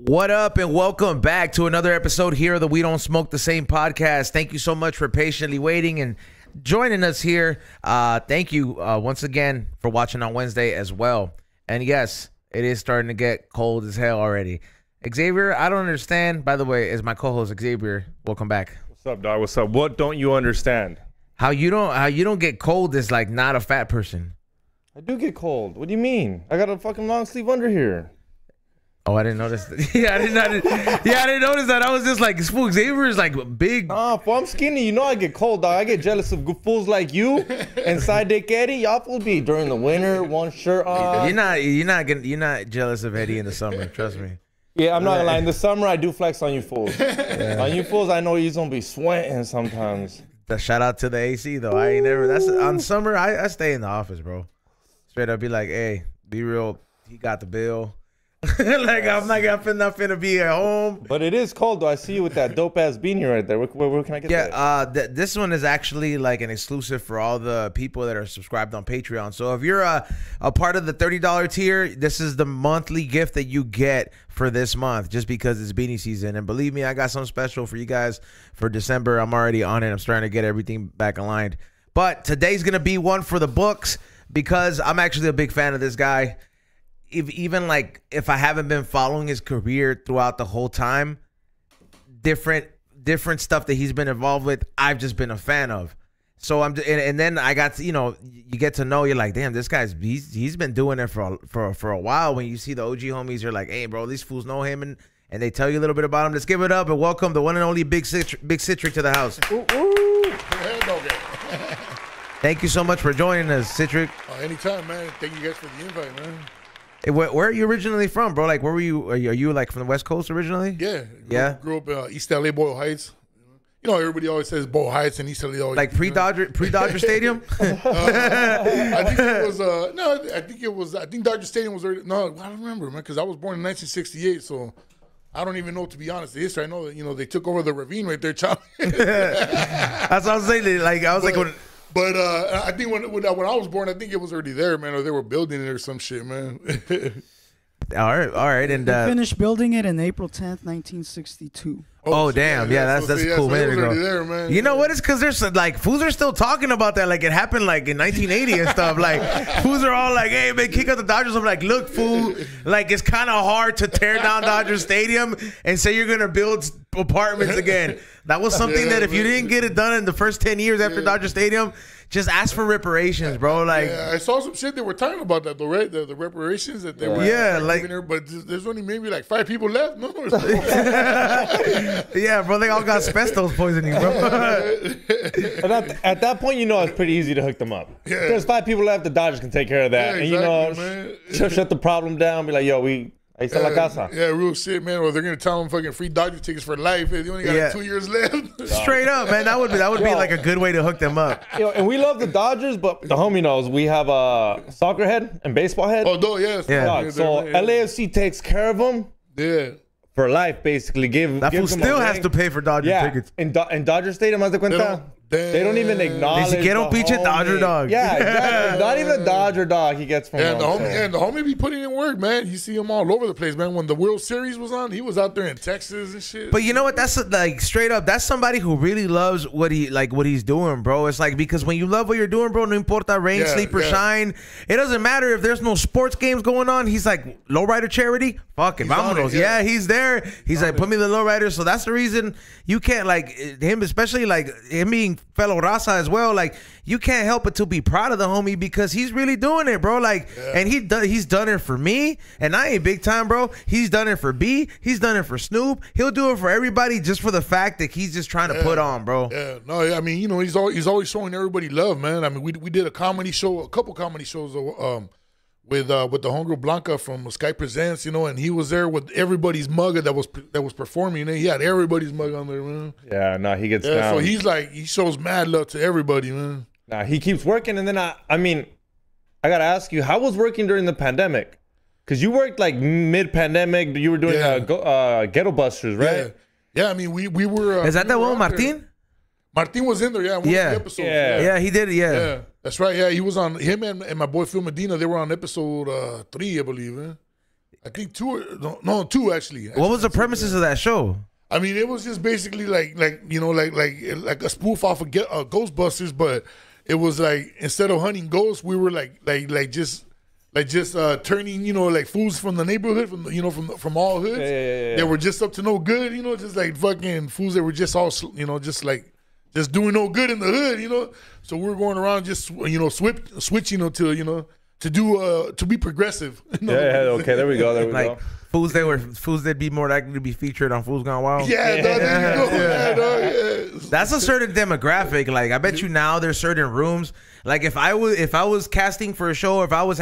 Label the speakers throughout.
Speaker 1: What up, and welcome back to another episode here of the We Don't Smoke the Same podcast. Thank you so much for patiently waiting and joining us here. Thank you once again for watching on Wednesday as well. And yes, it is starting to get cold as hell already. Xavier, I don't understand. By the way, is my co-host Xavier. Welcome back.
Speaker 2: What's up, dog? What's up? What don't you understand?
Speaker 1: How you don't get cold is like not a fat person.
Speaker 2: I do get cold. What do you mean? I got a fucking long sleeve under here.
Speaker 1: Oh, I didn't notice that. I didn't notice that. I was just like, fool, Xavier is like big.
Speaker 2: Nah, fool, I'm skinny. You know I get cold, dog. I get jealous of fools like you and Side Dick Eddie. Y'all fools be during the winter, one shirt on.
Speaker 1: You're not jealous of Eddie in the summer. Trust me.
Speaker 2: Yeah, I'm not gonna lie. In the summer, I do flex on you fools. Yeah. On you fools, I know you're gonna be sweating sometimes.
Speaker 1: The shout out to the AC though. I ain't never. That's on summer. I stay in the office, bro. Straight up, be like, hey, be real. He got the bill. Like I'm not finna be at home.
Speaker 2: But it is cold though. I see you with that dope ass beanie right there. Where can I get that?
Speaker 1: Yeah, this one is actually like an exclusive for all the people that are subscribed on Patreon. So if you're a part of the $30 tier, this is the monthly gift that you get for this month, just because it's beanie season. And believe me, I got something special for you guys for December. I'm already on it. I'm starting to get everything back aligned. But today's gonna be one for the books because I'm actually a big fan of this guy. If I haven't been following his career throughout the whole time, different stuff that he's been involved with, I've just been a fan of. So and then I got to, you get to know, you're like, damn, this guy's he's been doing it for a while. When you see the OG homies, you're like, hey, bro, these fools know him, and they tell you a little bit about him. Let's give it up and welcome the one and only Big Citric to the house.
Speaker 3: Ooh.
Speaker 1: Thank you so much for joining us, Citric.
Speaker 3: Anytime, man. Thank you guys for the invite, man.
Speaker 1: Where are you originally from, bro? Like, where were you? Are you like from the West Coast originally?
Speaker 3: Yeah. Grew up East LA, Boyle Heights. You know, everybody always says Boyle Heights and East LA. Always,
Speaker 1: like pre-Dodger Stadium.
Speaker 3: I think it was. I think Dodger Stadium was already. No, I don't remember, man, because I was born in 1968, so I don't even know, to be honest, the history. I know that they took over the ravine right there, child.
Speaker 1: That's what I was saying. Like I was
Speaker 3: But I think when I was born, I think it was already there, man, or they were building it or some shit, man.
Speaker 1: All right, and
Speaker 4: they finished building it in April 10th, 1962.
Speaker 1: Oh damn, yeah, that's cool, man.
Speaker 3: There, man.
Speaker 1: You know what? It's because there's like fools are still talking about that, like it happened like in 1980 and stuff. Like fools are all like, hey man, kick out the Dodgers. I'm like, look, fool, like it's kind of hard to tear down Dodger Stadium and say you're gonna build apartments again. That was something that if you didn't get it done in the first 10 years after Dodger Stadium, just ask for reparations, bro. Like,
Speaker 3: I saw some shit they were talking about that, though, right? The reparations that they were giving her, but there's only maybe like 5 people left. No,
Speaker 1: yeah, bro, they all got asbestos poisoning, bro.
Speaker 2: And at that point, it's pretty easy to hook them up. Yeah. There's 5 people left. The Dodgers can take care of that, and shut the problem down. Be like, yo, ahí está la casa.
Speaker 3: Yeah, real shit, man. Or they're gonna tell them fucking free Dodger tickets for life. They only got 2 years left.
Speaker 1: Straight up, man. That would be like a good way to hook them up.
Speaker 2: And we love the Dodgers, but the homie knows we have a soccer head and baseball head.
Speaker 3: Oh, no, yes.
Speaker 1: Yeah.
Speaker 2: So LAFC takes care of them.
Speaker 3: Yeah.
Speaker 2: For life, basically.
Speaker 1: That fool still has to pay for Dodger tickets.
Speaker 2: In Dodger Stadium, haz de cuenta. They don't even acknowledge
Speaker 1: Ni siquiera un pinche Dodger dog.
Speaker 2: Yeah, exactly. Not even a Dodger dog he gets from
Speaker 3: the homie be putting in work, man. You see him all over the place, man. When the World Series was on, he was out there in Texas and shit.
Speaker 1: But you know what? That's like straight up. That's somebody who really loves what he's doing, bro. It's like, because when you love what you're doing, bro, no importa rain, sleep, or shine. It doesn't matter if there's no sports games going on. He's like, lowrider charity, fuck it, vámonos. Yeah, he's there. He's like, put me the lowrider. So that's the reason you can't, like, him, especially like him being fellow raza as well, like you can't help but to be proud of the homie because he's really doing it, bro. Like, and he's done it for me, and I ain't big time, bro. He's done it for B. He's done it for Snoop. He'll do it for everybody just for the fact that he's just trying to put on, bro.
Speaker 3: Yeah, no, I mean, he's always showing everybody love, man. I mean, we did a couple comedy shows, with the homegirl Blanca from Sky Presents, and he was there with everybody's mug that was performing. He had everybody's mug on there, man.
Speaker 2: Yeah, no, he gets down.
Speaker 3: So he shows mad love to everybody, man.
Speaker 2: Nah, he keeps working, and then I mean, I gotta ask you, how was working during the pandemic? Because you worked like mid-pandemic. You were doing Ghetto Busters, right?
Speaker 3: Yeah. I mean, we were.
Speaker 1: Is that one, Martin?
Speaker 3: Martin was in there, one of the episodes.
Speaker 1: Yeah, he did it,
Speaker 3: yeah. That's right, yeah. He was on, him and my boy Phil Medina, they were on episode 3, I believe, I think two actually.
Speaker 1: What was the premises of that show?
Speaker 3: I mean, it was just basically like a spoof off of Ghostbusters, but it was like instead of hunting ghosts, we were just turning like fools from the neighborhood, from all hoods. They were just up to no good, just like fucking fools that were just all just doing no good in the hood, So we were going around just switching to be progressive.
Speaker 2: Okay, there we go.
Speaker 1: Fools that'd be more likely to be featured on Fools Gone Wild. That's a certain demographic. Like I bet you now there's certain rooms. Like if I was casting for a show, or if I was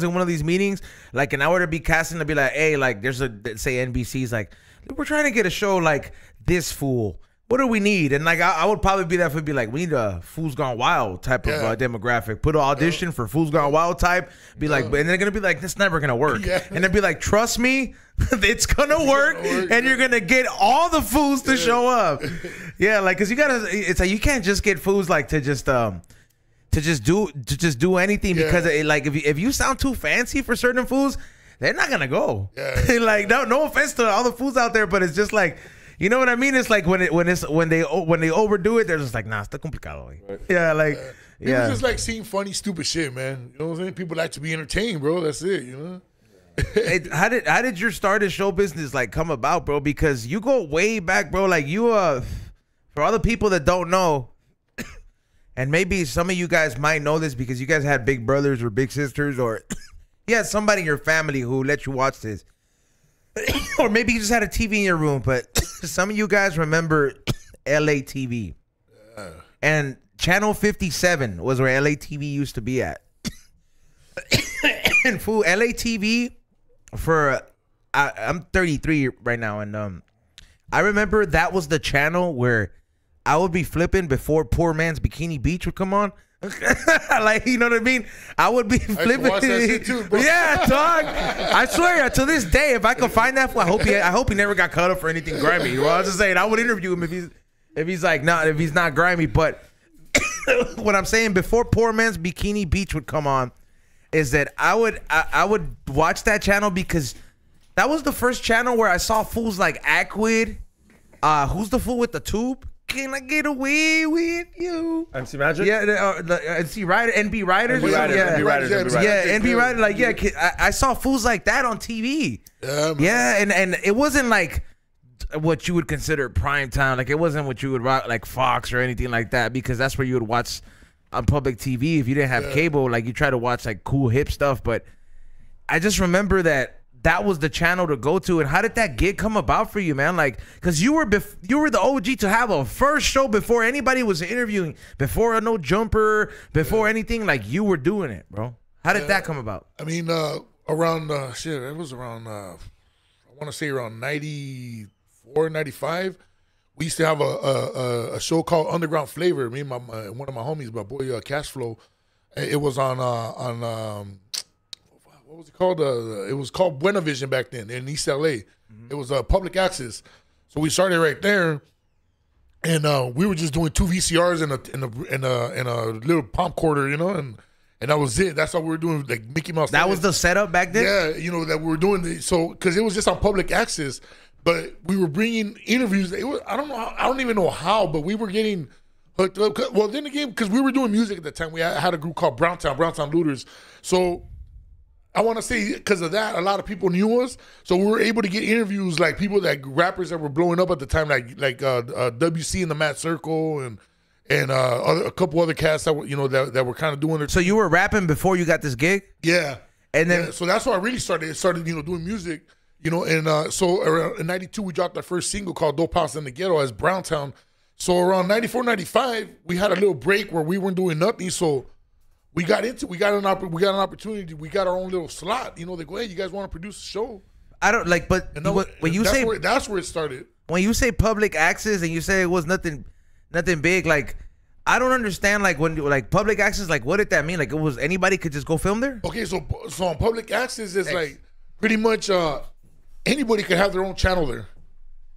Speaker 1: in one of these meetings, like and I were to be casting, to be like, hey, like there's say NBC's like, we're trying to get a show like this fool. What do we need? And like I would probably be that for be like, we need a Fools Gone Wild type of demographic. Put an audition for Fools Gone Wild type. Be like, and they're gonna be like, this never gonna work. And they'd be like, trust me, it's gonna work, and you're gonna get all the fools to show up. Yeah, like because it's like you can't just get fools like to just do anything because like if you sound too fancy for certain fools, they're not gonna go. Like no offense to all the fools out there, but it's just like. You know what I mean? It's like when they overdo it, they're just like, nah, está complicado. Right. Yeah, like
Speaker 3: People just like seeing funny, stupid shit, man. You know what I'm saying? People like to be entertained, bro. That's it,
Speaker 1: Hey, how did your start in show business like come about, bro? Because you go way back, bro. Like you for all the people that don't know, and maybe some of you guys might know this because you guys had big brothers or big sisters, or you had somebody in your family who let you watch this. Or maybe you just had a TV in your room, but some of you guys remember LA TV. And Channel 57 was where LA TV used to be at. And fool, LA TV I'm 33 right now, and I remember that was the channel where I would be flipping before Poor Man's Bikini Beach would come on. Like, you know what I mean? I would be flipping.
Speaker 3: Watch that shit too, bro.
Speaker 1: Yeah, dog. I swear, to this day, if I could find that, I hope he never got cut up for anything grimy. Well, I was just saying, I would interview him if he's not grimy. But what I'm saying, before Poor Man's Bikini Beach would come on, is that I would watch that channel because that was the first channel where I saw fools like Aquid. Who's the fool with the tube? Can I get away with you?
Speaker 2: MC Magic?
Speaker 1: Yeah, NB Riders.
Speaker 2: NB Riders.
Speaker 1: NB Riders. Like, yeah, I saw fools like that on TV. Yeah, and it wasn't like what you would consider prime time. Like, it wasn't what you would watch like Fox or anything like that, because that's where you would watch on public TV if you didn't have cable. Like, you try to watch like cool hip stuff. But I just remember that was the channel to go to. And how did that gig come about for you, man? Like, because you were the OG to have a first show before anybody was interviewing, before a No Jumper, before anything. Like, you were doing it, bro. How did that come about?
Speaker 3: I mean, around it was around I want to say around 94, 95. We used to have a show called Underground Flavor. Me and one of my homies, my boy Cashflow. It was on what was it called? It was called Buena Vision back then in East LA. It was public access. So we started right there, and we were just doing 2 VCRs in a little palm quarter, and that was it. That's all we were doing, like Mickey Mouse.
Speaker 1: That was the setup back then?
Speaker 3: Yeah, that we were doing. So because it was just on public access, but we were bringing interviews. I don't even know how, but we were getting hooked up. Well, then again, because we were doing music at the time, we had a group called Browntown Looters. So I want to say because of that, a lot of people knew us. So we were able to get interviews, like people, like rappers that were blowing up at the time, like WC and the Mad Circle and a couple other cats that were, that were kind of doing it.
Speaker 1: So you were rapping before you got this gig?
Speaker 3: Yeah.
Speaker 1: And then
Speaker 3: so that's why I really started doing music, and so around in 92 we dropped our first single called Dope House in the Ghetto as Browntown. So around 94, 95, we had a little break where we weren't doing nothing. So we got an opportunity. We got our own little slot. They go, hey, you guys want to produce a show?
Speaker 1: I don't like, but when you say
Speaker 3: that's where it started.
Speaker 1: When you say public access and you say it was nothing big, like I don't understand. Like when like public access, like what did that mean? Like it was anybody could just go film there?
Speaker 3: Okay, so on public access, it's like pretty much anybody could have their own channel there.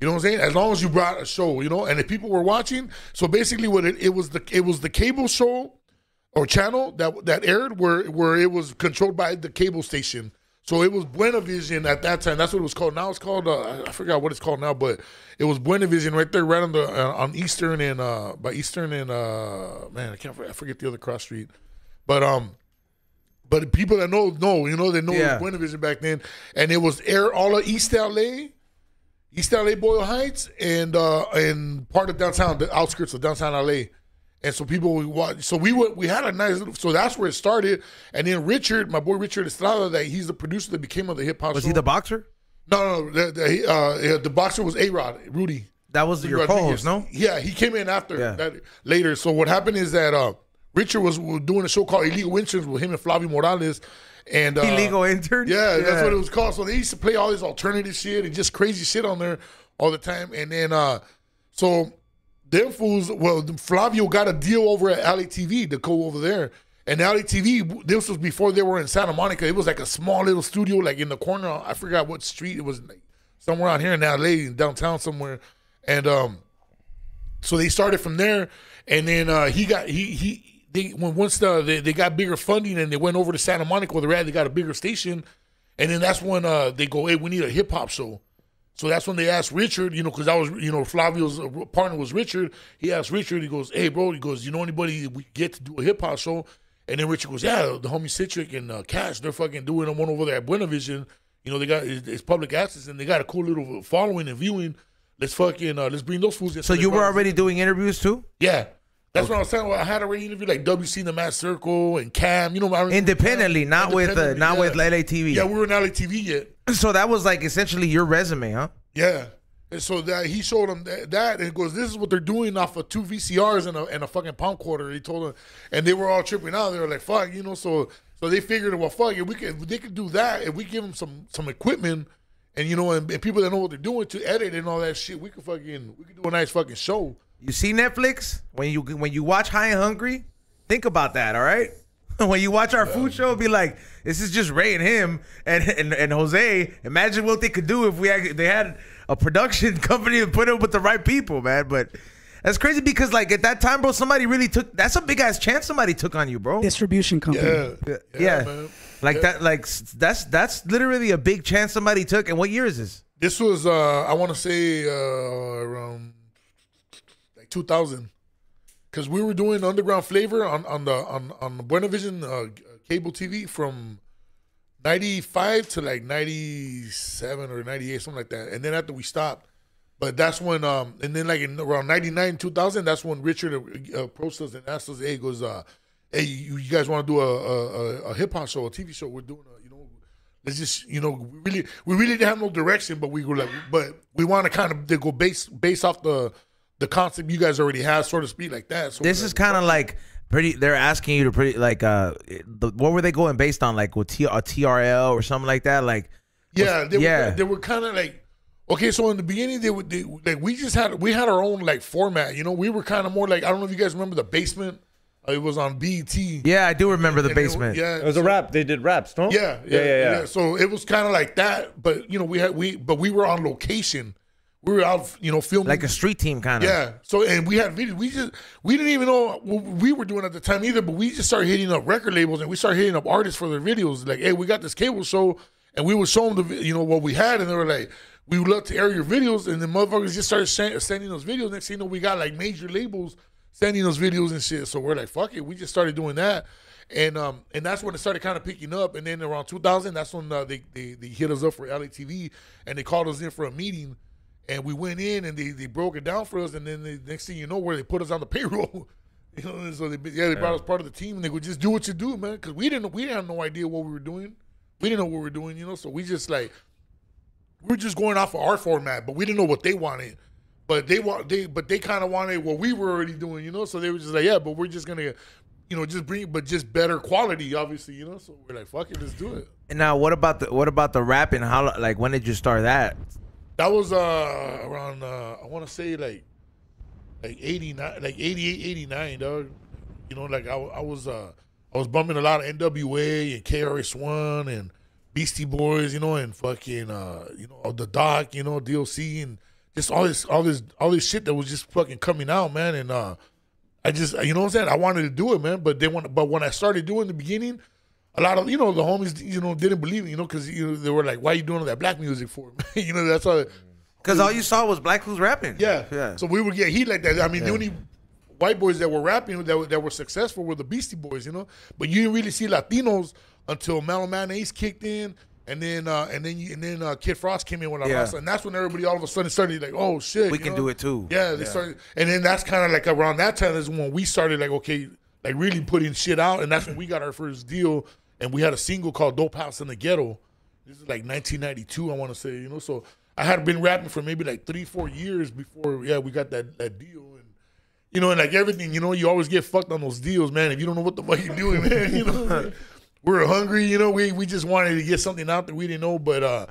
Speaker 3: You know what I'm saying? As long as you brought a show, and if people were watching. So basically, what it was the cable show or channel that aired where it was controlled by the cable station. So it was Buena Vision at that time. That's what it was called. Now it's called I forgot what it's called now, but it was Buena Vision right there, right on the on Eastern and by Eastern and man, I forget the other cross street, but the people that know, you know, they know it was Buena Vision back then, and it was all of East LA, Boyle Heights, and part of downtown, the outskirts of downtown LA. And so people would watch. So we had a nice little. So that's where it started. And then Richard, my boy Richard Estrada, that he's the producer that became of the hip hop show.
Speaker 1: Was he the boxer?
Speaker 3: No. The boxer was A-Rod, Rudy.
Speaker 1: That was your co-host, no?
Speaker 3: Yeah, he came in after that later. So what happened is that Richard was doing a show called Illegal Interns with him and Flavio Morales. And
Speaker 1: Illegal Intern?
Speaker 3: Yeah, that's what it was called. So they used to play all this alternative shit and just crazy shit on there all the time. And then so them fools, well, Flavio got a deal over at LA TV to go over there. And LA TV, this was before they were in Santa Monica. It was like a small little studio, like in the corner. I forgot what street. It was like somewhere out here in LA, downtown somewhere. And so they started from there. And then once they got bigger funding and they went over to Santa Monica where they're at, they got a bigger station. And then that's when they go, hey, we need a hip hop show. So that's when they asked Richard, you know, because I was, you know, Flavio's partner was Richard. He asked Richard, he goes, hey, bro, he goes, you know anybody we get to do a hip-hop show? And then Richard goes, yeah, the homie Citric and Cash, they're fucking doing one over there at Buena Vision. You know, they got, it's public access and they got a cool little following and viewing. Let's fucking, let's bring those fools in.
Speaker 1: So you were already doing interviews too?
Speaker 3: Yeah. That's what I was saying. I had already interviewed like WC in the Mass Circle and Cam, you know.
Speaker 1: Independently, not with LA TV.
Speaker 3: Yeah, we were in LA TV yet.
Speaker 1: So that was like essentially your resume, huh?
Speaker 3: Yeah. And so that he showed them that and he goes, this is what they're doing off of 2 VCRs and a fucking pound quarter. He told them, and they were all tripping out. They were like, fuck, you know. So they figured, well, fuck, if they could do that, if we give them some equipment and, you know, and people that know what they're doing to edit and all that shit, we could do a nice fucking show.
Speaker 1: You see Netflix? When you watch High and Hungry, think about that, all right? When you watch our food show, be like, this is just Ray and him and Jose. Imagine what they could do if they had a production company and put it with the right people, man. But that's crazy because, like, at that time, bro, somebody really that's a big ass chance somebody took on you, bro.
Speaker 4: Distribution company.
Speaker 1: Yeah.
Speaker 3: Man.
Speaker 1: That, like, that's literally a big chance somebody took. And what year is this?
Speaker 3: This was I want to say around like 2000. Because we were doing Underground Flavor on the Buena Vision cable TV from 95 to like 97 or 98, something like that. And then after we stopped. But that's when, and then like in around 99, 2000, that's when Richard approached us and asked us, hey, goes, hey, you guys want to do a hip-hop show, a TV show? We're doing you know, let's just, you know, we really didn't have no direction, but we were like, but we want to kind of go base off the concept you guys already have, so to speak, like that. So
Speaker 1: this is kind of like they're asking you to like what were they going based on, like with TRL or something like that, like
Speaker 3: they were kind of like, okay, so in the beginning we had our own like format, you know. We were kind of more like, I don't know if you guys remember The Basement. It was on BET.
Speaker 1: Yeah, I do remember The Basement.
Speaker 2: It was a rap. They did raps, no?
Speaker 3: Yeah. So it was kind of like that, but you know, we were on location. We were out, you know, filming
Speaker 1: like a street team kind of.
Speaker 3: Yeah. So and we had videos. We didn't even know what we were doing at the time either. But we just started hitting up record labels and we started hitting up artists for their videos. Like, hey, we got this cable show, and we would show them what we had, and they were like, we would love to air your videos. And the motherfuckers just started sending us videos. Next thing you know, we got like major labels sending us videos and shit. So we're like, fuck it. We just started doing that. And that's when it started kind of picking up. And then around 2000, that's when they hit us up for LA TV, and they called us in for a meeting. And we went in and they broke it down for us, and then the next thing you know, where they put us on the payroll, you know. And so they brought us part of the team, and they would just do what you do, man, because we didn't have no idea what we were doing. We didn't know what we were doing, you know. So we were just going off of our format, but we didn't know what they wanted. But they kind of wanted what we were already doing, you know. So they were just like, yeah, but we're just gonna, you know, just better quality, obviously, you know. So we're like, fuck it, let's do it.
Speaker 1: And now, what about the rapping? How, like, when did you start that?
Speaker 3: That was around I want to say like 89, like 88, 89, dog. You know, like I was bumping a lot of NWA and KRS-One and Beastie Boys, you know, and fucking you know, the Doc, you know, DLC, and just all this shit that was just fucking coming out, man. And I just, you know what I'm saying, I wanted to do it, man. But when I started doing the beginning, a lot of, the homies, didn't believe it, because they were like, why are you doing all that black music for? That's all.
Speaker 1: Because all you saw was black fools rapping.
Speaker 3: Yeah. So we would get heat like that. I mean, the only white boys that were rapping that were successful were the Beastie Boys, But you didn't really see Latinos until Mellow Man Ace kicked in, and then Kid Frost came in with La Raza, and that's when everybody all of a sudden started like, oh shit,
Speaker 1: we can do it too.
Speaker 3: Yeah, they started, and then that's kind of like around that time is when we started like, okay, like really putting shit out, and that's when we got our first deal, and we had a single called "Dope House in the Ghetto." This is like 1992, I want to say, So I had been rapping for maybe like 3-4 years before, we got that deal. And like everything, you always get fucked on those deals, man. If you don't know what the fuck you're doing, man, we were hungry, we just wanted to get something out that we didn't know. But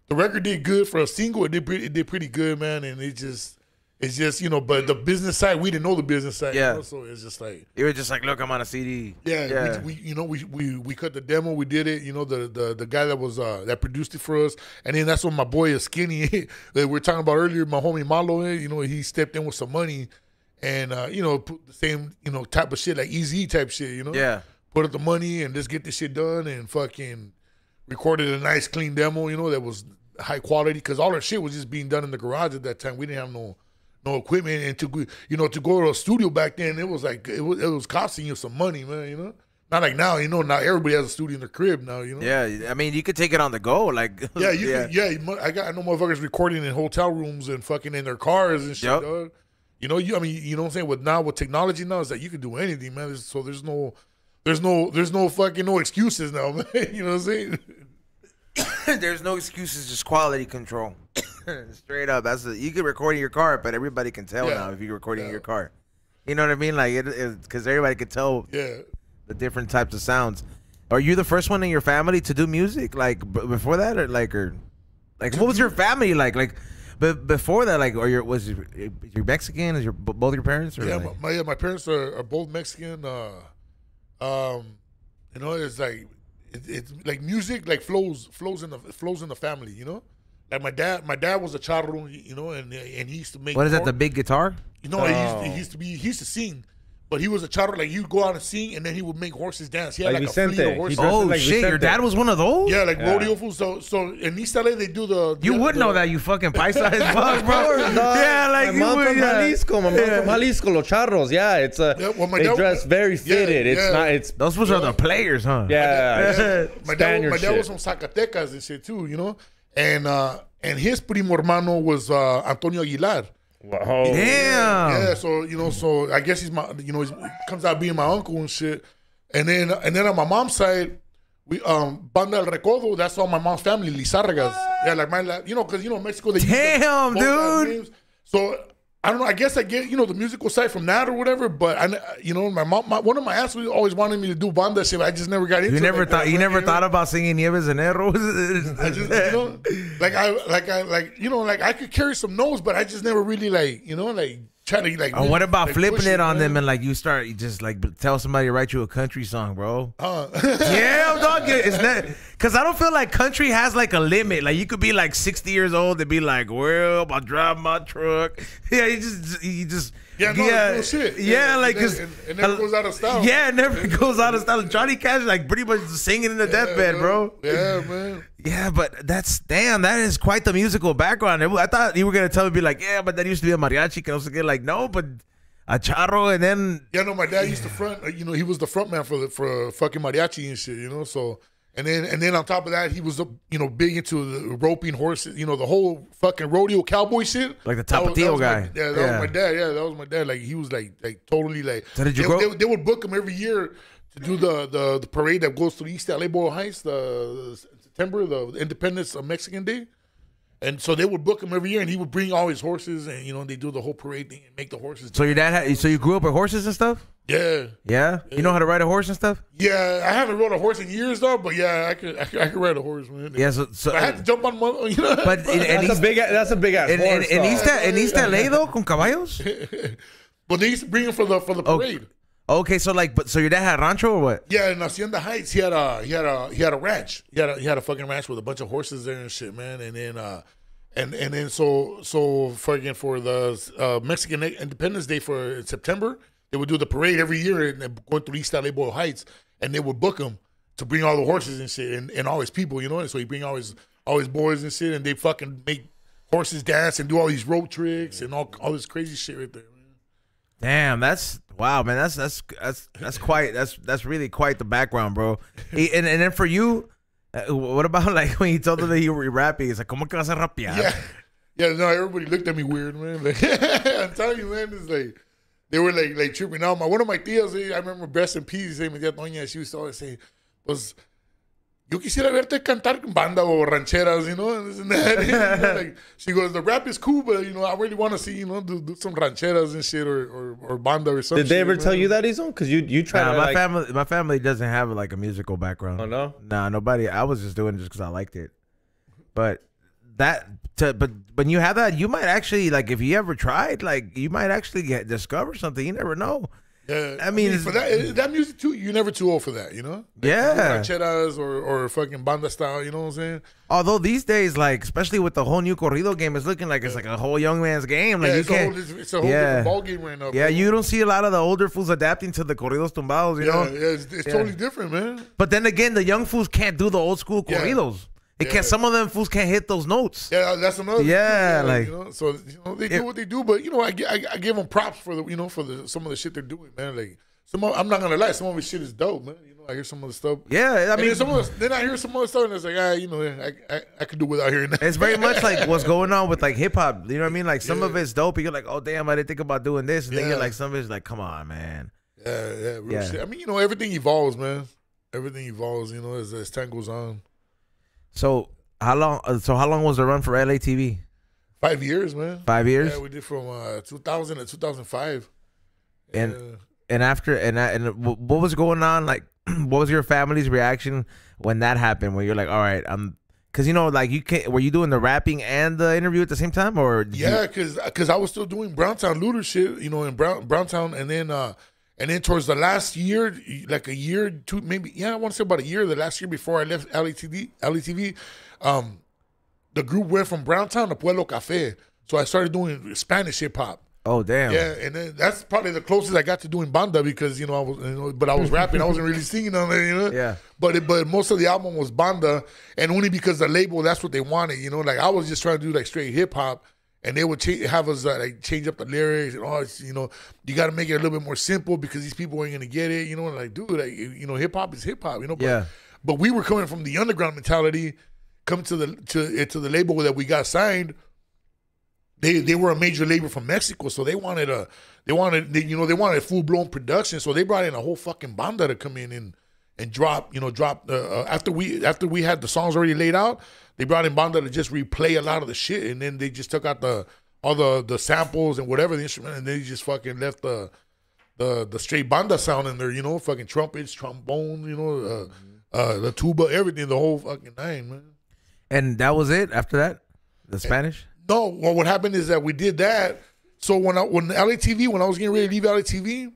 Speaker 3: the record did good for a single. It did pretty good, man. And it's just, but the business side, we didn't know the business side.
Speaker 1: Yeah.
Speaker 3: So it's just like,
Speaker 1: you were just like, look, I'm on a CD.
Speaker 3: Yeah. We cut the demo. We did it. The guy that was that produced it for us. And then that's when my boy is Skinny that we were talking about earlier. My homie Malo, he stepped in with some money. And, put the same, type of shit, like Easy type shit,
Speaker 1: Yeah.
Speaker 3: Put up the money and just get this shit done and fucking recorded a nice, clean demo, that was high quality. Because all our shit was just being done in the garage at that time. We didn't have no equipment. And to go to a studio back then, it was like, it was costing you some money, man, Not like now, now everybody has a studio in their crib now,
Speaker 1: Yeah, I mean, you could take it on the go, like.
Speaker 3: Yeah, I know motherfuckers recording in hotel rooms and fucking in their cars and shit, dog. You know what I'm saying? With technology now, is that you can do anything, man. So there's no fucking no excuses now, man. You know what I'm saying?
Speaker 1: There's no excuses, just quality control. Straight up, you can record in your car, but everybody can tell now if you're recording in your car. You know what I mean? Like because everybody can tell the different types of sounds. Are you the first one in your family to do music? Like before that, or what was your family like? Like. But before that, like, was your Mexican? Is both your parents? Or
Speaker 3: my parents are both Mexican. It's like it's like music like flows in the family. Like my dad was a charro, and he used to make.
Speaker 1: What is that? The big guitar?
Speaker 3: He used to sing. But he was a charro, like he'd go out and sing, and then he would make horses dance. He had like a fleet of horses.
Speaker 1: Oh like shit! Vicente. Your dad was one of those?
Speaker 3: Yeah, like rodeo fools. So in East LA they do the.
Speaker 1: You would know that, you fucking paisa as fuck, bro. Yeah, like
Speaker 2: my mom from Jalisco. My mom from Jalisco, los charros. Yeah, it's they dress very fitted. It's not. It's
Speaker 1: those ones are the players, huh?
Speaker 3: Yeah. My dad was from Zacatecas and shit too, and his primo hermano was Antonio Aguilar.
Speaker 2: Wow.
Speaker 1: Damn.
Speaker 3: Yeah, so I guess he's my, he comes out being my uncle and shit. And then on my mom's side, we Banda El Recodo, that's all my mom's family, Lizárragas. Yeah, like because Mexico they
Speaker 1: damn,
Speaker 3: use
Speaker 1: dude.
Speaker 3: Names. So I don't know. I guess I get the musical side from that or whatever. But my mom, one of my aunts always wanted me to do banda shit. But I just never got into.
Speaker 1: You never thought about singing Nieves and Erros.
Speaker 3: I just I could carry some notes, but I just never really try to like.
Speaker 1: What about flipping it on them and you just tell somebody to write you a country song, bro? Yeah, dog. It's not because I don't feel like country has a limit. Like you could be 60 years old and be like, well, I drive my truck. Yeah, you just.
Speaker 3: No shit.
Speaker 1: Yeah,
Speaker 3: it never goes out of style.
Speaker 1: Yeah, it never goes out of style. Johnny Cash pretty much singing in the deathbed, bro.
Speaker 3: Yeah, man.
Speaker 1: Yeah, but that is quite the musical background. I thought you were gonna tell me yeah, but that used to be a mariachi. Can also get no, but a charro, and then
Speaker 3: my dad used to front. He was the front man for fucking mariachi and shit. So. And then on top of that, he was big into the roping horses, the whole fucking rodeo cowboy shit.
Speaker 1: Like the Tapatio guy.
Speaker 3: That was my dad. Yeah, that was my dad. Like he was totally
Speaker 1: So did you
Speaker 3: they would book him every year to do the parade that goes through East LA Boyle Heights, the September, the Independence of Mexican Day. And so they would book him every year, and he would bring all his horses, and they do the whole parade thing and make the horses.
Speaker 1: So your dad so you grew up with horses and stuff?
Speaker 3: Yeah.
Speaker 1: Yeah? You know how to ride a horse and stuff?
Speaker 3: Yeah, I haven't rode a horse in years though, but yeah, I could ride a horse, man.
Speaker 1: Yeah, so
Speaker 3: I had to jump on one.
Speaker 1: But
Speaker 2: that's a big ass horse.
Speaker 1: In East LA though, con caballos?
Speaker 3: But they used to bring him for the parade.
Speaker 1: Okay, so so your dad had rancho or what?
Speaker 3: Yeah, in Hacienda Heights, he had a ranch. He had a fucking ranch with a bunch of horses there and shit, man. And then so fucking for the Mexican Independence Day for September, they would do the parade every year and going through East LA Boyle Heights, and they would book him to bring all the horses and shit and all his people, you know. And so he bring all his boys and shit, and they fucking make horses dance and do all these rope tricks and all this crazy shit right there, man.
Speaker 1: Damn, that's wow, man. That's really quite the background, bro. And then for you, what about like when you told them that you were rapping? It's like, ¿Cómo que vas a rapear?
Speaker 3: Yeah, no, everybody looked at me weird, man. Like, I'm telling you, man, it's like they were like tripping out. One of my tias, I remember, rest in peace, mi tía Toña, she used to always say, pues, yo quisiera verte cantar banda o rancheras, you know, and this and that. You know, like, she goes, the rap is cool, but, you know, I really want to see, you know, do some rancheras and shit or banda or something.
Speaker 2: Did they ever tell you that, Izon? Because you tried to,
Speaker 1: my family doesn't have like a musical background.
Speaker 2: Oh, no?
Speaker 1: Nah, nobody. I was just doing it just because I liked it. But but when you have that, you might actually, like, if you ever tried, like, you might actually discover something. You never know.
Speaker 3: Yeah, I mean for that music too, you're never too old for that, you know?
Speaker 1: Yeah.
Speaker 3: Rancheras or fucking banda style, you know what I'm saying?
Speaker 1: Although these days, like, especially with the whole new corrido game, it's looking like it's like a whole young man's game. Like,
Speaker 3: it's a whole different ball game right now.
Speaker 1: Yeah, bro. You don't see a lot of the older fools adapting to the corridos tumbados, you know?
Speaker 3: Yeah, it's totally different, man.
Speaker 1: But then again, the young fools can't do the old school corridos. Some of them fools can't hit those notes.
Speaker 3: Yeah, that's another.
Speaker 1: Yeah,
Speaker 3: thing, you know? So you know, they do what they do, but you know, I give them props for some of the shit they're doing, man. Like I'm not gonna lie, some of the shit is dope, man. You know, I hear some of the stuff.
Speaker 1: Yeah, I mean,
Speaker 3: then I hear some other stuff, and it's like, you know, I could do without hearing that.
Speaker 1: It's very much like what's going on with like hip hop. You know what I mean? Like some of it's dope. You're like, oh damn, I didn't think about doing this, and then you're like, some of it's like, come on, man.
Speaker 3: Yeah. Shit. I mean, you know, everything evolves, man. Everything evolves, you know, as time goes on.
Speaker 1: So how long was the run for LATV?
Speaker 3: 5 years, man.
Speaker 1: 5 years?
Speaker 3: Yeah, we did from 2000 to 2005.
Speaker 1: And after and what was going on? Like, what was your family's reaction when that happened? When you're like, all right, because you know, like were you doing the rapping and the interview at the same time, or
Speaker 3: because I was still doing Browntown looter shit, you know, in Browntown, and then towards the last year, like a year, two, maybe, I want to say about a year, the last year before I left LATV, the group went from Browntown to Pueblo Café. So I started doing Spanish hip hop.
Speaker 1: Oh damn!
Speaker 3: Yeah, and then that's probably the closest I got to doing banda because I was rapping. I wasn't really singing on there, you know.
Speaker 1: Yeah.
Speaker 3: But most of the album was banda, and only because the label, that's what they wanted, you know. Like I was just trying to do like straight hip hop, and they would have us like change up the lyrics and you know, you got to make it a little bit more simple because these people ain't gonna get it, you know. Like dude, like you know, hip hop is hip hop, you know. But we were coming from the underground mentality, come to the label that we got signed. They were a major label from Mexico, so they wanted full blown production. So they brought in a whole fucking banda to come in and drop after we had the songs already laid out. They brought in banda to just replay a lot of the shit, and then they just took out all the samples and whatever the instrument, and they just fucking left the straight banda sound in there. You know, fucking trumpets, trombone, you know, the tuba, everything, the whole fucking nine, man.
Speaker 1: And that was it. After that, the Spanish.
Speaker 3: No, well, what happened is that we did that. So when LATV, when I was getting ready to leave LATV,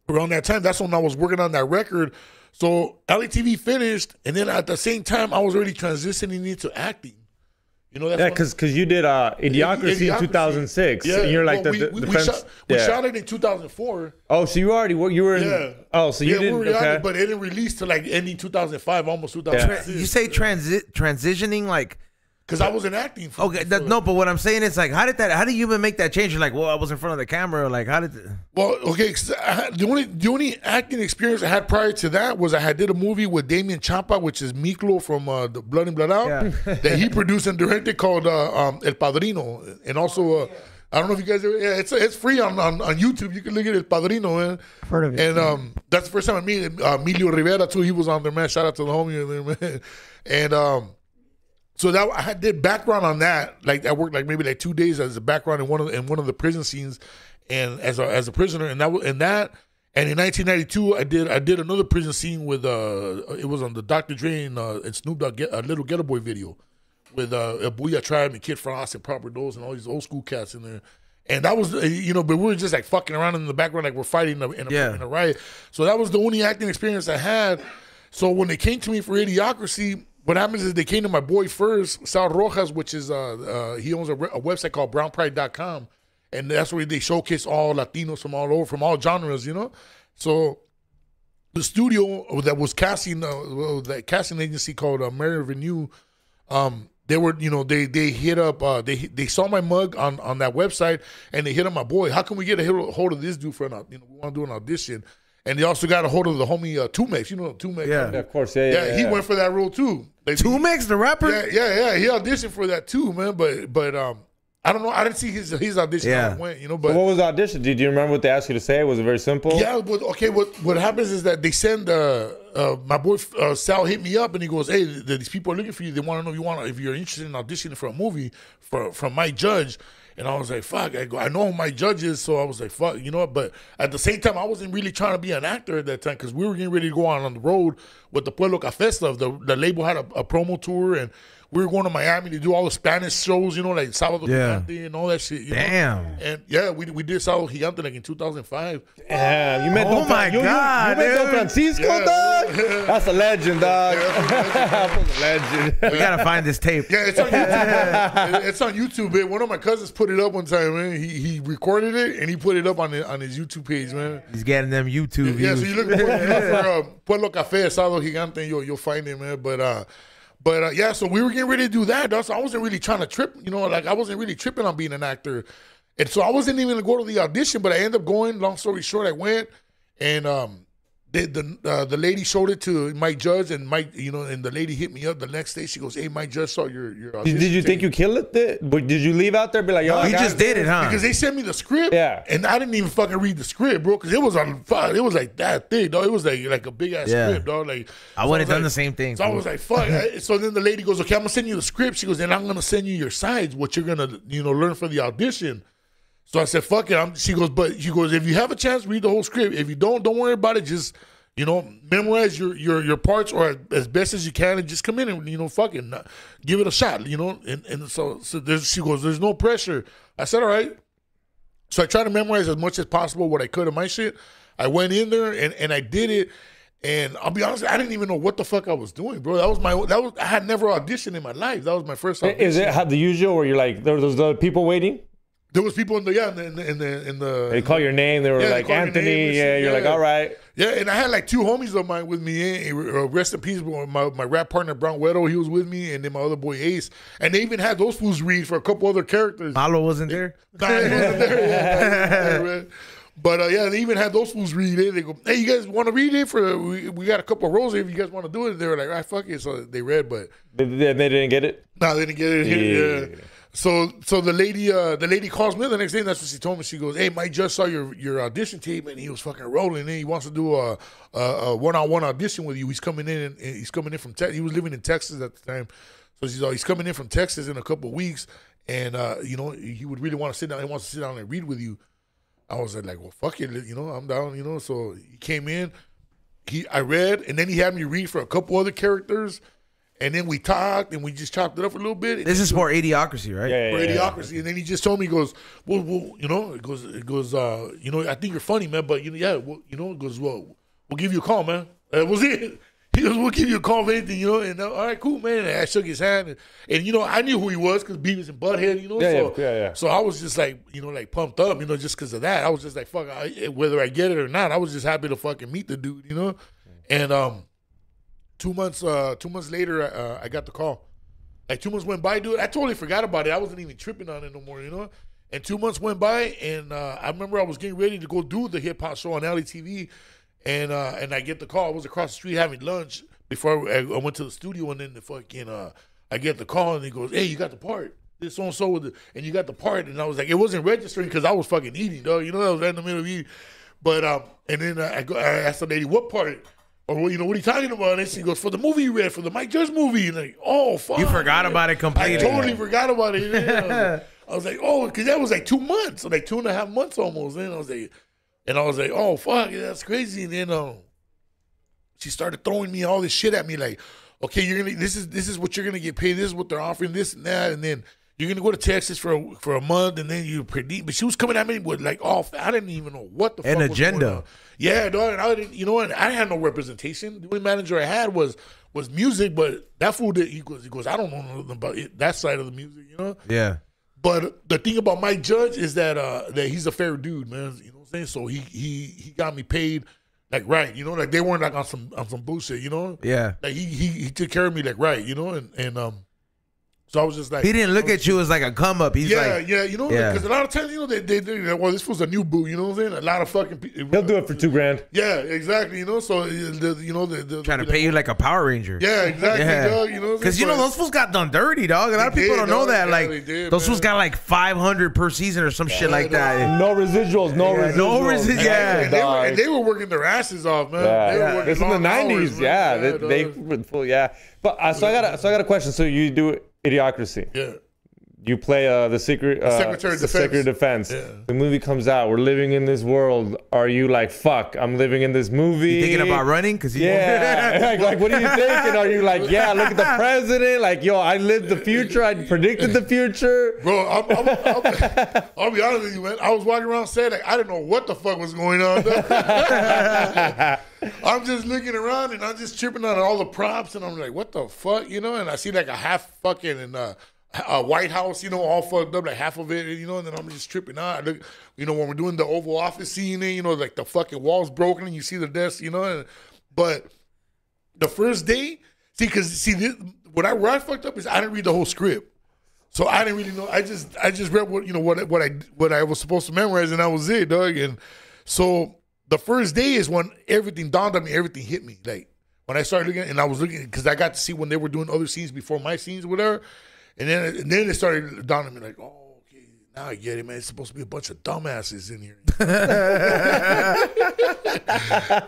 Speaker 3: around that time, that's when I was working on that record. So LATV finished, and then at the same time, I was already transitioning into acting. You know,
Speaker 2: because you did Idiocracy in 2006.
Speaker 3: Yeah,
Speaker 2: and you're like
Speaker 3: we shot it in 2004.
Speaker 2: Oh, so you were in. Yeah. Oh, so you didn't. Okay.
Speaker 3: But it didn't release till like ending 2005, almost 2006.
Speaker 1: You say transitioning like.
Speaker 3: Because I wasn't acting.
Speaker 1: No, but what I'm saying is like, how did you even make that change? You're like, well, I was in front of the camera. Like, how did?
Speaker 3: Well, okay, the only acting experience I had prior to that was I did a movie with Damien Champa, which is Miklo from the Blood and Blood Out, that he produced and directed called El Padrino, and also I don't know if you guys ever. Yeah, it's free on YouTube. You can look at El Padrino, man.
Speaker 4: Heard of it.
Speaker 3: And that's the first time I met Emilio Rivera too. He was on there, man. Shout out to the homie in there, man. And so that I did background on that. Like I worked like maybe like 2 days as a background in one of the prison scenes, and as a prisoner. And and in 1992 I did another prison scene with it was on the Dr. Dre and Snoop Dogg a Little Ghetto Boy video with Booyah Tribe and Kid Frost and Proper Dose and all these old school cats in there. And that was but we were just like fucking around in the background like we're fighting in a riot. So that was the only acting experience I had. So when they came to me for Idiocracy, what happens is they came to my boy first, Sal Rojas, which is he owns a website called brownpride.com, and that's where they showcase all Latinos from all over, from all genres, you know. So the studio that was casting, that casting agency called Mary Venue, they were, they hit up, they saw my mug on that website, and they hit up my boy. How can we get a hold of this dude for we want to do an audition? And they also got a hold of the homie Tumex. You know Tumex?
Speaker 2: Yeah, of course. Yeah,
Speaker 3: he went for that role too.
Speaker 1: Tumex, the rapper?
Speaker 3: Yeah. He auditioned for that too, man. But I don't know. I didn't see his audition. How it went, But
Speaker 2: so what was the audition? Did you remember what they asked you to say? Was it very simple?
Speaker 3: Yeah. But okay. What happens is that they send my boy Sal hit me up and he goes, "Hey, these people are looking for you. They want to know if you're interested in auditioning for a movie from Mike Judge." And I was like, fuck, I know who my judge is, so I was like, fuck, But at the same time, I wasn't really trying to be an actor at that time because we were getting ready to go on the road with the Pueblo Café stuff. The label had a promo tour, and we were going to Miami to do all the Spanish shows, like Sábado Gigante and all that shit.
Speaker 1: Damn.
Speaker 3: And yeah, we did Sábado Gigante like in 2005.
Speaker 2: Damn, you met Don Francisco, dog? That's a legend, dog. That's a legend.
Speaker 1: We got to find this tape.
Speaker 3: Yeah, it's on YouTube. It's on YouTube, man. One of my cousins put it up one time, man. He recorded it, and he put it up on his YouTube page, man.
Speaker 1: He's getting them YouTube views.
Speaker 3: Yeah, so you look for Pueblo Café, Sábado Gigante, and you'll find it, man. But yeah, so we were getting ready to do that. So I wasn't really trying to trip, I wasn't really tripping on being an actor. And so I wasn't even going to go to the audition, but I ended up going. Long story short, I went, and the lady showed it to Mike Judge, and Mike, and the lady hit me up the next day. She goes, "Hey, Mike Judge saw your audition."
Speaker 2: Did you think you killed it? But did you leave out there and be like, "Yo,
Speaker 1: you just did it, huh?"
Speaker 3: Because they sent me the script, and I didn't even fucking read the script, bro. Because it was like that thick, dog. It was like a big ass script, dog. Like
Speaker 1: I would have done the same thing.
Speaker 3: So I was like, "Fuck." So then the lady goes, "Okay, I'm gonna send you the script." She goes, "Then I'm gonna send you your sides, what you're gonna learn for the audition." So I said, "Fuck it." She goes, if you have a chance, read the whole script. If you don't worry about it. Just memorize your parts or as best as you can, and just come in and fucking give it a shot. And so she goes, "There's no pressure." I said, "All right." So I tried to memorize as much as possible what I could of my shit. I went in there and I did it. And I'll be honest, I didn't even know what the fuck I was doing, bro. I had never auditioned in my life. That was my first audition.
Speaker 2: Is it the usual where you're like, there's the people waiting?
Speaker 3: There was people in the
Speaker 2: They call your name. They were like, Anthony. Yeah, you're like, all right.
Speaker 3: Yeah, and I had like two homies of mine with me. Rest in peace, my rap partner Brown Weddle, he was with me, and then my other boy Ace. And they even had those fools read for a couple other characters.
Speaker 1: Malo wasn't there?
Speaker 3: Nah, he wasn't there. But they even had those fools read it. They go, "Hey, you guys want to read it? We got a couple of roles here if you guys want to do it." They were like, "All right, fuck it." So they read, but
Speaker 2: they didn't get it?
Speaker 3: No, they didn't get it. Yeah. So the lady calls me the next day, and that's what she told me. She goes, "Hey, Mike just saw your audition tape, and he was fucking rolling. And he wants to do a one-on-one audition with you. He's coming in, and he's coming in from Texas. He was living in Texas at the time, so she's like, he's coming in from Texas in a couple of weeks, and he would really want to sit down. He wants to sit down and read with you." I was like, "Well, fuck it, I'm down." So he came in, I read, and then he had me read for a couple other characters. And then we talked, and we just chopped it up a little bit.
Speaker 1: This is for Idiocracy, right?
Speaker 3: Yeah, for Idiocracy. And then he just told me, he goes, well, it goes, I think you're funny, man, but, it goes, well, we'll give you a call, man. That was it. He goes, we'll give you a call for anything, and all right, cool, man. And I shook his hand, and I knew who he was because Beavis and Butthead, So I was just like, like pumped up, just because of that. I was just like, fuck, whether I get it or not, I was just happy to fucking meet the dude, And 2 months later, I got the call. Like 2 months went by, dude. I totally forgot about it. I wasn't even tripping on it no more, And 2 months went by, and I remember I was getting ready to go do the hip hop show on LATV, and I get the call. I was across the street having lunch before I went to the studio, and then I get the call, and he goes, "Hey, you got the part. This so and so and you got the part." And I was like, it wasn't registering because I was fucking eating, dog. I was right in the middle of eating. But and then I asked the lady, "What part?" Or, what are you talking about? And she goes, "For the movie you read, for the Mike Judge movie." And like, oh, fuck.
Speaker 1: You forgot about it completely.
Speaker 3: I totally forgot about it. Yeah. I was like, oh, because that was like 2 months, like 2.5 months almost. And I was like, oh, fuck, that's crazy. And then she started throwing me all this shit at me, like, okay, this is what you're gonna get paid. This is what they're offering, this and that, and then you're gonna go to Texas for a month, and then you predict. But she was coming at me with like, I didn't even know what the fuck was
Speaker 1: agenda.
Speaker 3: Going on. Yeah, dog. And I didn't, and I had no representation. The only manager I had was music, but that fool he goes, I don't know nothing about that side of the music,
Speaker 1: Yeah.
Speaker 3: But the thing about Mike Judge is that he's a fair dude, man. You know what I'm saying? So he got me paid like right, you know, like they weren't like on some bullshit, you know.
Speaker 1: Yeah.
Speaker 3: Like he took care of me like right, you know, and so I was just like,
Speaker 1: he didn't look at you as like a come up. He's like,
Speaker 3: you know, because a lot of times, you know, they like, well, this was a new boo, you know what I'm saying? A lot of fucking people.
Speaker 2: He'll do it for $2,000.
Speaker 3: Yeah, exactly, you know. So you know,
Speaker 1: trying to pay you like a Power Ranger.
Speaker 3: Yeah, exactly, dog. You know,
Speaker 1: because you know those fools got done dirty, dog. A lot of people don't know that. Like those fools got like 500 per season or some shit like that.
Speaker 2: No residuals, no residuals.
Speaker 3: And they were working their asses off, man. They were working
Speaker 2: it's in the 90s. They full. But so I got a question. So you do Idiocracy.
Speaker 3: Yeah.
Speaker 2: You play the Secretary of Defense. Yeah. The movie comes out. We're living in this world. Are you like, fuck, I'm living in this movie?
Speaker 1: You thinking about running? Cause
Speaker 2: like, what are you thinking? Are you like, yeah, look at the president. Like, yo, I lived the future. I predicted the future.
Speaker 3: Bro, I'll be honest with you, man. I was walking around saying, like, I didn't know what the fuck was going on. I'm just looking around and I'm just tripping on all the props and I'm like, what the fuck, you know? And I see like a half fucking White House, you know, all fucked up, like half of it, you know, and then I'm just tripping out. I look, you know, when we're doing the Oval Office scene, you know, like the fucking wall's broken and you see the desk, you know, but the first day, where I fucked up is I didn't read the whole script. So I didn't really know. I just read what, you know, what I was supposed to memorize and that was it, dog. And so the first day is when everything dawned on me, everything hit me. Like when I started looking, and I was looking, because I got to see when they were doing other scenes before my scenes, whatever. And then it started dawning on me like, oh, okay, now I get it, man. It's supposed to be a bunch of dumbasses in here.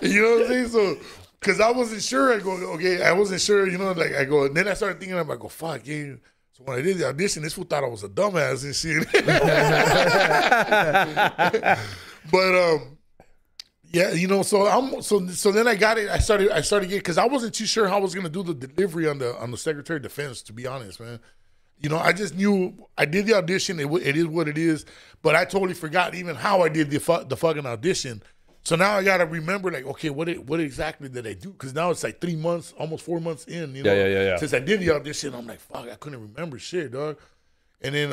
Speaker 3: You know what I'm saying? So, because I wasn't sure, I go, okay, I wasn't sure, you know, like I go, and then I started thinking, I go, fuck, yeah. So when I did the audition, this fool thought I was a dumbass and shit. But, yeah, you know, so then I got it. I started getting, because I wasn't too sure how I was gonna do the delivery on the Secretary of Defense, to be honest, man. You know, I just knew I did the audition. It is what it is, but I totally forgot even how I did the fucking audition. So now I gotta remember, like, okay, what exactly did I do? Because now it's like 3 months, almost 4 months in, you know, since I did the audition. I'm like, fuck, I couldn't remember shit, dog. And then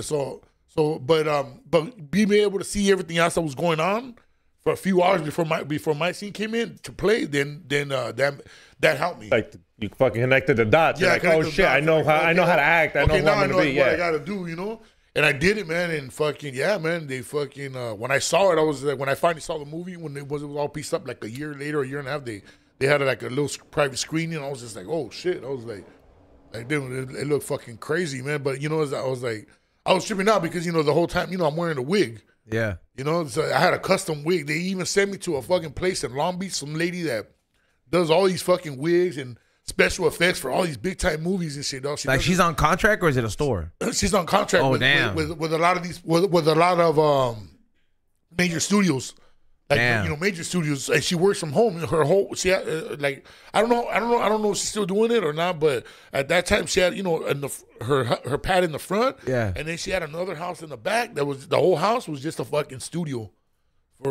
Speaker 3: but being able to see everything else that was going on for a few hours before my scene came in to play, then that helped me.
Speaker 2: Like you fucking connected the dots. Yeah, like, oh shit, I know how to act. I know who I'm gonna be.
Speaker 3: What I gotta do, you know. And I did it, man. And fucking man, they fucking when I saw it, I was like, when I finally saw the movie, when it was all pieced up, like a year later, a year and a half, they had like a little private screening. I was just like, oh shit. I was like dude, it looked fucking crazy, man. But you know, I was tripping out because, you know, the whole time, you know, I'm wearing a wig.
Speaker 1: Yeah.
Speaker 3: You know, so I had a custom wig. They even sent me to a fucking place in Long Beach, some lady that does all these fucking wigs and special effects for all these big time movies and shit. Like
Speaker 1: she's on contract or is it a store?
Speaker 3: She's on contract with a lot of these with a lot of major studios. Like, you know, major studios, and she works from home. Her whole, she had, like, I don't know if she's still doing it or not. But at that time, she had, you know, her pad in the front, and then she had another house in the back. That was, the whole house was just a fucking studio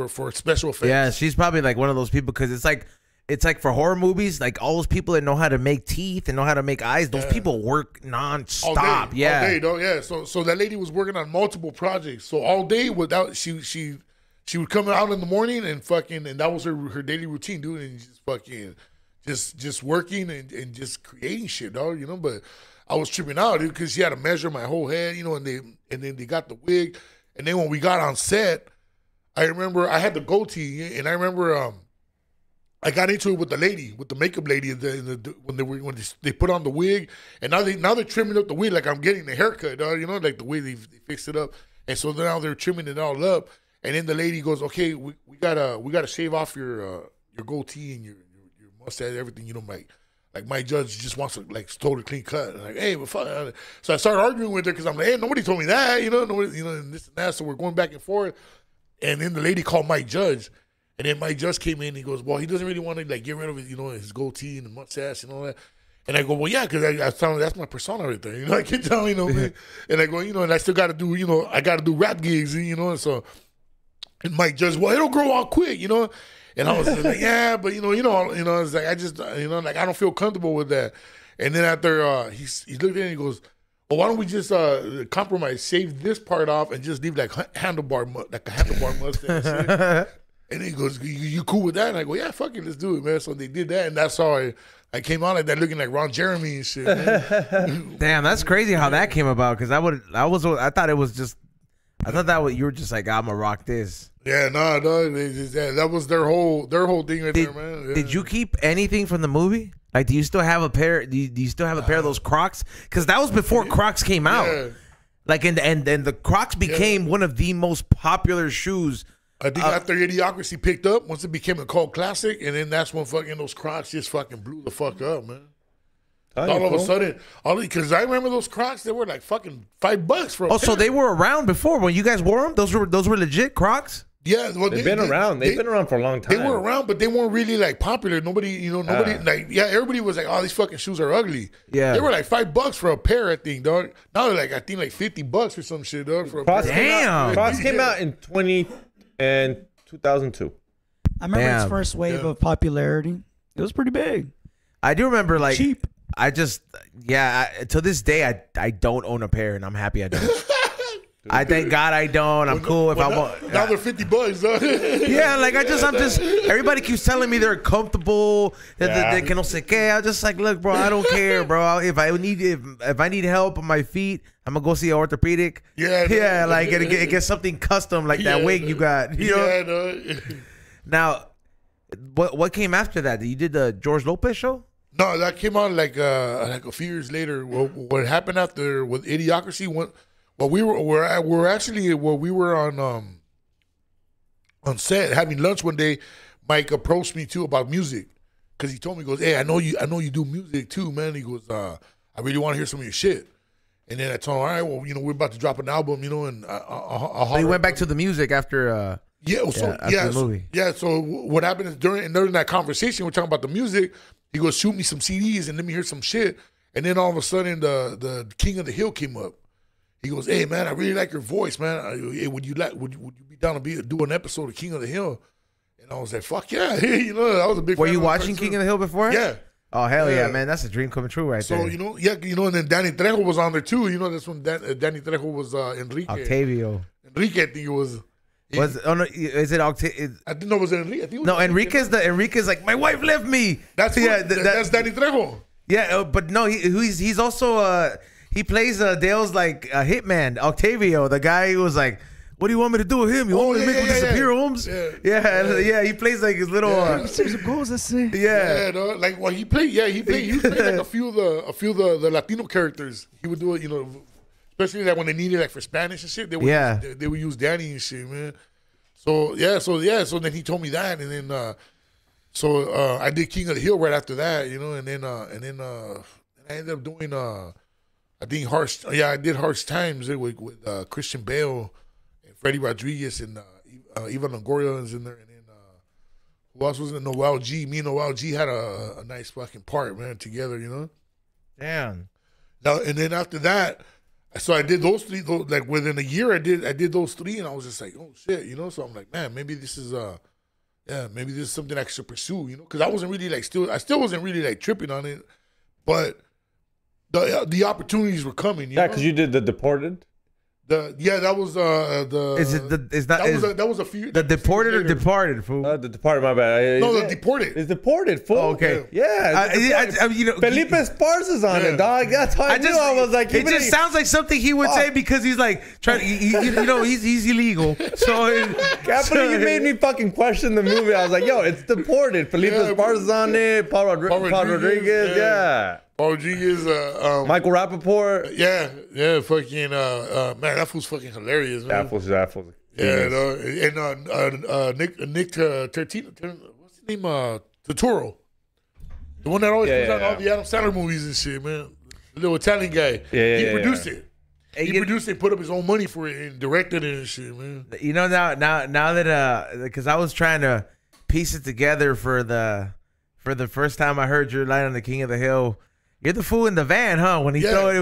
Speaker 3: for special effects.
Speaker 1: Yeah, she's probably like one of those people, because it's like for horror movies, like all those people that know how to make teeth and know how to make eyes, those people work nonstop. All day,
Speaker 3: though. Yeah. So that lady was working on multiple projects. So all day without she would come out in the morning and fucking, and that was her daily routine, dude, and just fucking, just working and just creating shit, dog, you know. But I was tripping out, dude, because she had to measure my whole head, you know, and then they got the wig, and then when we got on set, I remember I had the goatee, and I remember I got into it with the lady, with the makeup lady, when they put on the wig, and now they're trimming up the wig like I'm getting the haircut, dog, you know, like the way they fixed it up, and so now they're trimming it all up. And then the lady goes, okay, we gotta shave off your goatee and your mustache, everything, you know, like my judge just wants to like totally clean cut. And like, hey, but fuck. So I started arguing with her because I'm like, hey, nobody told me that, you know, and this and that. So we're going back and forth. And then the lady called my judge, and then my judge came in and he goes, well, he doesn't really want to like get rid of it, you know, his goatee and the mustache and all that. And I go, well, yeah, because I tell him that's my persona right there, you know. I can tell, you know, and I go, you know, and I still got to do, you know, I got to do rap gigs, you know, and so. And Mike Judge, well, it'll grow out quick, you know. And I was like, yeah, but you know, it's like I just, you know, like I don't feel comfortable with that. And then after he looked at it and he goes, well, why don't we just compromise, shave this part off, and just leave like a handlebar mustache. And he goes, you cool with that? And I go, yeah, fuck it, let's do it, man. So they did that, and that's how I came out like that, looking like Ron Jeremy and shit.
Speaker 1: Damn, that's crazy how that came about. Because I thought it was just, I thought that you were just like, I'm gonna rock this.
Speaker 3: Yeah, no, that was their whole thing right there, man. Yeah.
Speaker 1: Did you keep anything from the movie? Like, do you still have a pair? Do you still have a pair of those Crocs? Because that was before Crocs came out. Yeah. Like, and the Crocs became one of the most popular shoes.
Speaker 3: I think after Idiocracy picked up, once it became a cult classic, and then that's when fucking those Crocs just fucking blew the fuck up, man. All of a sudden, because I remember those Crocs, they were like fucking $5 for a pair.
Speaker 1: So they were around before when you guys wore them? Those were legit Crocs?
Speaker 3: Yeah, well,
Speaker 2: they've been around. They've been around for a long time.
Speaker 3: They were around, but they weren't really like popular. Nobody everybody was like, "Oh, these fucking shoes are ugly."
Speaker 1: Yeah,
Speaker 3: they were like $5 for a pair, I think, dog. Now they're like, I think like $50 or some shit, dog. For a pair.
Speaker 1: Damn,
Speaker 2: Crocs came out in 2002.
Speaker 4: I remember its first wave of popularity. It was pretty big.
Speaker 1: I do remember, like,
Speaker 4: cheap.
Speaker 1: I just, to this day, I don't own a pair, and I'm happy I don't. I thank God I don't. I'm cool if I want.
Speaker 3: Now they're $50, though.
Speaker 1: Yeah, like I'm just. Everybody keeps telling me they're comfortable. That they can no sé qué. I'm just like, look, bro, I don't care, bro. If I need help on my feet, I'm gonna go see an orthopedic. Yeah, like get something custom like that wig you got. You know? Now, what came after that? You did the George Lopez show?
Speaker 3: No, that came out like a few years later. What happened after with Idiocracy? We were on set having lunch one day. Mike approached me too about music because he told me, he goes, "Hey, I know you do music too, man." He goes, "I really want to hear some of your shit." And then I told him, "All right, well, we're about to drop an album, and I'll."
Speaker 1: You went back to the music after.
Speaker 3: The movie. So what happened is during that conversation, we're talking about the music. He goes, "Shoot me some CDs and let me hear some shit." And then all of a sudden, the King of the Hill came up. He goes, "Hey man, I really like your voice, man. Hey, would you be down to do an episode of King of the Hill?" And I was like, "Fuck yeah!" I was a big.
Speaker 1: Were you watching King of the Hill before?
Speaker 3: Yeah.
Speaker 1: Oh hell yeah, man! that's a dream coming true right there.
Speaker 3: So and then Danny Trejo was on there too. That's when Danny Trejo was Enrique.
Speaker 1: Octavio.
Speaker 3: Enrique, I think it was.
Speaker 1: Is it Octavio?
Speaker 3: I didn't know it was Enrique.
Speaker 1: Enrique's like, my wife left me.
Speaker 3: That's that's Danny Trejo.
Speaker 1: Yeah, but no, he's also he plays Dale's like a hitman, Octavio, the guy who was like, "What do you want me to do with him? You want me to make him disappear, Holmes?" Yeah. He plays like his little.
Speaker 3: No, like he played. Yeah, he played like a few of the Latino characters. He would do it, especially like when they needed like for Spanish and shit. They would use Danny and shit, man. So then he told me that, and then I did King of the Hill right after that, and then I ended up doing I think I did Harsh Times with Christian Bale and Freddie Rodriguez and Eva Longoria was in there, and then who else was in Noel G? Me and Noel G had a nice fucking part, man, together,
Speaker 1: Damn.
Speaker 3: Now and then after that, so I did those three. Like within a year, I did those three, and I was just like, oh shit, So I'm like, man, maybe this is maybe this is something I should pursue, because I wasn't really like I still wasn't really like tripping on it, but. The opportunities were coming.
Speaker 2: Yeah, because you did The Deported.
Speaker 3: That was that was a few.
Speaker 1: The Deported or Departed, fool?
Speaker 2: The Departed, my bad.
Speaker 3: The Deported.
Speaker 2: It's Deported, fool.
Speaker 1: Oh, okay.
Speaker 2: Yeah. Felipe Esparza's on it, dog. That's how I knew. I was like,
Speaker 1: it just sounds like something he would say because he's like trying. He's illegal. So
Speaker 2: you made me fucking question the movie. I was like, yo, it's Deported. Felipe Esparza's on it. Paul Rodriguez. Yeah.
Speaker 3: Paul Rodriguez,
Speaker 2: Michael Rappaport.
Speaker 3: Fucking man, that fool's fucking hilarious, man.
Speaker 2: That fool's
Speaker 3: and Nick Tertino, what's his name? Totoro, the one that always comes out in all the Adam Sandler movies and shit, man. The little Italian guy. He produced it. He produced it, put up his own money for it, and directed it and shit, man.
Speaker 1: Now that because I was trying to piece it together for the first time I heard your line on the King of the Hill. You're the fool in the van, huh? When he throw it, he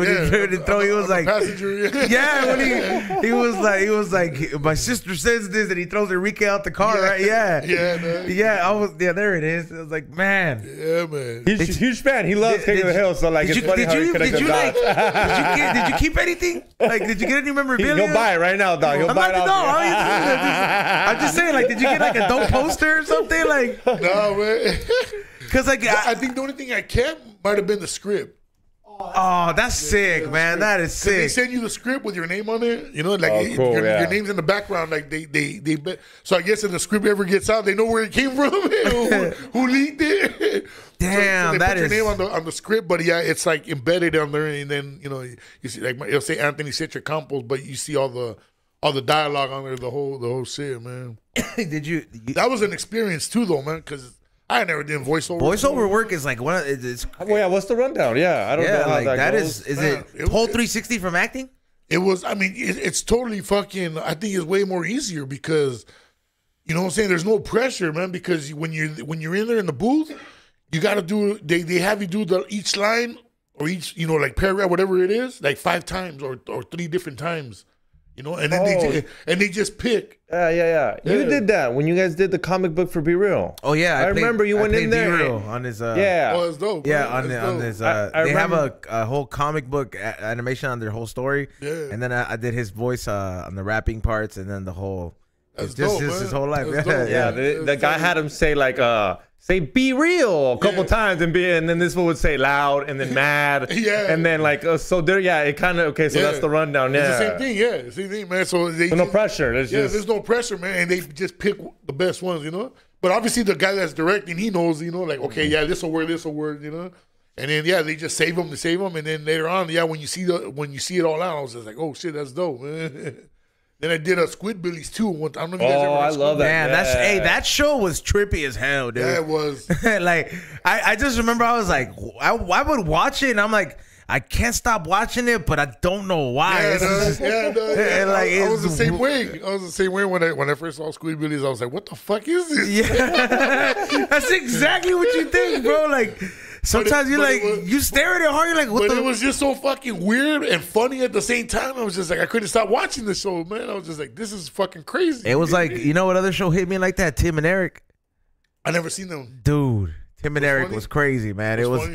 Speaker 1: was like,
Speaker 3: passenger.
Speaker 1: When he was like, my sister says this, and he throws Enrique out the car, right? Yeah, there it is. I was like, man,
Speaker 3: yeah, man.
Speaker 2: He's a huge fan. He loves King of the Hill, so like, it's funny how he connects the dots.
Speaker 1: Did you keep anything? Like, did you get any memorabilia?
Speaker 2: He'll buy it right now, dog. He'll buy it
Speaker 1: I'm just saying, like, did you get like a dope poster or something? Like,
Speaker 3: no, man.
Speaker 1: Because like,
Speaker 3: I think the only thing I kept might have been the script.
Speaker 1: Oh, that's sick, man. That is sick.
Speaker 3: They send you the script with your name on it. You know, like your name's in the background. Like they so I guess if the script ever gets out, they know where it came from, who leaked it.
Speaker 1: Damn,
Speaker 3: so
Speaker 1: that
Speaker 3: put your name on the script, but yeah, it's like embedded on there, and then you see like it'll say Anthony Citric Campos, but you see all the dialogue on there, the whole shit, man.
Speaker 1: Did you?
Speaker 3: That was an experience too, though, man, because I never did voiceover.
Speaker 1: Voiceover work is like one of it's.
Speaker 2: Well, yeah, what's the rundown? Yeah, I don't know how
Speaker 1: like
Speaker 2: that
Speaker 1: goes. Is it whole 360 from acting?
Speaker 3: It was. I mean, it's totally fucking. I think it's way more easier because, you know what I'm saying. There's no pressure, man. Because when you're in there in the booth, you got to do. They have you do each line or each like paragraph, whatever it is, like 5 times or 3 different times. And then they just pick.
Speaker 2: Yeah. You did that when you guys did the comic book for Be Real.
Speaker 1: Oh yeah,
Speaker 2: I remember you went in there
Speaker 1: Be Real on his.
Speaker 2: Yeah.
Speaker 3: Oh, it's dope.
Speaker 1: Yeah,
Speaker 3: on
Speaker 1: his. They have a whole comic book animation on their whole story. Yeah. And then I did his voice on the rapping parts, and then the whole.
Speaker 3: That's
Speaker 1: just
Speaker 3: dope,
Speaker 1: his whole life.
Speaker 2: Yeah. The guy had him say like say "be real" a couple times and then this one would say loud and then mad.
Speaker 3: Yeah.
Speaker 2: And then like so there it kind of okay, so that's the rundown. Yeah.
Speaker 3: It's the same thing, yeah. Same thing, man. So
Speaker 2: no pressure.
Speaker 3: There's no pressure, man, and they just pick the best ones, But obviously the guy that's directing, he knows, like, okay, yeah, this will work, And then they just save them, and then later on, when you see it all out, I was just like, oh shit, that's dope, man. Then I did a Squidbillies too. I don't know if you guys ever
Speaker 2: I love that.
Speaker 1: Man, that show was trippy as hell, dude.
Speaker 3: Yeah, it was.
Speaker 1: Like, I just remember I was like, I would watch it, and I'm like, I can't stop watching it, but I don't know why.
Speaker 3: Yeah. Like, I was the same way. I was the same way when I first saw Squidbillies. I was like, what the fuck is this?
Speaker 1: Yeah, that's exactly what you think, bro. Like. Sometimes you stare at it hard, you're like, what the?
Speaker 3: But it was just so fucking weird and funny at the same time. I was just like, I couldn't stop watching the show, man. I was just like, this is fucking crazy.
Speaker 1: It was like, you know what other show hit me like that? Tim and Eric.
Speaker 3: I never seen them.
Speaker 1: Dude, Tim and Eric was crazy, man. It was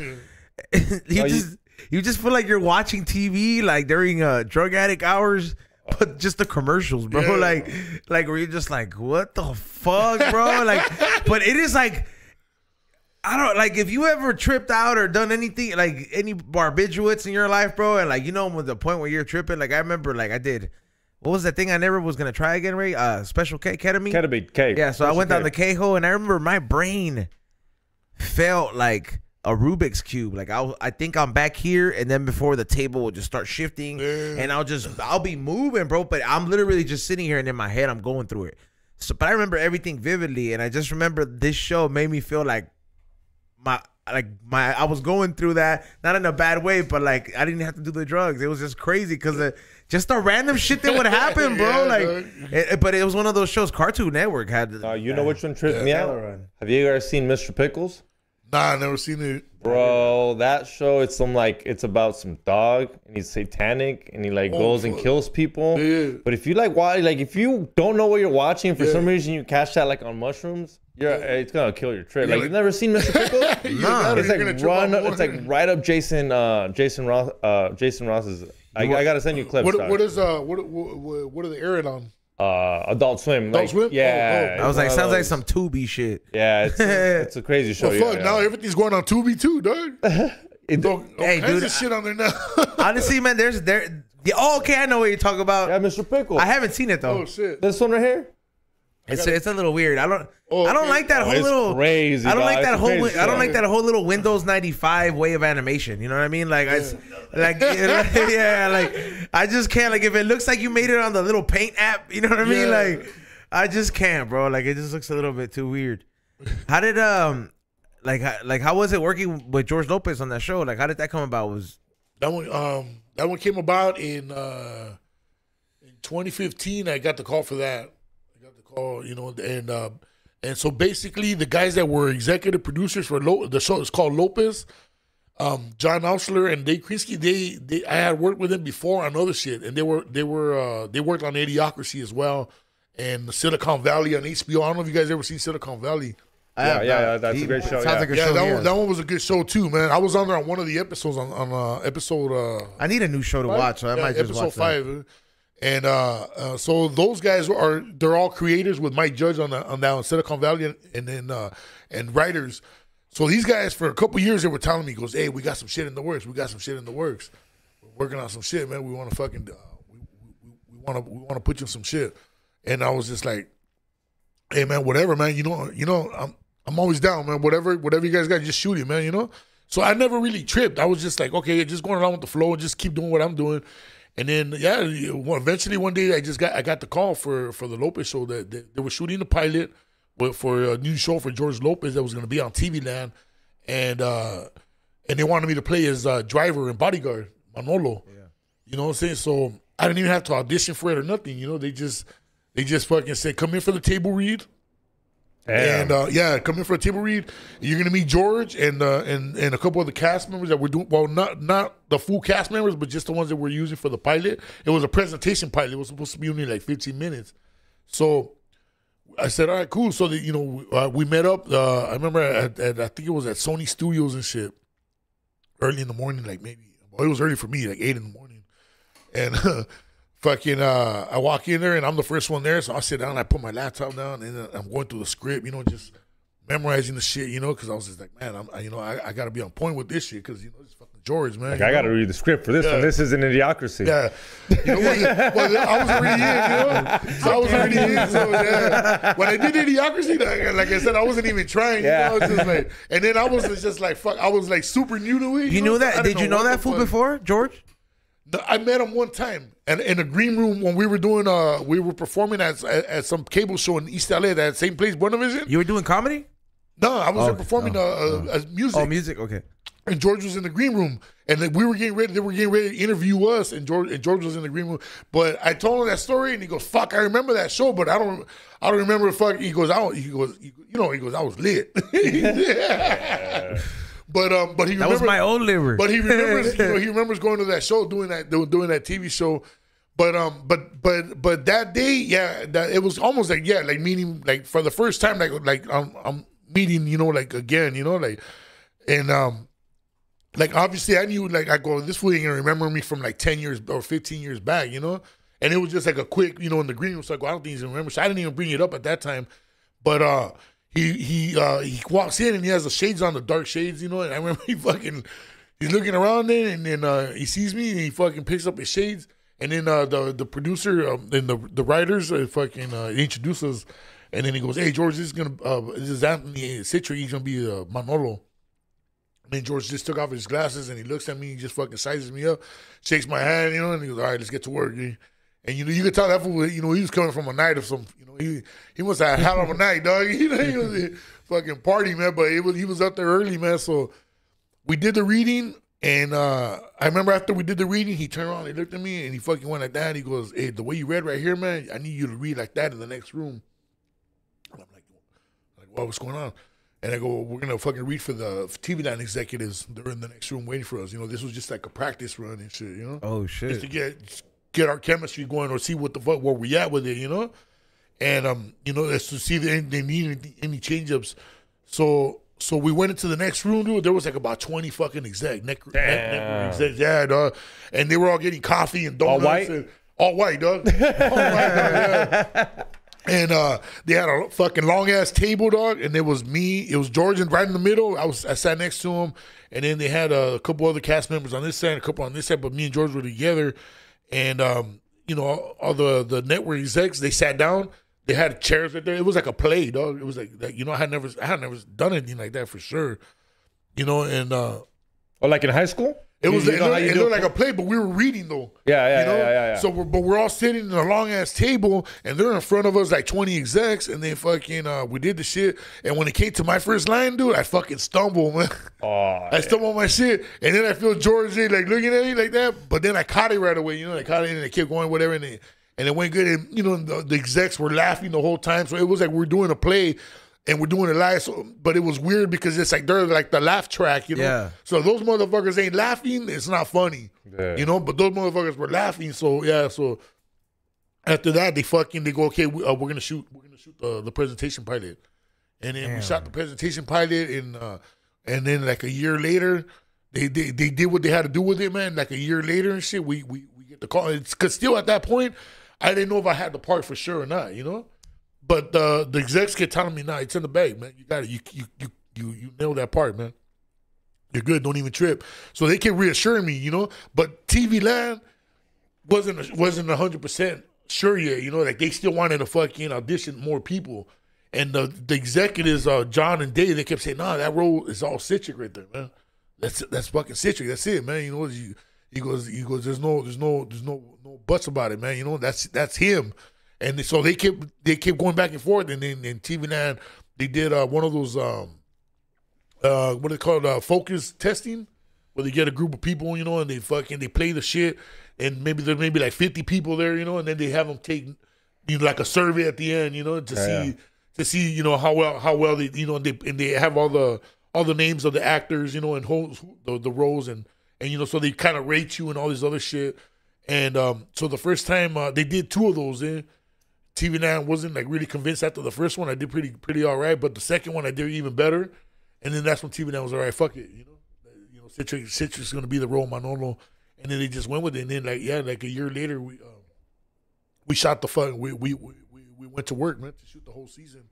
Speaker 1: you just feel like you're watching TV like during drug addict hours, but just the commercials, bro. Yeah. Like where you're just like, what the fuck, bro? But it is like, I don't like if you ever tripped out or done anything like any barbiturates in your life, bro, and with the point where you're tripping. Like I remember, like I did. What was that thing I never was gonna try again, Ray? Special K, ketamine.
Speaker 2: Ketamine, K.
Speaker 1: Yeah, so I went down the K hole, and I remember my brain felt like a Rubik's cube. Like I think I'm back here, and then before the table will just start shifting, and I'll be moving, bro. But I'm literally just sitting here, and in my head I'm going through it. So, but I remember everything vividly, and I just remember this show made me feel like. I was going through that, not in a bad way, but like I didn't have to do the drugs. It was just crazy because just the random shit that would happen, bro. But it was one of those shows. Cartoon Network had.
Speaker 2: You know which one tripped me out? Have you ever seen Mr. Pickles?
Speaker 3: Nah, I never seen it.
Speaker 2: Bro, that show, it's about some dog and he's satanic and he goes and kills people. Yeah. But if you if you don't know what you're watching, for some reason you catch that on mushrooms, it's gonna kill your trip. You've never seen Mr. Pickles?
Speaker 3: No.
Speaker 2: It's like right up Jason Ross's. I gotta send you clips.
Speaker 3: What are they airing on?
Speaker 2: Adult Swim.
Speaker 3: Adult Swim?
Speaker 1: Yeah. I was like, sounds like some Tubi shit.
Speaker 2: Yeah, it's a crazy show.
Speaker 3: Well, fuck, now everything's going on Tubi too, dog. Hey, dude, this shit on there now.
Speaker 1: Honestly, man, okay, I know what you're talking about.
Speaker 2: Yeah, Mr. Pickle.
Speaker 1: I haven't seen it though.
Speaker 3: Oh shit.
Speaker 2: This one right here?
Speaker 1: It's a little weird. I don't like that whole little
Speaker 2: crazy.
Speaker 1: I don't like that whole little Windows 95 way of animation. You know what I mean? I just can't. Like if it looks like you made it on the little Paint app, you know what I mean? Like I just can't, bro. Like it just looks a little bit too weird. How did how was it working with George Lopez on that show? Like how did that come about? Was
Speaker 3: that one came about in 2015? I got the call for that. And so basically the guys that were executive producers for the show is called Lopez. John Ausler and Dave Krinsky, I had worked with them before on other shit, and they worked on Idiocracy as well, and Silicon Valley on HBO. I don't know if you guys ever seen Silicon Valley.
Speaker 2: Yeah, that's a great show.
Speaker 1: Sounds like a show.
Speaker 3: That one was a good show too, man. I was on there on one of the episodes on episode.
Speaker 1: I need a new show to watch, so I might just watch that.
Speaker 3: episode 5. And so those guys they're all creators with Mike Judge on Silicon Valley and then and writers. So these guys for a couple years they were telling me, goes, hey, we got some shit in the works. We're working on some shit, man. We want to fucking we want to put you in some shit. And I was just like, hey man, whatever, man. You know, I'm always down, man. Whatever you guys got, just shoot it, man. You know. So I never really tripped. I was just like, okay, just going along with the flow and just keep doing what I'm doing. And then eventually one day I got the call for the Lopez show that they were shooting the pilot for a new show for George Lopez that was going to be on TV Land, and they wanted me to play his driver and bodyguard Manolo. Yeah. You know what I'm saying? So I didn't even have to audition for it or nothing. You know, they just fucking said, come in for the table read. Damn. And come in for a table read. You're gonna meet George and a couple of the cast members that we're doing. Well, not the full cast members, but just the ones that we're using for the pilot. It was a presentation pilot. It was supposed to be only like 15 minutes. So I said, all right, cool. So that, we met up. I remember at I think it was at Sony Studios and shit. Early in the morning, like maybe it was early for me, like 8 in the morning, and. Fucking, I walk in there and I'm the first one there, so I sit down and I put my laptop down and I'm going through the script, you know, just memorizing the shit, you know, because I was just like, man, I got to be on point with this shit because, you know, it's fucking George, man.
Speaker 2: Like, I got to read the script for this one. This is an Idiocracy.
Speaker 3: Yeah. You know, well, I was already in, you know? So I was already in, so yeah. When I did Idiocracy, like I said, I wasn't even trying, you know? I was just like, and then I was just like, fuck, I was like super new to it.
Speaker 1: You knew that? Did you know that fool before, George?
Speaker 3: I met him one time, and in a green room when we were doing, we were performing at some cable show in East LA, that same place, Buena Vision.
Speaker 1: You were doing comedy?
Speaker 3: No, I was there performing music.
Speaker 1: Oh, music, okay.
Speaker 3: And George was in the green room, and then we were getting ready. They were getting ready to interview us, and George was in the green room. But I told him that story, and he goes, "Fuck, I remember that show, but I don't remember." Fuck, he goes, I was lit. Yeah. But he
Speaker 1: that was my old liver.
Speaker 3: But he remembers, he remembers going to that show, doing that TV show. But that day, it was almost like like meeting, like for the first time, like I'm meeting, you know, like again, you know, like, and like obviously I knew, like I go, this fool ain't gonna remember me from like 10 years or 15 years back, you know, and it was just like a quick, you know, in the green room. So I go, I don't think he's gonna remember. So I didn't even bring it up at that time, but He walks in and he has the shades on, the dark shades, you know. And I remember he's looking around there, and then he sees me and he fucking picks up his shades. And then the producer and the writers introduce us, and then he goes, "Hey George, this is Anthony Citric. He's gonna be Manolo." And then George just took off his glasses and he looks at me, he just fucking sizes me up, shakes my hand, you know, and he goes, "All right, let's get to work." And you know, you could tell that fool, you know, he was coming from a night of some, you know, he must have had a hell of a night, dog. You know, he was a fucking party, man. But he was up there early, man. So we did the reading, and I remember after we did the reading, he turned around, he looked at me, and he fucking went like that. And he goes, "Hey, the way you read right here, man, I need you to read like that in the next room." And I'm like, what's going on? And I go, "We're gonna fucking read for the TV Line executives. They're in the next room waiting for us. You know, this was just like a practice run and shit. You know,
Speaker 1: oh shit,
Speaker 3: just to get our chemistry going or see what the fuck where we at with it, you know." And you know, that's to see if they need any change ups. So we went into the next room, dude. There was like about 20 fucking network execs, yeah, dog. And they were all getting coffee and donuts.
Speaker 2: All white?
Speaker 3: All white, dog. All white, dog, yeah. And they had a fucking long ass table, dog. And it was me, it was George, and right in the middle, I sat next to him. And then they had a couple other cast members on this side, a couple on this side, but me and George were together. And you know, all the network execs, they sat down. They had chairs right there. It was like a play, dog. It was like you know, I had never done anything like that for sure. You know, and
Speaker 2: like in high school?
Speaker 3: It looked like a play, but we were reading though.
Speaker 2: Yeah.
Speaker 3: So we're all sitting in a long ass table, and they're in front of us like 20 execs, and they fucking we did the shit. And when it came to my first line, dude, I fucking stumbled, man.
Speaker 2: Oh,
Speaker 3: I stumbled on my shit, and then I feel George like looking at me like that, but then I caught it right away. You know, I caught it, and I kept going, whatever, and it went good. And you know, the execs were laughing the whole time, so it was like we're doing a play. and we're doing it live. So, but it was weird because it's like they're like the laugh track, you know.
Speaker 1: Yeah.
Speaker 3: So those motherfuckers ain't laughing. It's not funny, you know. But those motherfuckers were laughing. So yeah. So after that, they go, okay, we're gonna shoot the presentation pilot, and then we shot the presentation pilot, and then like a year later, they did what they had to do with it, man. Like a year later and shit, we get the call. Because still at that point, I didn't know if I had the part for sure or not, you know. But the execs kept telling me, nah, it's in the bag, man. You got it. You nailed that part, man. You're good. Don't even trip. So they kept reassuring me, you know. But TV Land wasn't 100% sure yet, you know. Like they still wanted to fucking audition more people. And the executives, John and Dave, they kept saying, nah, that role is all Citric right there, man. That's fucking Citric. That's it, man. You know, he goes. There's no buts about it, man. You know, that's him. And so they kept going back and forth. And then in TV Land, they did one of those what are they called, focus testing, where they get a group of people, you know, and they play the shit, and maybe there may be like 50 people there, you know, and then they have them take, you know, like a survey at the end, you know, to see, you know, how well they, you know, and they have all the names of the actors, you know, and the roles, and you know, so they kind of rate you and all this other shit. And so the first time they did 2 of those, TV Land wasn't like really convinced after the first one. I did pretty all right, but the second one I did even better. And then that's when TV Land was all right. Fuck it, you know, Citric's gonna be the role Manolo, and then they just went with it. And then like a year later, we shot the fuck. We went to work, man, to shoot the whole season.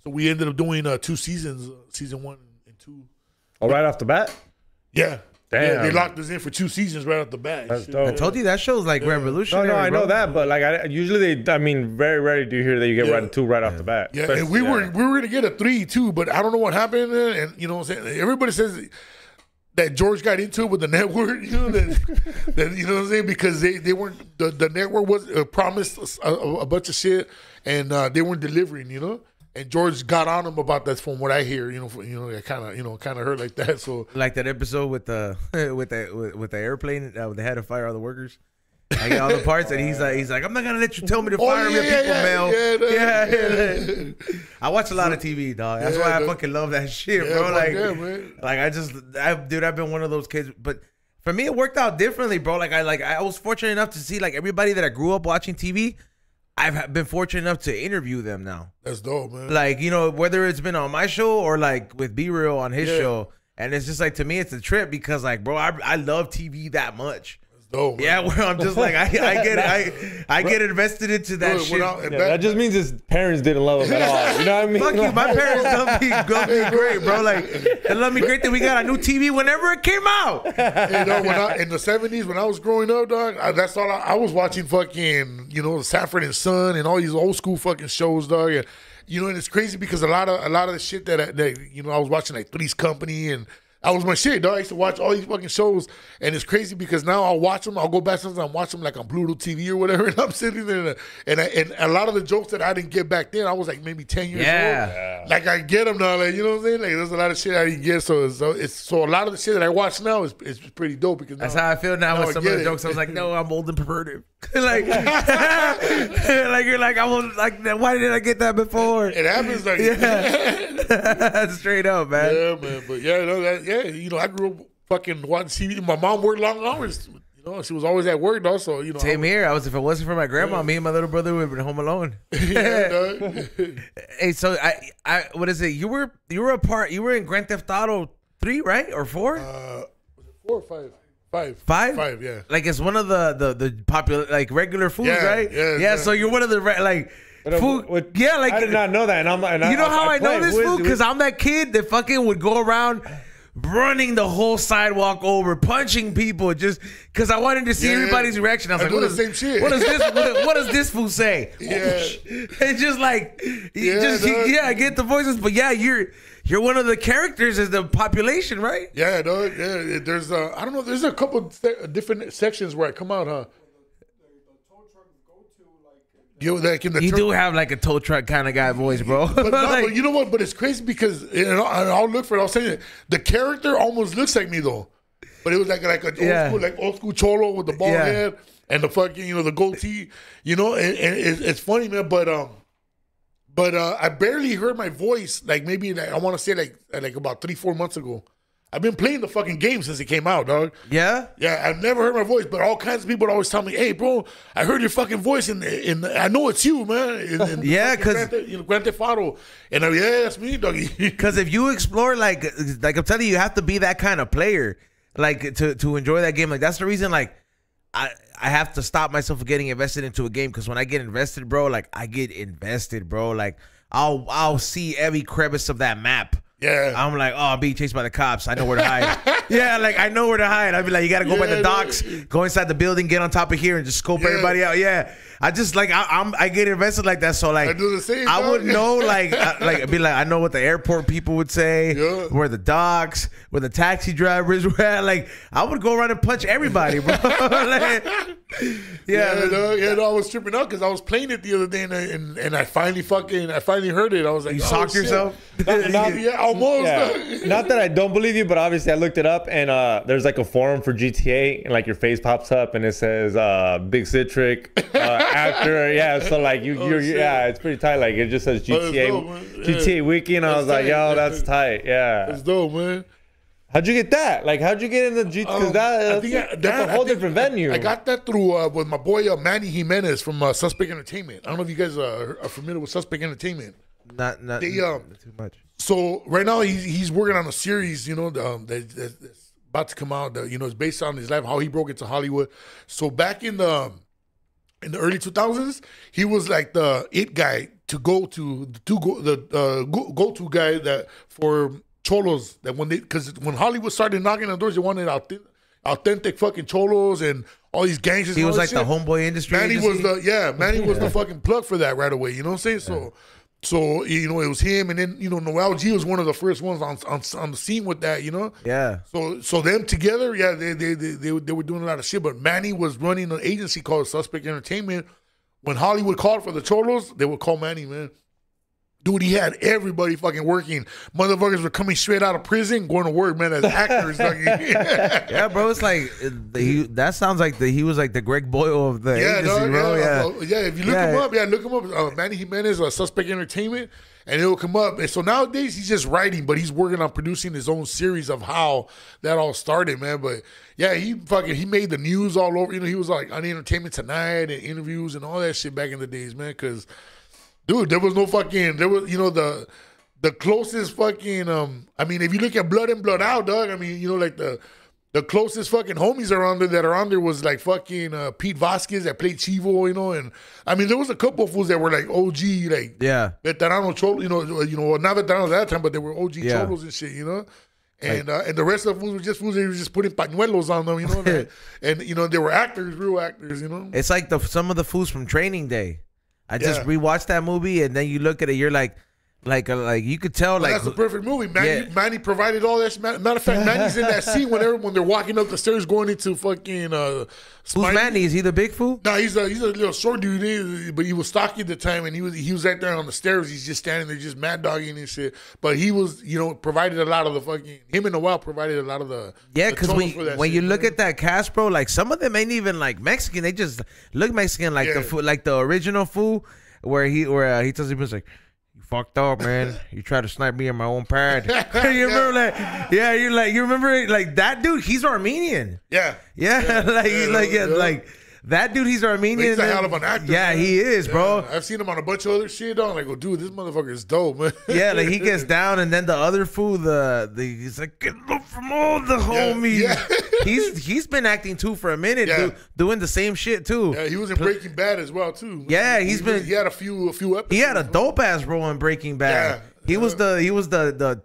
Speaker 3: So we ended up doing 2 seasons, season 1 and 2.
Speaker 2: Oh, right off the bat?
Speaker 3: Yeah.
Speaker 2: Damn.
Speaker 3: Yeah, they locked us in for 2 seasons right off the bat.
Speaker 2: That's dope.
Speaker 1: I told you that show's like revolutionary.
Speaker 2: No, I know
Speaker 1: bro.
Speaker 2: that, but like usually very rarely do you hear that you get 2 right off the bat.
Speaker 3: Yeah, and we were gonna get a 3 too, but I don't know what happened. And you know what I'm saying? Everybody says that George got into it with the network, you know, that you know what I'm saying? Because they weren't, the network was promised a bunch of shit, and they weren't delivering, you know. And George got on him about that, from what I hear. You know, I kind of heard like that. So
Speaker 1: like that episode with the with the airplane, they had to fire all the workers. I get all the parts, and he's like, I'm not gonna let you tell me to fire me, people, Mel. Yeah. I watch a lot of TV, dog. That's why I fucking love that shit, bro. I've been one of those kids, but for me, it worked out differently, bro. I was fortunate enough to see like everybody that I grew up watching TV. I've been fortunate enough to interview them now.
Speaker 3: That's dope, man.
Speaker 1: Like, you know, whether it's been on my show or like with B Real on his show. And it's just like, to me, it's a trip because like, bro, I love TV that much. That's dope, man. Yeah, where I'm just like, I get invested into that shit.
Speaker 2: That just means his parents didn't love him at all. You know what I mean?
Speaker 1: Fuck you. My parents love me great, bro. Like, they love me great that we got a new TV whenever it came out.
Speaker 3: You know, in the 70s, when I was growing up, dog, that's all I was watching fucking, you know, Sanford and Son and all these old school fucking shows, dog. And, you know, and it's crazy because a lot of the shit that you know, I was watching like Three's Company, and that was my shit, dog. I used to watch all these fucking shows, and it's crazy because now I'll watch them. I'll go back sometimes and watch them like on Pluto TV or whatever, and I'm sitting there, and a lot of the jokes that I didn't get back then, I was like maybe 10 years old. Like I get them now, like, you know what I'm saying? Like there's a lot of shit I didn't get, so a lot of the shit that I watch now is pretty dope because
Speaker 1: that's how I feel now with some of the jokes. I was like, no, I'm old and perverted. like you're like, I was like, why didn't I get that before?
Speaker 3: It happens like
Speaker 1: straight up, man.
Speaker 3: Yeah, man. But yeah, you know, I grew up fucking watching TV. My mom worked long hours. You know, she was always at work, though. So you know,
Speaker 1: same here. If it wasn't for my grandma, me and my little brother would have been home alone. Hey, so I what is it? You were in Grand Theft Auto 3, right, or 4?
Speaker 3: 4 or 5. 5. 5, yeah.
Speaker 1: Like it's one of the popular, like, regular foods, right? Yeah. So you're one of the food.
Speaker 2: I did not know that, and
Speaker 1: you know how I know this food? Because I'm that kid that fucking would go around running the whole sidewalk over, punching people, just because I wanted to see everybody's reaction. I was like, what does this fool say?
Speaker 3: Yeah.
Speaker 1: And just like, I get the voices, but yeah, you're one of the characters as the population, right?
Speaker 3: Yeah, no, yeah. There's I don't know. There's a couple different sections where I come out, huh? You
Speaker 1: do have like a tow truck kind of guy voice, bro.
Speaker 3: But, but you know what? But it's crazy because I'll look for it. I'll say it. The character almost looks like me though, but it was like an old school cholo with the bald head and the fucking, you know, the goatee. You know, and it's funny, man. But But I barely heard my voice. Like maybe I want to say like about 3-4 months ago. I've been playing the fucking game since it came out, dog.
Speaker 1: Yeah?
Speaker 3: Yeah, I've never heard my voice, but all kinds of people always tell me, "Hey, bro, I heard your fucking voice, and I know it's you, man."
Speaker 1: Yeah, because
Speaker 3: Grand Theft Auto, and yeah, that's me, doggy.
Speaker 1: Because if you explore, like I'm telling you, you have to be that kind of player, like to enjoy that game. Like that's the reason, like I have to stop myself from getting invested into a game, because when I get invested, bro, like I get invested, bro. Like I'll see every crevice of that map.
Speaker 3: Yeah.
Speaker 1: I'm like, oh, I'm being chased by the cops. I know where to hide. Yeah, like I know where to hide. I'd be like, you gotta go by the docks, go inside the building, get on top of here, and just scope everybody out. Yeah. I just like I get invested like that. So like
Speaker 3: I do the same.
Speaker 1: I would know like be like, I know what the airport people would say, where the docks, where the taxi drivers were at. Like I would go around and punch everybody, bro. Like,
Speaker 3: I was tripping out because I was playing it the other day, and I finally heard it. I was like,
Speaker 1: you socked yourself?
Speaker 3: Yeah, almost.
Speaker 2: Yeah. Not that I don't believe you, but obviously I looked it up, and there's like a forum for GTA, and like your face pops up, and it says Big Citric actor. Yeah, so like yeah, it's pretty tight. Like it just says GTA Wiki, and I was like, yo, that's tight. Yeah,
Speaker 3: that's dope, man.
Speaker 2: How'd you get that? Like, how'd you get into GTA? Because that's a whole different venue.
Speaker 3: I got that through with my boy Manny Jimenez from Suspect Entertainment. I don't know if you guys are familiar with Suspect Entertainment.
Speaker 1: Not too much.
Speaker 3: So right now he's working on a series, you know, that's about to come out. You know, it's based on his life, how he broke into Hollywood. So back in the early 2000s, he was like the it guy to go to go-to guy that for cholos, that because when Hollywood started knocking on doors, they wanted authentic fucking cholos and all these gangsters.
Speaker 1: He was like the homeboy industry.
Speaker 3: Manny was the fucking plug for that right away. You know what I'm saying? So you know, it was him, and then you know, Noel G was one of the first ones on the scene with that. You know, So them together, they were doing a lot of shit. But Manny was running an agency called Suspect Entertainment. When Hollywood called for the cholos, they would call Manny, man. Dude, he had everybody fucking working. Motherfuckers were coming straight out of prison, going to work, man, as actors.
Speaker 1: Yeah, bro, it's like that sounds like he was like the Greg Boyle of the agency, bro.
Speaker 3: Yeah, if you look him up, Manny Jimenez, Suspect Entertainment, and it'll come up. And so nowadays he's just writing, but he's working on producing his own series of how that all started, man. But yeah, he made the news all over. You know, he was like on Entertainment Tonight and interviews and all that shit back in the days, man, because dude, there was you know, the closest fucking, I mean, if you look at Blood In, Blood Out, dog, I mean, you know, like the closest fucking homies around there was like fucking Pete Vasquez that played Chivo, you know, and I mean, there was a couple of fools that were like OG, like, veterano cholo, you know, not veteranos at that time, but they were OG cholos and shit, you know. And the rest of the fools were just fools that were just putting pañuelos on them, you know, and you know, they were actors, real actors, you know.
Speaker 1: It's like some of the fools from Training Day. I just rewatched that movie, and then you look at it, you're like you could tell, like
Speaker 3: that's a perfect movie. Manny provided all that. Matter of fact, Manny's in that scene when they're walking up the stairs going into fucking.
Speaker 1: Who's Manny? Is he the big fool?
Speaker 3: No, he's a little short dude, but he was stocky at the time, and he was right there on the stairs. He's just standing there, just mad dogging and shit. But he was, you know, provided a lot of the fucking him and Noel provided a lot of the
Speaker 1: because when you look at that cast, bro, like some of them ain't even like Mexican. They just look Mexican, like the fool, like the original fool, where he tells him, he's like, fucked up, man. You tried to snipe me in my own pad. You remember that? Yeah, you remember like that dude? He's Armenian.
Speaker 3: Yeah.
Speaker 1: Like that dude, he's Armenian.
Speaker 3: He's a hell of an actor.
Speaker 1: Yeah, man. He is, bro.
Speaker 3: I've seen him on a bunch of other shit. I'm like, dude, this motherfucker is dope, man.
Speaker 1: Yeah, like he gets down, and then the other fool, he's like, get up from all the homies. Yeah. He's been acting too for a minute, doing the same shit too.
Speaker 3: Yeah, he was in Breaking Bad as well too.
Speaker 1: Yeah,
Speaker 3: he had a few episodes.
Speaker 1: He had a dope ass role in Breaking Bad. Yeah. He was the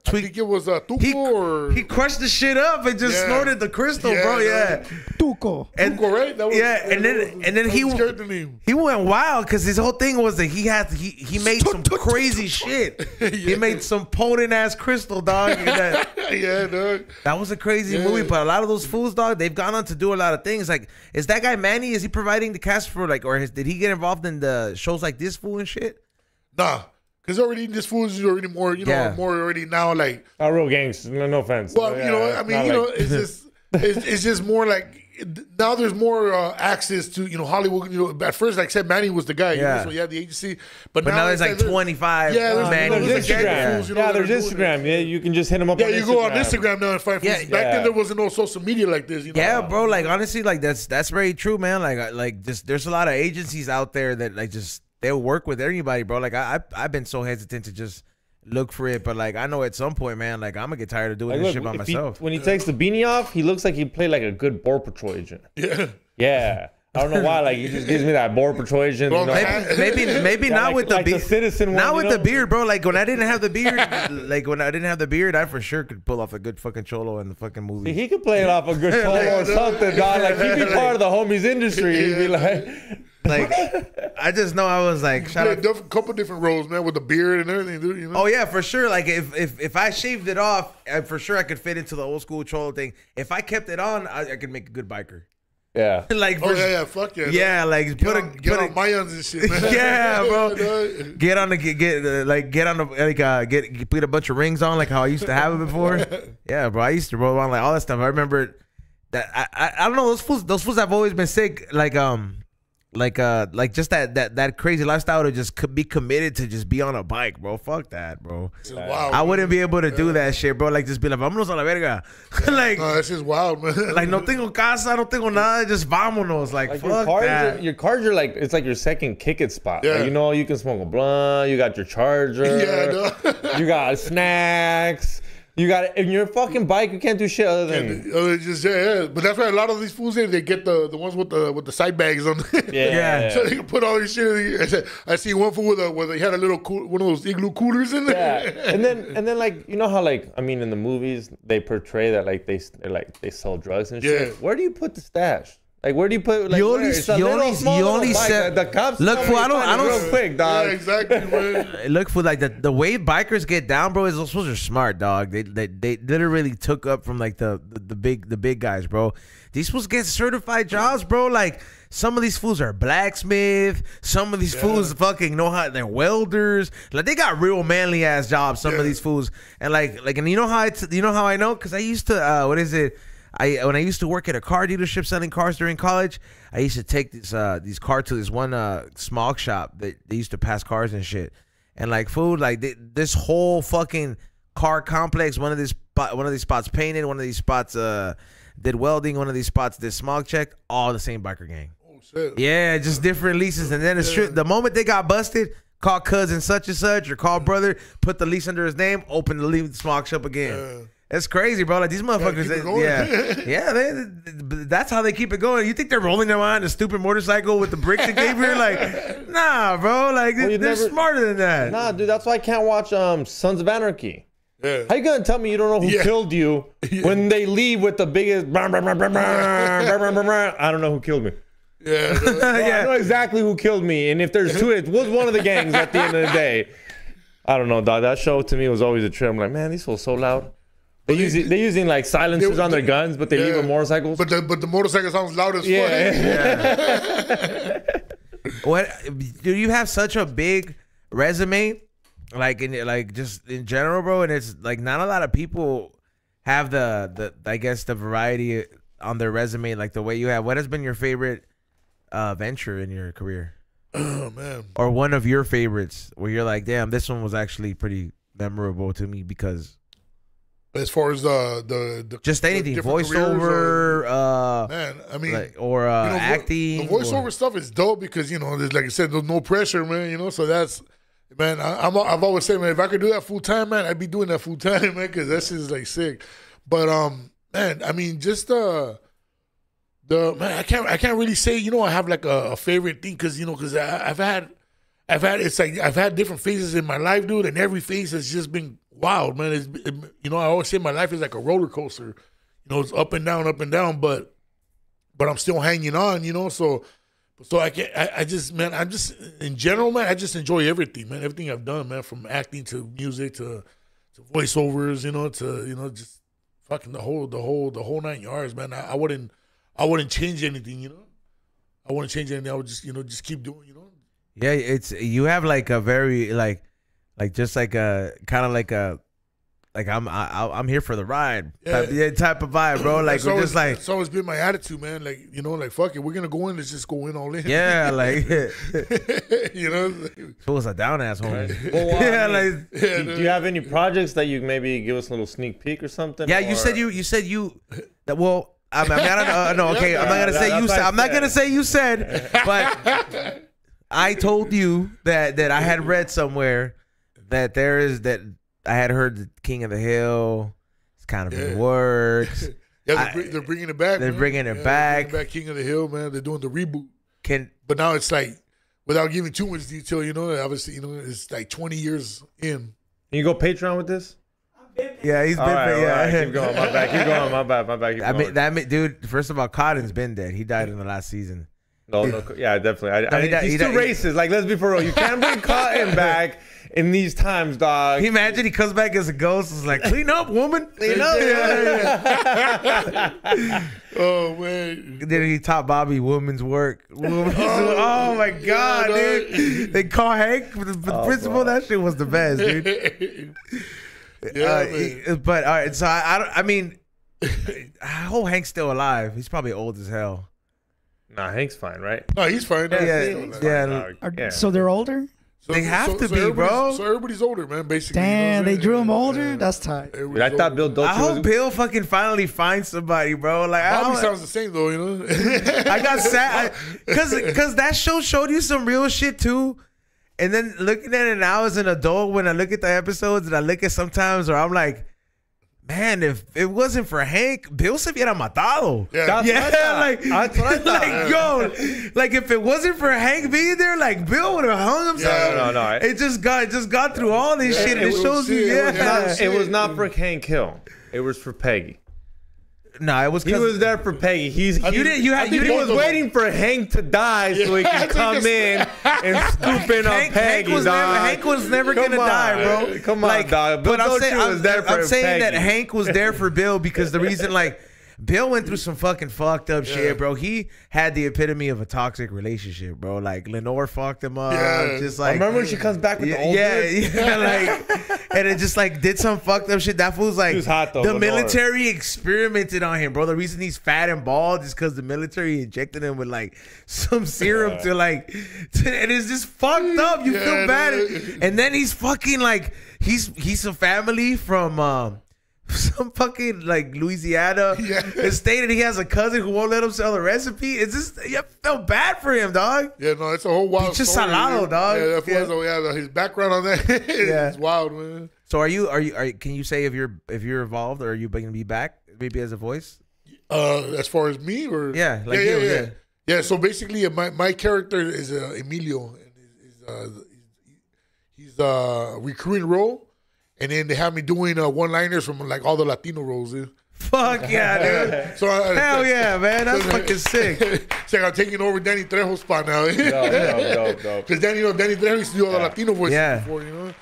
Speaker 1: tweak.
Speaker 3: I think it was Tuco
Speaker 1: he crushed the shit up and just snorted the crystal, bro. Yeah,
Speaker 4: Tuco,
Speaker 3: right? That was,
Speaker 1: and then he went wild because his whole thing was that he made some crazy shit. He made some potent ass crystal, dog.
Speaker 3: Yeah, dog.
Speaker 1: That was a crazy movie, but a lot of those fools, dog, they've gone on to do a lot of things. Like, is that guy Manny? Is he providing the cast for did he get involved in the shows like This Fool and shit?
Speaker 3: Nah. Because already this fool is already more, more already now like
Speaker 2: real gangsters. No offense.
Speaker 3: Well, you know, I mean, you know, it's just it's just more like now there's more access to Hollywood. At first, like I said, Manny was the guy. So you had the agency, but now
Speaker 1: there's like 25.
Speaker 3: Yeah,
Speaker 2: there's Instagram. There's Instagram. Yeah, you can just hit them up.
Speaker 3: Yeah,
Speaker 2: on
Speaker 3: you
Speaker 2: Instagram.
Speaker 3: go on Instagram now and find. Back then there wasn't no social media like this.
Speaker 1: Yeah, bro. Like honestly, like that's very true, man. Like just there's a lot of agencies out there that like just they'll work with anybody, bro. Like I've been so hesitant to just look for it, but like I know at some point, man, like I'm gonna get tired of doing this shit by myself.
Speaker 2: When he takes the beanie off, he looks like he played like a good Border Patrol agent. Yeah. I don't know why. Like he just gives me that Border Patrol agent.
Speaker 1: Maybe not with the beard.
Speaker 2: Citizen one,
Speaker 1: not with the beard, bro. Like when I didn't have the beard, I for sure could pull off a good fucking cholo in the fucking movie.
Speaker 2: He could play it off a good cholo or something, dog. Like he'd be part of the homies industry. He'd be
Speaker 1: like, I just know I was like,
Speaker 3: a couple different roles, man, with the beard and everything, dude.
Speaker 1: Oh yeah, for sure. Like if I shaved it off, for sure I could fit into the old school cholo thing. If I kept it on, I could make a good biker.
Speaker 2: Yeah.
Speaker 1: Like
Speaker 3: fuck yeah.
Speaker 1: Yeah, like
Speaker 3: get on Mayans and shit, man.
Speaker 1: Yeah, bro. Put a bunch of rings on like how I used to have it before. Yeah, bro. I used to roll on like all that stuff. I remember that I don't know, those fools have always been sick. Like just that crazy lifestyle to just be committed to just be on a bike, bro. Fuck that, bro.
Speaker 3: Wild,
Speaker 1: I wouldn't be able to do that shit, bro. Like just be like, vámonos a la verga. Like
Speaker 3: no, that's just wild, man.
Speaker 1: Like no tengo casa, no tengo nada, just vámonos. Like fuck that.
Speaker 2: Your cars are like, it's like your second kick it spot. Yeah. Like, you can smoke a blunt, you got your charger, you got snacks. You got it in your fucking bike. You can't do shit other than
Speaker 3: But that's why a lot of these fools they get the ones with the side bags on.
Speaker 1: Yeah.
Speaker 3: So they can put all this shit in. I see one fool where they had a little one of those igloo coolers in there.
Speaker 2: Yeah. And then like how like I mean in the movies they portray that like they sell drugs and shit.
Speaker 3: Yeah.
Speaker 2: Where do you put the stash? Like where do you put like
Speaker 1: you only said
Speaker 2: the cops
Speaker 1: look for I don't
Speaker 2: real quick, dog.
Speaker 3: Yeah, exactly, man.
Speaker 1: Look for like the way bikers get down, bro. Is those fools are smart, dog. They literally took up from like the big guys, bro. These fools get certified jobs, bro. Like some of these fools are blacksmith. Some of these fools fucking know how they're welders. Like they got real manly ass jobs. Some of these fools and and you know how I know because I used to when I used to work at a car dealership selling cars during college, I used to take these cars to this one smog shop that they used to pass cars and shit. And like food, like this whole fucking car complex, one of these spots painted, one of these spots did welding, one of these spots did smog check, all the same biker gang.
Speaker 3: Oh shit.
Speaker 1: Yeah, just different leases. And then the moment they got busted, call cousin such and such or call brother, put the lease under his name, open the smog shop again. It's crazy, bro. Like these motherfuckers, that's how they keep it going. You think they're rolling around a stupid motorcycle with the bricks they gave here? Like, nah, bro. Like they're smarter than that.
Speaker 2: Nah, dude. That's why I can't watch Sons of Anarchy.
Speaker 3: Yeah.
Speaker 2: How you gonna tell me you don't know who killed you when they leave with the biggest? I don't know who killed me.
Speaker 3: Yeah,
Speaker 2: I know exactly who killed me, and if there's two, it was one of the gangs at the end of the day. I don't know, dog. That show to me was always a trip. I'm like, man, these fools so loud. They're using like silencers on their guns, but they leave on motorcycles.
Speaker 3: But the motorcycle sounds loud as fuck.
Speaker 1: Yeah. What do you have such a big resume, just in general, bro? And it's like not a lot of people have the I guess the variety on their resume like the way you have. What has been your favorite venture in your career?
Speaker 3: Oh man.
Speaker 1: Or one of your favorites where you're like, damn, this one was actually pretty memorable to me because.
Speaker 3: As far as the
Speaker 1: just anything, voiceover,
Speaker 3: man. I mean,
Speaker 1: acting.
Speaker 3: The voiceover stuff is dope because there's, like I said, there's no pressure, man. So that's, man. I've always said, man, if I could do that full time, man, I'd be doing that full time, man, because that shit is like sick. But man, I mean, just man, I can't really say, I have like a favorite thing because I've had different phases in my life, dude, and every phase has just been wild, man. I always say my life is like a roller coaster. It's up and down, but I'm still hanging on, So I'm just in general, man, I just enjoy everything, man. Everything I've done, man, from acting to music to voiceovers, to just fucking the whole 9 yards, man. I wouldn't change anything, I wouldn't change anything. I would just keep doing, Yeah,
Speaker 1: you have like a very like just like a kind of like a like I'm here for the ride. Type of vibe, bro. Like we're just like
Speaker 3: it's always been my attitude, man. Like, you know, like fuck it, we're gonna go in. Let's just go in all in.
Speaker 1: yeah, like
Speaker 3: You know,
Speaker 1: it was a down ass homie.
Speaker 2: Well,
Speaker 1: Yeah,
Speaker 2: I mean,
Speaker 1: like
Speaker 2: do you have any projects that you maybe give us a little sneak peek or something?
Speaker 1: yeah.
Speaker 2: Or-
Speaker 1: You said you that well. I mean, I don't know. Okay, I'm not gonna say you said. I'm not gonna say you said, but I told you that I had read somewhere that I had heard the King of the Hill. It's kind of in the works.
Speaker 3: yeah, they're bringing it back.
Speaker 1: They're
Speaker 3: man.
Speaker 1: bringing it back.
Speaker 3: Bringing back King of the Hill, man. They're doing the reboot.
Speaker 1: But
Speaker 3: now it's like, without giving too much detail, you know, obviously, you know, it's like 20 years in.
Speaker 2: Can you go Patreon with this?
Speaker 1: yeah, he's been.
Speaker 2: All right,
Speaker 1: yeah,
Speaker 2: all right, keep going. My bad. Keep going. My bad. Keep going.
Speaker 1: I mean, dude. First of all, Cotton's been dead. He died in the last season.
Speaker 2: No, yeah, definitely.
Speaker 1: No,
Speaker 2: he's too racist. Like, let's be for real. You can't bring Cotton back in these times, dog.
Speaker 1: Can you imagine he comes back as a ghost? It's like, clean up, woman. Clean up.
Speaker 3: Oh man.
Speaker 1: Then he taught Bobby woman's work. Oh my God, dude. They call Hank the principal. That shit was the best, dude. But all right, so I mean, I hope Hank's still alive. He's probably old as hell.
Speaker 2: Nah, Hank's fine, right?
Speaker 3: No, he's fine.
Speaker 1: Yeah.
Speaker 4: So they're older?
Speaker 1: They have to be, bro.
Speaker 3: So everybody's older, man, basically.
Speaker 4: Damn, they drew him older?
Speaker 3: Yeah.
Speaker 4: That's tight.
Speaker 2: Dude, I thought Bill Dolce
Speaker 1: I hope
Speaker 2: was...
Speaker 1: Bill fucking finally finds somebody, bro. Like,
Speaker 3: Bobby sounds the same though, you know.
Speaker 1: I got sad because that show showed you some real shit too. And then looking at it now as an adult, when I look at the episodes and I look at sometimes where I'm like, man, if it wasn't for Hank, Bill se hubiera matado.
Speaker 3: Yeah.
Speaker 2: That's what I
Speaker 1: Like,
Speaker 2: thought.
Speaker 1: like, yo, like if it wasn't for Hank being there, like Bill would have hung himself.
Speaker 2: No.
Speaker 1: It just got through all this shit. And it shows you,
Speaker 2: It was not for Hank Hill. It was for Peggy.
Speaker 1: No, it was.
Speaker 2: He was there for Peggy. He was waiting for Hank to die so he could come in and scoop in on Peggy.
Speaker 1: Hank was never gonna die, bro.
Speaker 2: Come on, dog.
Speaker 1: But I'm saying
Speaker 2: Peggy.
Speaker 1: that Hank was there for Bill because the reason, like, Bill went through some fucking fucked up shit, bro. He had the epitome of a toxic relationship, bro. Like Lenore fucked him up.
Speaker 3: Yeah.
Speaker 1: Just like,
Speaker 2: I remember when she comes back with the old
Speaker 1: like, and it just like did some fucked up shit. That fool's like,
Speaker 2: She was hot, though,
Speaker 1: the
Speaker 2: Lenore.
Speaker 1: military experimented on him, bro. The reason he's fat and bald is because the military injected him with like some serum to like, and it's just fucked up. You feel bad, and then he's fucking like, he's a family from. Some fucking like Louisiana stated he has a cousin who won't let him sell the recipe. It's just I felt bad for him, dog.
Speaker 3: Yeah, no, it's a whole wild
Speaker 1: He's just
Speaker 3: story,
Speaker 1: salado,
Speaker 3: man.
Speaker 1: dog.
Speaker 3: Yeah, his background on that is wild, man.
Speaker 1: So are you can you say if you're involved or are you going to be back maybe as a voice?
Speaker 3: As far as me or
Speaker 1: Yeah.
Speaker 3: So basically, my character is Emilio. He's a recurring role. And then they have me doing one-liners from like all the Latino roles.
Speaker 1: Fuck yeah, dude.
Speaker 3: So
Speaker 1: hell yeah, man. That's fucking sick.
Speaker 3: It's like I'm taking over Danny Trejo's spot now.
Speaker 2: Dope.
Speaker 3: Because Danny Trejo used to do all the Latino voices before, you know.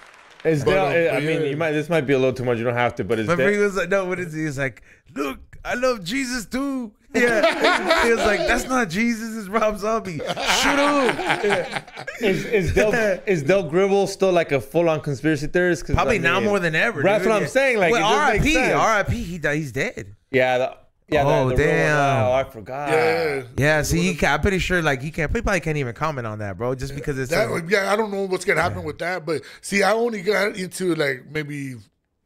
Speaker 2: This might be a little too much. You don't have to, but it's.
Speaker 1: Remember he was like, no, what is he? He's like, look, I love Jesus too. Yeah, he was like, that's not Jesus, it's Rob Zombie. Shut up.
Speaker 2: Is Del Gribble still like a full-on conspiracy theorist?
Speaker 1: Probably now more than ever.
Speaker 2: That's what I'm saying. Like,
Speaker 1: R.I.P. He's dead.
Speaker 2: Yeah.
Speaker 1: Oh damn!
Speaker 2: I forgot.
Speaker 3: Yeah.
Speaker 1: See, I'm pretty sure like he probably can't even comment on that, bro. Just because it's
Speaker 3: I don't know what's gonna happen with that, but see, I only got into like maybe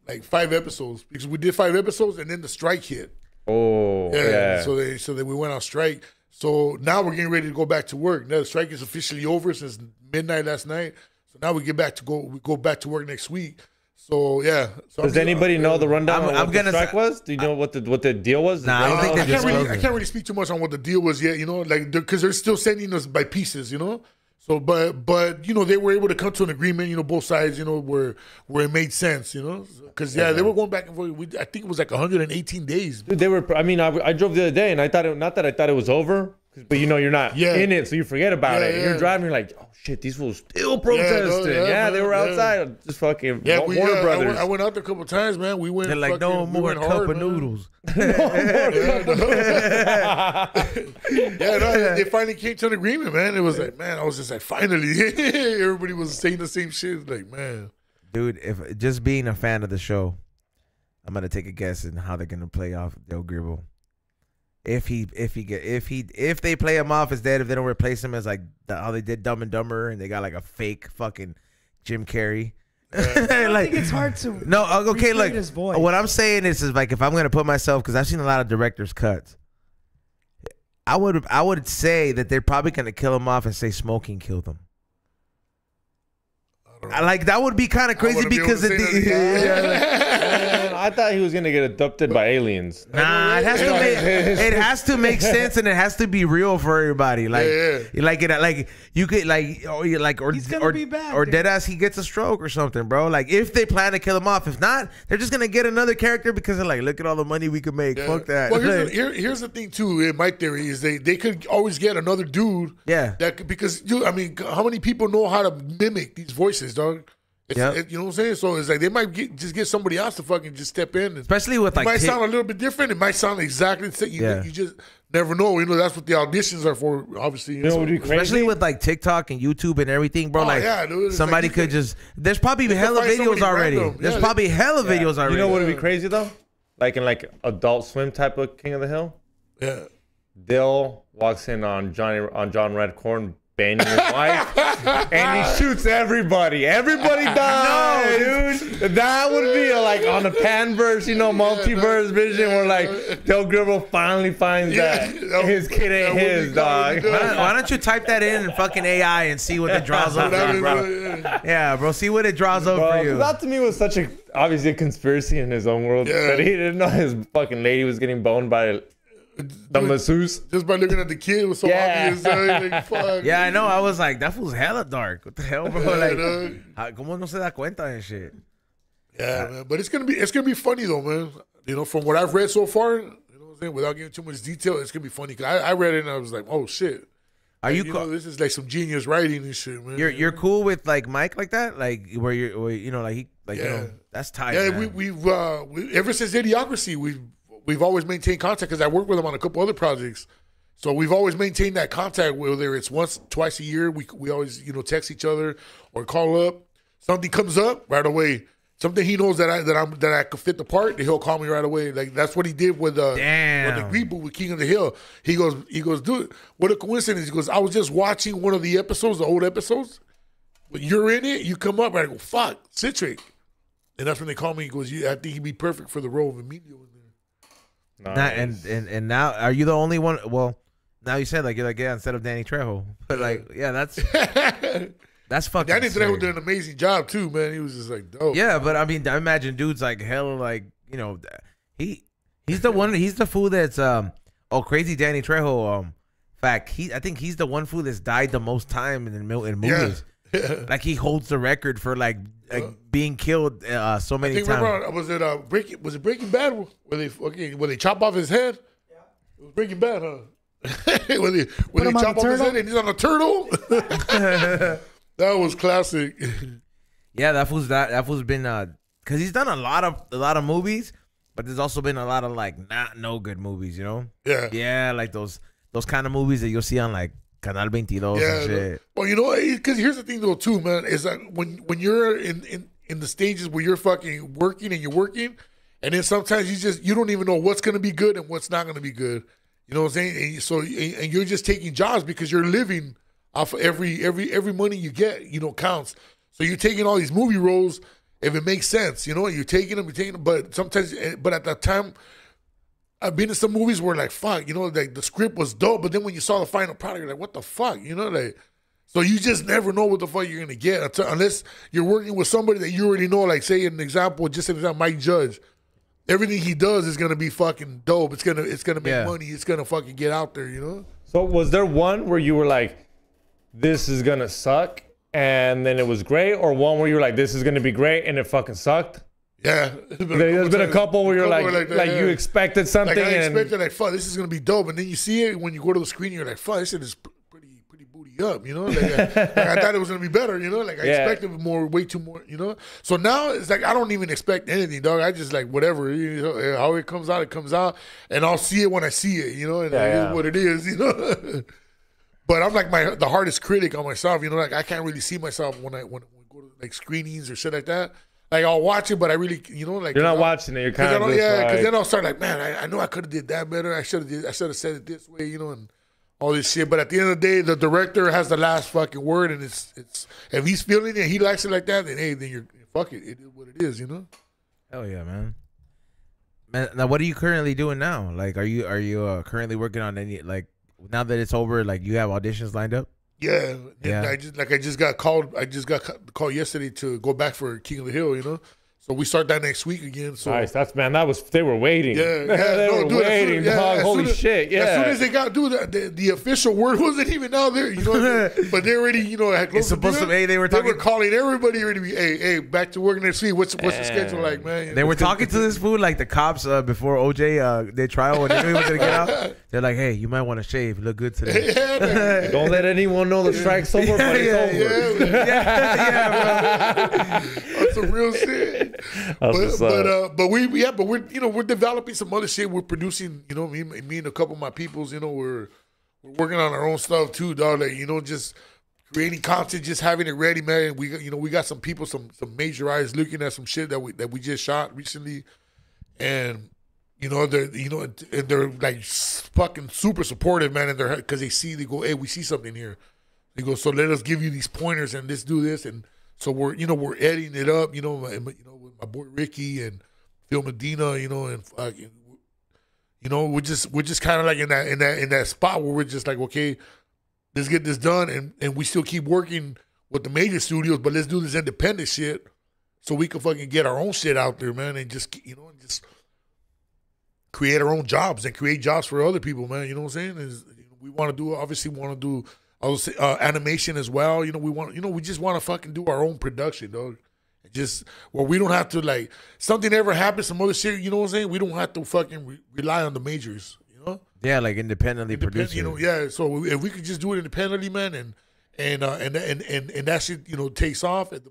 Speaker 3: like 5 episodes because we did 5 episodes and then the strike hit.
Speaker 2: Oh yeah.
Speaker 3: So we went on strike. So now we're getting ready to go back to work. Now the strike is officially over since midnight last night. So now we go back to work next week. So yeah. So
Speaker 2: Does anybody know the rundown of what the strike was? Do you know what the deal was?
Speaker 1: Nah, I don't think
Speaker 3: I can't really speak too much on what the deal was yet. You know, like because they're still sending us by pieces. You know. So, but you know, they were able to come to an agreement. You know, both sides. You know, where it made sense. You know, because they were going back and forth. I think it was like 118 days.
Speaker 2: Dude, they were. I mean, I drove the other day and I thought not that I thought it was over, but you know, you're not in it, so you forget about it. You're driving, you're like, oh shit, these fools still protesting. They were outside, just fucking.
Speaker 3: Yeah,
Speaker 2: Warner Brothers.
Speaker 3: I went out there a couple of times, man. We went.
Speaker 1: They're like, no more cup of noodles.
Speaker 3: They finally came to an agreement, man. It was like, man, I was just like, finally, everybody was saying the same shit. Like, man,
Speaker 1: dude, if just being a fan of the show, I'm gonna take a guess in how they're gonna play off Del Gribble. If they play him off as dead, if they don't replace him as like how they did Dumb and Dumber and they got like a fake fucking Jim Carrey.
Speaker 4: I think it's hard to.
Speaker 1: No, okay.
Speaker 4: recreate his voice.
Speaker 1: What I'm saying is like if I'm gonna put myself, because I've seen a lot of directors' cuts. I would say that they're probably gonna kill him off and say smoking killed him. Like that would be kind of crazy because
Speaker 2: I thought he was gonna get abducted by aliens.
Speaker 1: Nah, it has to make sense and it has to be real for everybody. Like, you could
Speaker 4: He's gonna be back,
Speaker 1: or
Speaker 4: dude.
Speaker 1: dead ass he gets a stroke or something, bro. Like if they plan to kill him off, if not, they're just gonna get another character because they're like, look at all the money we could make. Fuck that.
Speaker 3: Well, here's the thing too. In my theory is they could always get another dude.
Speaker 1: Yeah.
Speaker 3: Because I mean, how many people know how to mimic these voices, dog? You know what I'm saying? So it's like they might just get somebody else to fucking just step in. And
Speaker 1: especially with like
Speaker 3: it might sound a little bit different. It might sound exactly the same. You just never know. You know, that's what the auditions are for, obviously.
Speaker 2: You know what would be crazy?
Speaker 1: Especially with like TikTok and YouTube and everything, bro.
Speaker 3: Dude,
Speaker 1: somebody could just. There's probably hella videos already. There's probably hella videos already.
Speaker 2: You know what would be crazy though? Like in like Adult Swim type of King of the Hill.
Speaker 3: Yeah.
Speaker 2: Dill walks in on John Redcorn banging his wife, and he shoots everybody. Everybody dies, dude. That would be like on a panverse, multiverse vision where like Del Gribble finally finds that his kid ain't his, dog.
Speaker 1: Why don't you type that in fucking AI and see what it draws up for you, bro? Yeah, bro. See what it draws up for you.
Speaker 2: That to me was such obviously a conspiracy in his own world that he didn't know his fucking lady was getting boned by the masseuse.
Speaker 3: Just by looking at the kid, it was so obvious. Like, fuck.
Speaker 1: Yeah, I know. I was like, that fool's hella dark. What the hell, bro? Like, ¿cómo no se da cuenta and shit?
Speaker 3: Yeah, man. But it's gonna be funny though, man. From what I've read so far, you know what I'm saying, without giving too much detail, it's gonna be funny. Cause I read it and I was like, oh shit.
Speaker 1: Are you
Speaker 3: this is like some genius writing and shit, man.
Speaker 1: You're cool with like Mike like that, like where that's tight.
Speaker 3: Yeah,
Speaker 1: man.
Speaker 3: we've ever since Idiocracy, we've always maintained contact because I work with him on a couple other projects. So we've always maintained that contact, whether it's twice a year. We always, text each other or call up. Something comes up right away. Something he knows that I could fit the part, he'll call me right away. Like that's what he did with the reboot with King of the Hill. He goes, dude, what a coincidence. He goes, I was just watching one of the episodes, the old episodes. But you're in it, you come up, and I go, fuck, Citric. And that's when they call me. He goes, I think he'd be perfect for the role of Emilio in there.
Speaker 2: Nice.
Speaker 1: And now, are you the only one? Well, now you said you're like, instead of Danny Trejo, but that's fucking.
Speaker 3: Danny Trejo did an amazing job too, man. He was just like dope.
Speaker 1: Yeah, but I mean, I imagine dude's like hella he's the one. He's the fool that's crazy Danny Trejo. Fact, I think he's the one fool that's died the most time in movies. Yeah. Like he holds the record for being killed so many times.
Speaker 3: Remember, was it Breaking Bad where they chop off his head? Yeah. It was Breaking Bad, huh? when they chop off his head and he's on a turtle. That was classic.
Speaker 1: Yeah, that fool's been because he's done a lot of movies, but there's also been a lot of not no good movies,
Speaker 3: Yeah.
Speaker 1: Yeah, like those kind of movies that you'll see on Canal 22 and shit.
Speaker 3: Well, because here's the thing though too, man, is that when you're in the stages where you're fucking working and you're working, and then sometimes you don't even know what's gonna be good and what's not gonna be good. You know what I'm saying? And you're just taking jobs because you're living off of every money you get, counts. So you're taking all these movie roles if it makes sense, you're taking them, but sometimes, but at that time, I've been in some movies where fuck, the script was dope, but then when you saw the final product, you're like, what the fuck, so you just never know what the fuck you're gonna get unless you're working with somebody that you already know. Say an example, Mike Judge. Everything he does is gonna be fucking dope. It's gonna make money. It's gonna fucking get out there,
Speaker 2: So was there one where you were like, this is gonna suck, and then it was great, or one where you were like, this is gonna be great, and it fucking sucked?
Speaker 3: Yeah,
Speaker 2: there's been a couple where you're you expected something,
Speaker 3: I expected fuck, this is gonna be dope, and then you see it when you go to the screen, you're like, fuck, this shit is pretty booty up, I thought it was gonna be better, I expected way too more, So now it's I don't even expect anything, dog. I just whatever, how it comes out, and I'll see it when I see it, and it is what it is, But I'm the hardest critic on myself, I can't really see myself when I go to screenings or shit like that. like I'll watch it, but I really, you know, like
Speaker 2: you're not watching it. You're kind of
Speaker 3: because then I'll start like, man, I know I could have did that better. I should have said it this way, you know, and all this shit. But at the end of the day, the director has the last fucking word, and it's if he's feeling it, he likes it like that, then hey, then you're fuck it. It is what it is, you know.
Speaker 1: Hell yeah, man. Man, now what are you currently doing now? Like, are you currently working on any, like, now that it's over, like you have auditions lined up?
Speaker 3: Yeah,
Speaker 1: Yeah.
Speaker 3: I just got called. I just got called yesterday to go back for King of the Hill, you know. So we start that next week again. So
Speaker 2: nice. They were waiting.
Speaker 3: Yeah,
Speaker 2: they were waiting, dog. Holy shit, yeah.
Speaker 3: As soon as they got the official word wasn't even out there, you know what I mean? But they already, you know, had
Speaker 1: It's supposed to be, they were
Speaker 3: calling everybody already be, hey, back to work next week. What's the schedule like, man?
Speaker 1: They were talking to this fool like the cops before OJ their trial when they knew he was gonna get out. They're like, hey, you might want to shave. You look good today.
Speaker 2: Yeah, don't let anyone know the strike's over, but it's over.
Speaker 1: Yeah,
Speaker 3: that's some real shit. But we're developing some other shit. We're producing, you know, me and a couple of my peoples, you know, we're working on our own stuff too, dog. Like, you know, just creating content, just having it ready, man. We got some people, some major eyes looking at some shit that we just shot recently, and you know they're like fucking super supportive, man. And because they go, hey, we see something here. They go, so let us give you these pointers and let's do this. And so we're editing it up, you know, with my boy Ricky and Phil Medina, you know, and you know, we're just kind of like in that spot where we're just like, okay, let's get this done, and we still keep working with the major studios, but let's do this independent shit so we can fucking get our own shit out there, man, and just, you know, just create our own jobs and create jobs for other people, man. You know what I'm saying? We want to do animation as well. You know, we just want to fucking do our own production, dog. Just where we don't have to, like, something ever happens, some other shit, you know what I'm saying? We don't have to fucking rely on the majors, you know?
Speaker 1: Yeah, like independently producing.
Speaker 3: You know, yeah. So if we could just do it independently, man, and that shit, you know, takes off, and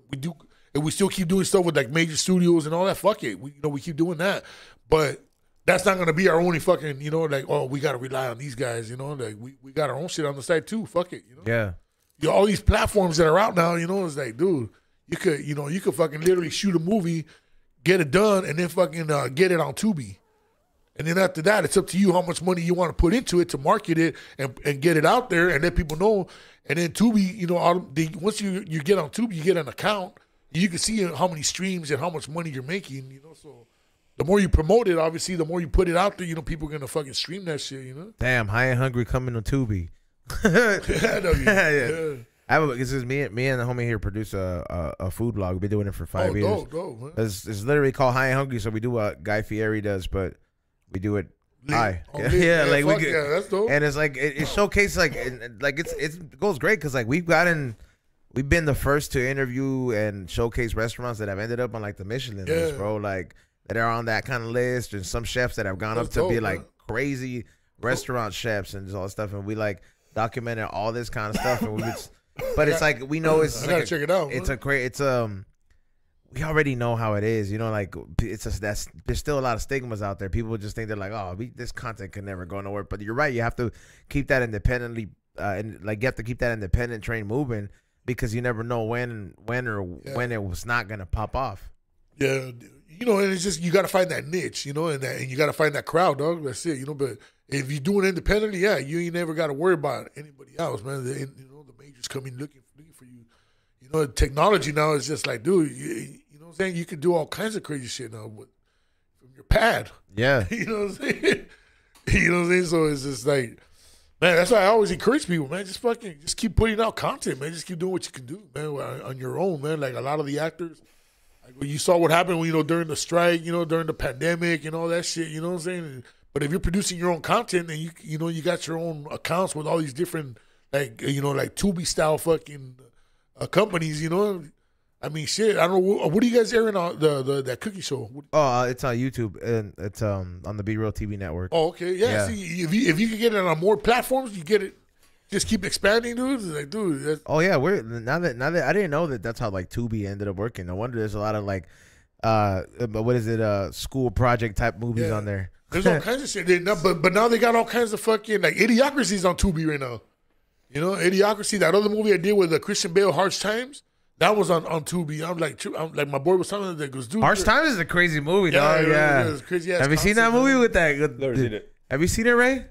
Speaker 3: we still keep doing stuff with like major studios and all that. Fuck it, we keep doing that, but that's not gonna be our only fucking, you know, like, oh, we gotta rely on these guys, you know, like we got our own shit on the side too. Fuck it, you know.
Speaker 1: Yeah.
Speaker 3: You know, all these platforms that are out now, you know, it's like, dude. You could fucking literally shoot a movie, get it done, and then fucking get it on Tubi. And then after that, it's up to you how much money you want to put into it to market it and get it out there and let people know. And then Tubi, you know, once you get on Tubi, you get an account. You can see how many streams and how much money you're making, you know. So the more you promote it, obviously, the more you put it out there, you know, people are going to fucking stream that shit, you know.
Speaker 1: Damn, High and Hungry coming on Tubi.
Speaker 3: Yeah.
Speaker 1: This is me and the homie here produce a food vlog. We've been doing it for 5 years.
Speaker 3: Dope,
Speaker 1: it's literally called High and Hungry. So we do what Guy Fieri does, but we do it high.
Speaker 3: That's dope.
Speaker 1: And it's like it showcases like it goes great because like we've been the first to interview and showcase restaurants that have ended up on like the Michelin list, bro. Like that are on that kind of list, and some chefs that have gone up to be like crazy restaurant chefs and all that stuff, and we like documented all this kind of stuff, and we just. But it's like we know it's.
Speaker 3: I gotta check it out.
Speaker 1: We already know how it is, you know. Like there's still a lot of stigmas out there. People just think they're like, oh, this content can never go nowhere. But you're right. You have to keep that independently, and like you have to keep that independent train moving because you never know when it was not gonna pop off.
Speaker 3: Yeah, you know, and it's just you gotta find that niche, you know, and you gotta find that crowd, dog. That's it, you know. But if you're doing it independently, yeah, you ain't never gotta worry about anybody else, man. Just coming looking for you. You know, technology now is just like, dude, you know what I'm saying? You can do all kinds of crazy shit now from your pad.
Speaker 1: Yeah.
Speaker 3: You know what I'm saying? You know what I'm saying? So it's just like, man, that's why I always encourage people, man. Just keep putting out content, man. Just keep doing what you can do, man, on your own, man. Like a lot of the actors, like when you saw what happened when, you know, during the strike, you know, during the pandemic and all that shit, you know what I'm saying? But if you're producing your own content and you know, you got your own accounts with all these different, like, you know, like Tubi style fucking companies, you know. I mean, shit. I don't know. What are you guys airing on that cookie show?
Speaker 1: Oh, it's on YouTube and it's on the Be Real TV network.
Speaker 3: Oh, okay, yeah. See, if you can get it on more platforms, you get it. Just keep expanding, dude. It's like, dude.
Speaker 1: Oh yeah, we're now that I didn't know that's how like Tubi ended up working. No wonder there's a lot of like, what is it? School project type movies on there.
Speaker 3: There's all kinds of shit. But now they got all kinds of fucking like Idiocracy's on Tubi right now. You know, Idiocracy, that other movie I did with Christian Bale, Harsh Times, That was on Tubi. I'm like, my boy was telling me that goes, dude.
Speaker 1: Harsh Times is a crazy movie, dog. Yeah.
Speaker 3: It's crazy.
Speaker 1: Have you seen that movie with that?
Speaker 2: Never seen it.
Speaker 1: Have you seen it, Ray?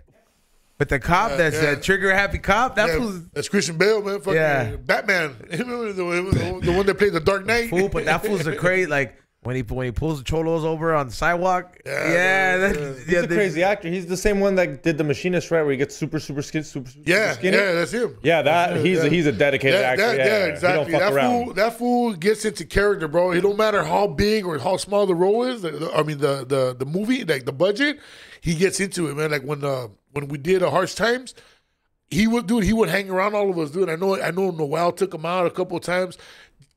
Speaker 1: With the cop that's a trigger happy cop?
Speaker 3: That's Christian Bale, man. Fucking Batman. The one that played the Dark Knight.
Speaker 1: Fool, but that fool's a crazy, like, when he pulls the cholos over on the sidewalk. He's
Speaker 2: a crazy actor. He's the same one that did The Machinist, right? Where he gets super skinny.
Speaker 3: Yeah, that's him.
Speaker 2: Yeah, he's a dedicated actor.
Speaker 3: Exactly. That fool gets into character, bro. It don't matter how big or how small the role is. The movie, like the budget, he gets into it, man. Like when we did Harsh Times, he would hang around all of us, dude. I know Noel took him out a couple of times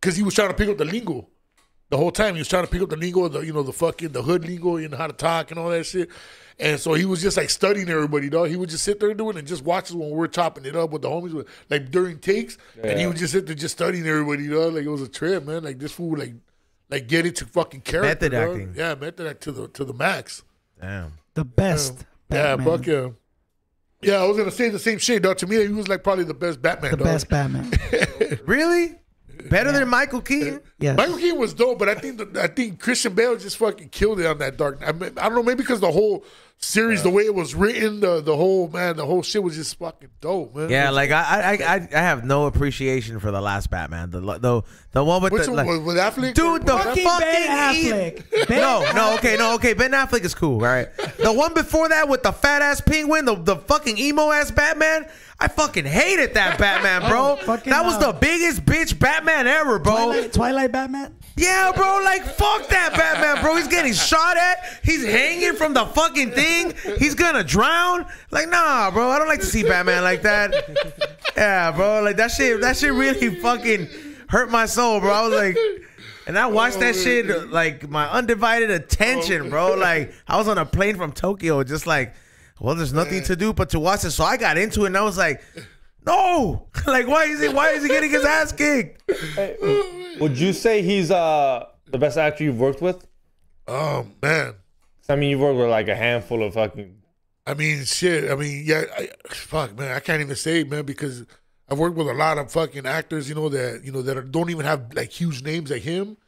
Speaker 3: because he was trying to pick up the lingo. The whole time he was trying to pick up the lingo, the hood lingo, how to talk and all that shit. And so he was just like studying everybody, dog. He would just sit there doing it and just watch us when we're chopping it up with the homies, like during takes. And he would just sit there just studying everybody, dog. Like it was a trip, man. Like this fool would like get into fucking character,
Speaker 1: method acting.
Speaker 3: Yeah, method act to the max.
Speaker 1: Damn.
Speaker 4: The best.
Speaker 3: Yeah, fuck yeah. Yeah, I was gonna say the same shit, dog. To me, he was like probably the best Batman.
Speaker 4: The best Batman.
Speaker 1: Really? Better than Michael Keaton?
Speaker 4: Yeah.
Speaker 3: Michael Keaton was dope, but I think Christian Bale just fucking killed it on that Dark. I don't know, maybe because the whole series, the way it was written, the whole shit was just fucking dope, man.
Speaker 1: Yeah, like I have no appreciation for the last Batman. The one with
Speaker 3: with Affleck,
Speaker 1: dude, the
Speaker 4: fucking Ben Affleck.
Speaker 1: Okay, Ben Affleck is cool, all right. The one before that with the fat ass penguin, the fucking emo ass Batman. I fucking hated that Batman, bro. That was the biggest bitch Batman ever, bro.
Speaker 4: Twilight Batman?
Speaker 1: Yeah, bro, like, fuck that Batman, bro. He's getting shot at. He's hanging from the fucking thing. He's gonna drown. Like, nah, bro, I don't like to see Batman like that. Yeah, bro, like, that shit really fucking hurt my soul, bro. I was like, and I watched that shit, like, my undivided attention, bro. Like, I was on a plane from Tokyo, just like, well, there's nothing to do but to watch it. So I got into it, and I was like, no. Like, why is he getting his ass kicked?
Speaker 2: Hey, would you say he's the best actor you've worked with?
Speaker 3: Oh, man.
Speaker 2: I mean, you've worked with like a handful of fucking...
Speaker 3: I mean, shit. I mean, yeah. Fuck, man. I can't even say it, man, because I've worked with a lot of fucking actors, that don't even have like huge names like him,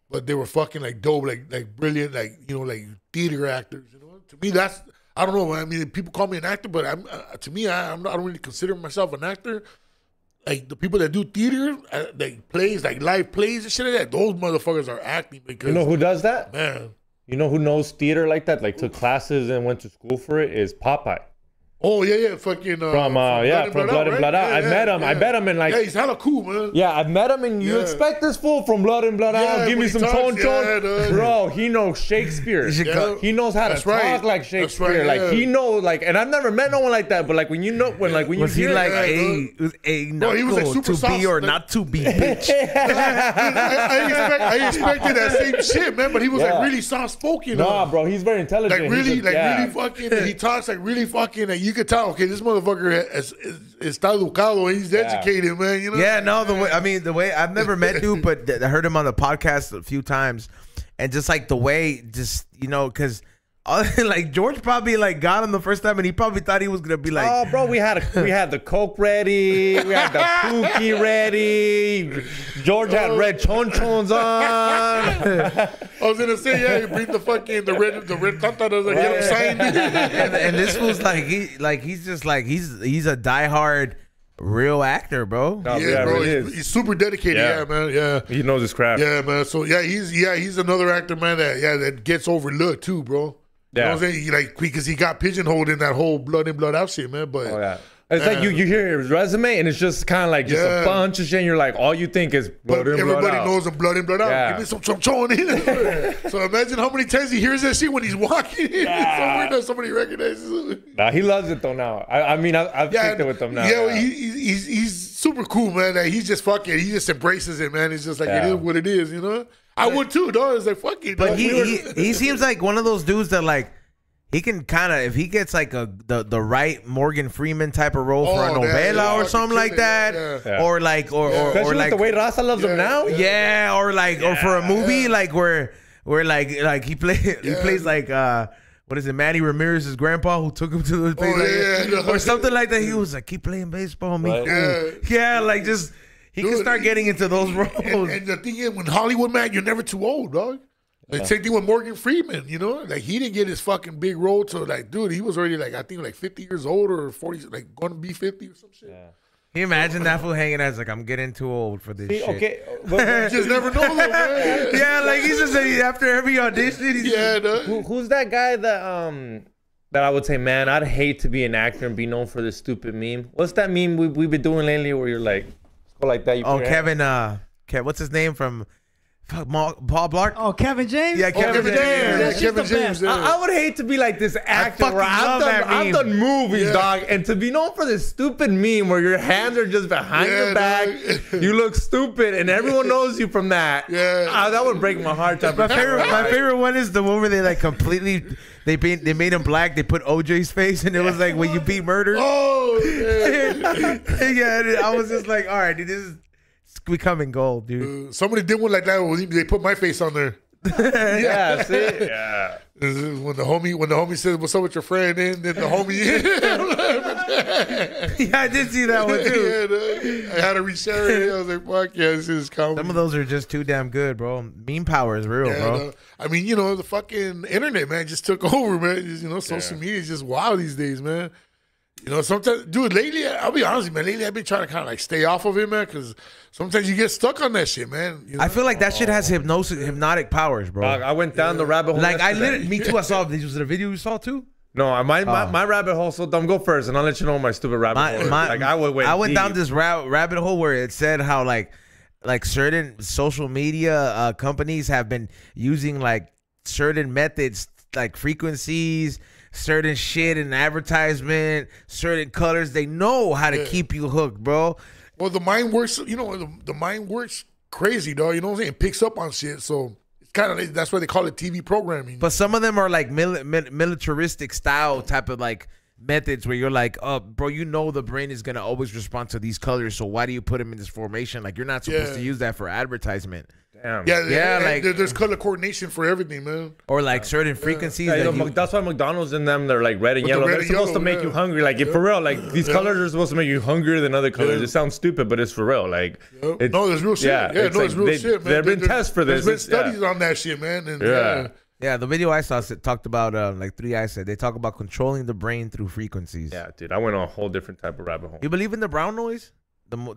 Speaker 3: but they were fucking like dope, like brilliant, like theater actors. To me, that's... I don't know. I mean, people call me an actor, but to me, I don't really consider myself an actor. Like the people that do theater, like plays, like live plays and shit like that, those motherfuckers are acting. Because
Speaker 2: you know who does that?
Speaker 3: Man,
Speaker 2: you know who knows theater like that? Like took classes and went to school for it? Is Popeye.
Speaker 3: Oh yeah, fucking
Speaker 2: from Blood and Blood Out. I met him. I met him in like.
Speaker 3: Yeah, he's hella cool, man.
Speaker 2: Yeah, I met him, and you expect this fool from Blood and Blood Out? Give me some tone. Bro, he knows Shakespeare. He knows how to talk like Shakespeare. Like he knows, like, and I've never met no one like that. But like when you know, when you
Speaker 1: was he
Speaker 2: hear,
Speaker 1: like a
Speaker 3: bro, he was like super
Speaker 1: to
Speaker 3: soft,
Speaker 1: be or not to be, bitch.
Speaker 3: I expected that same shit, man. But he was like really soft spoken.
Speaker 2: Nah, bro, he's very intelligent.
Speaker 3: Like really fucking. He talks like really fucking. Like you could tell. Okay, this motherfucker está educado. He's educated, man.
Speaker 1: Yeah, no, the way I've never met dude, but I heard him on the podcast a few times, and just like the way, because like George probably like got him the first time, and he probably thought he was gonna be like,
Speaker 2: oh, bro, we had the Coke ready, we had the Pookie ready. George had red chonchons on.
Speaker 1: I
Speaker 3: was gonna say, yeah, he bring the fucking the red tantaras like get him signed.
Speaker 1: and this was like he's just like he's a diehard real actor, bro.
Speaker 3: No, yeah, bro, he's super dedicated. Yeah, man. Yeah,
Speaker 2: he knows his craft.
Speaker 3: Yeah, man. So he's another actor, man. That gets overlooked too, bro. You know what I'm saying? Like, because he got pigeonholed in that whole Blood and Blood Out shit, man. But
Speaker 2: it's like you hear his resume and it's just kind of like just a bunch of shit. And you're like, all you think is Blood and Blood Out.
Speaker 3: Everybody knows him Blood and Blood Out. Give me some chonchon in. So imagine how many times he hears that shit when he's walking. So weird that somebody recognizes him.
Speaker 2: Nah, he loves it though now. I mean, I've kicked it with him now.
Speaker 3: Yeah, he's super cool, man. Like, he just embraces it, man. It's just like it is what it is, I would too, dog. It's like, fuck it.
Speaker 1: But he seems like one of those dudes that like, he can kind of, if he gets like the right Morgan Freeman type of role for a novela or something like that, or like or like
Speaker 2: the way Raza loves him now,
Speaker 1: or for a movie like where like he plays like what is it, Manny Ramirez's grandpa who took him to the place or something like that. He was like, keep playing baseball, me, like just. He can start getting into those roles.
Speaker 3: And the thing is, when Hollywood, man, you're never too old, dog. Like, same thing with Morgan Freeman, you know? Like, he didn't get his fucking big role till, like, dude, he was already, like, I think, like, 50 years old or 40, like, going to be 50 or some shit.
Speaker 2: Yeah.
Speaker 1: Can you imagine that fool hanging out? Like, I'm getting too old for this shit.
Speaker 2: Okay,
Speaker 3: You just never know, though, man.
Speaker 1: Yeah, like, he's just after every audition. He's
Speaker 2: who's that guy that I would say, man, I'd hate to be an actor and be known for this stupid meme. What's that meme we've been doing lately where you're like, go like that? You
Speaker 1: Kevin, what's his name from Paul Blart?
Speaker 4: Oh, Kevin James?
Speaker 1: Yeah, Kevin James.
Speaker 3: Yeah, Kevin
Speaker 4: the
Speaker 3: James.
Speaker 4: best.
Speaker 3: Yeah.
Speaker 2: I would hate to be like this actor
Speaker 1: fucking
Speaker 2: where
Speaker 1: love that
Speaker 2: I've
Speaker 1: meme.
Speaker 2: done movies,
Speaker 3: Yeah.
Speaker 2: dog, and to be known for this stupid meme where your hands are just behind
Speaker 3: Yeah,
Speaker 2: your back,
Speaker 3: dog.
Speaker 2: you look stupid, and everyone knows you from that.
Speaker 3: Yeah.
Speaker 2: That would break my heart.
Speaker 1: My favorite one is the one where they like completely they made him black. They put OJ's face, and it was like when you beat murder.
Speaker 3: Oh, yeah.
Speaker 1: Yeah, I was just like, all right, dude, this is becoming gold, dude.
Speaker 3: Somebody did one like that when they put my face on there.
Speaker 2: Yeah, see? Yeah.
Speaker 3: This is when the homie says, "What's up with your friend?" And then the homie,
Speaker 1: Yeah, I did see that one too.
Speaker 3: yeah, I had to reshare it. I was like, "Fuck yeah, this is comedy."
Speaker 1: Some of those are just too damn good, bro. Meme power is real, bro.
Speaker 3: No. I mean, you know, the fucking internet, man, just took over, man. Just, you know, social media is just wild these days, man. You know, sometimes, dude, lately, I'll be honest, man, lately I've been trying to kind of like stay off of it, man, because sometimes you get stuck on that shit, man. You know?
Speaker 1: I feel like that shit has hypnotic powers, bro.
Speaker 2: I went down the rabbit hole.
Speaker 1: Like
Speaker 2: yesterday.
Speaker 1: me too. I saw. Was it a video you saw too?
Speaker 2: No, my rabbit hole. So dumb. Go first, and I'll let you know my stupid rabbit hole. I
Speaker 1: went
Speaker 2: deep.
Speaker 1: down this rabbit hole where it said how like certain social media companies have been using like certain methods, like frequencies, certain shit in advertisement, certain colors. They know how to keep you hooked, bro.
Speaker 3: Well, the mind works, you know, the mind works crazy, dog. You know what I'm saying? It picks up on shit, so it's kind of that's why they call it TV programming.
Speaker 1: But some of them are like militaristic style type of like methods where you're like, oh, bro, you know the brain is gonna always respond to these colors, so why do you put them in this formation? Like you're not supposed to use that for advertisement.
Speaker 2: Damn.
Speaker 3: Yeah,
Speaker 1: like
Speaker 3: there's color coordination for everything, man.
Speaker 1: Or like certain frequencies.
Speaker 2: Yeah,
Speaker 1: that
Speaker 2: that's why McDonald's in them, they're like red and
Speaker 3: With the
Speaker 2: yellow.
Speaker 3: red
Speaker 2: They're
Speaker 3: and
Speaker 2: supposed to
Speaker 3: yellow,
Speaker 2: make you hungry. Like, if for real, like these colors are supposed to make you hungrier than other colors. It sounds stupid, but it's for real. Like,
Speaker 3: No, there's real shit.
Speaker 2: Yeah,
Speaker 3: Yeah,
Speaker 2: it's
Speaker 3: no, it's
Speaker 2: like
Speaker 3: real shit, man.
Speaker 2: There have been tests for this.
Speaker 3: There's been studies on that shit, man. And
Speaker 1: Yeah, the video I saw talked about like Three Eyes said they talk about controlling the brain through frequencies.
Speaker 2: Yeah, dude, I went on a whole different type of rabbit hole.
Speaker 1: You believe in the brown noise?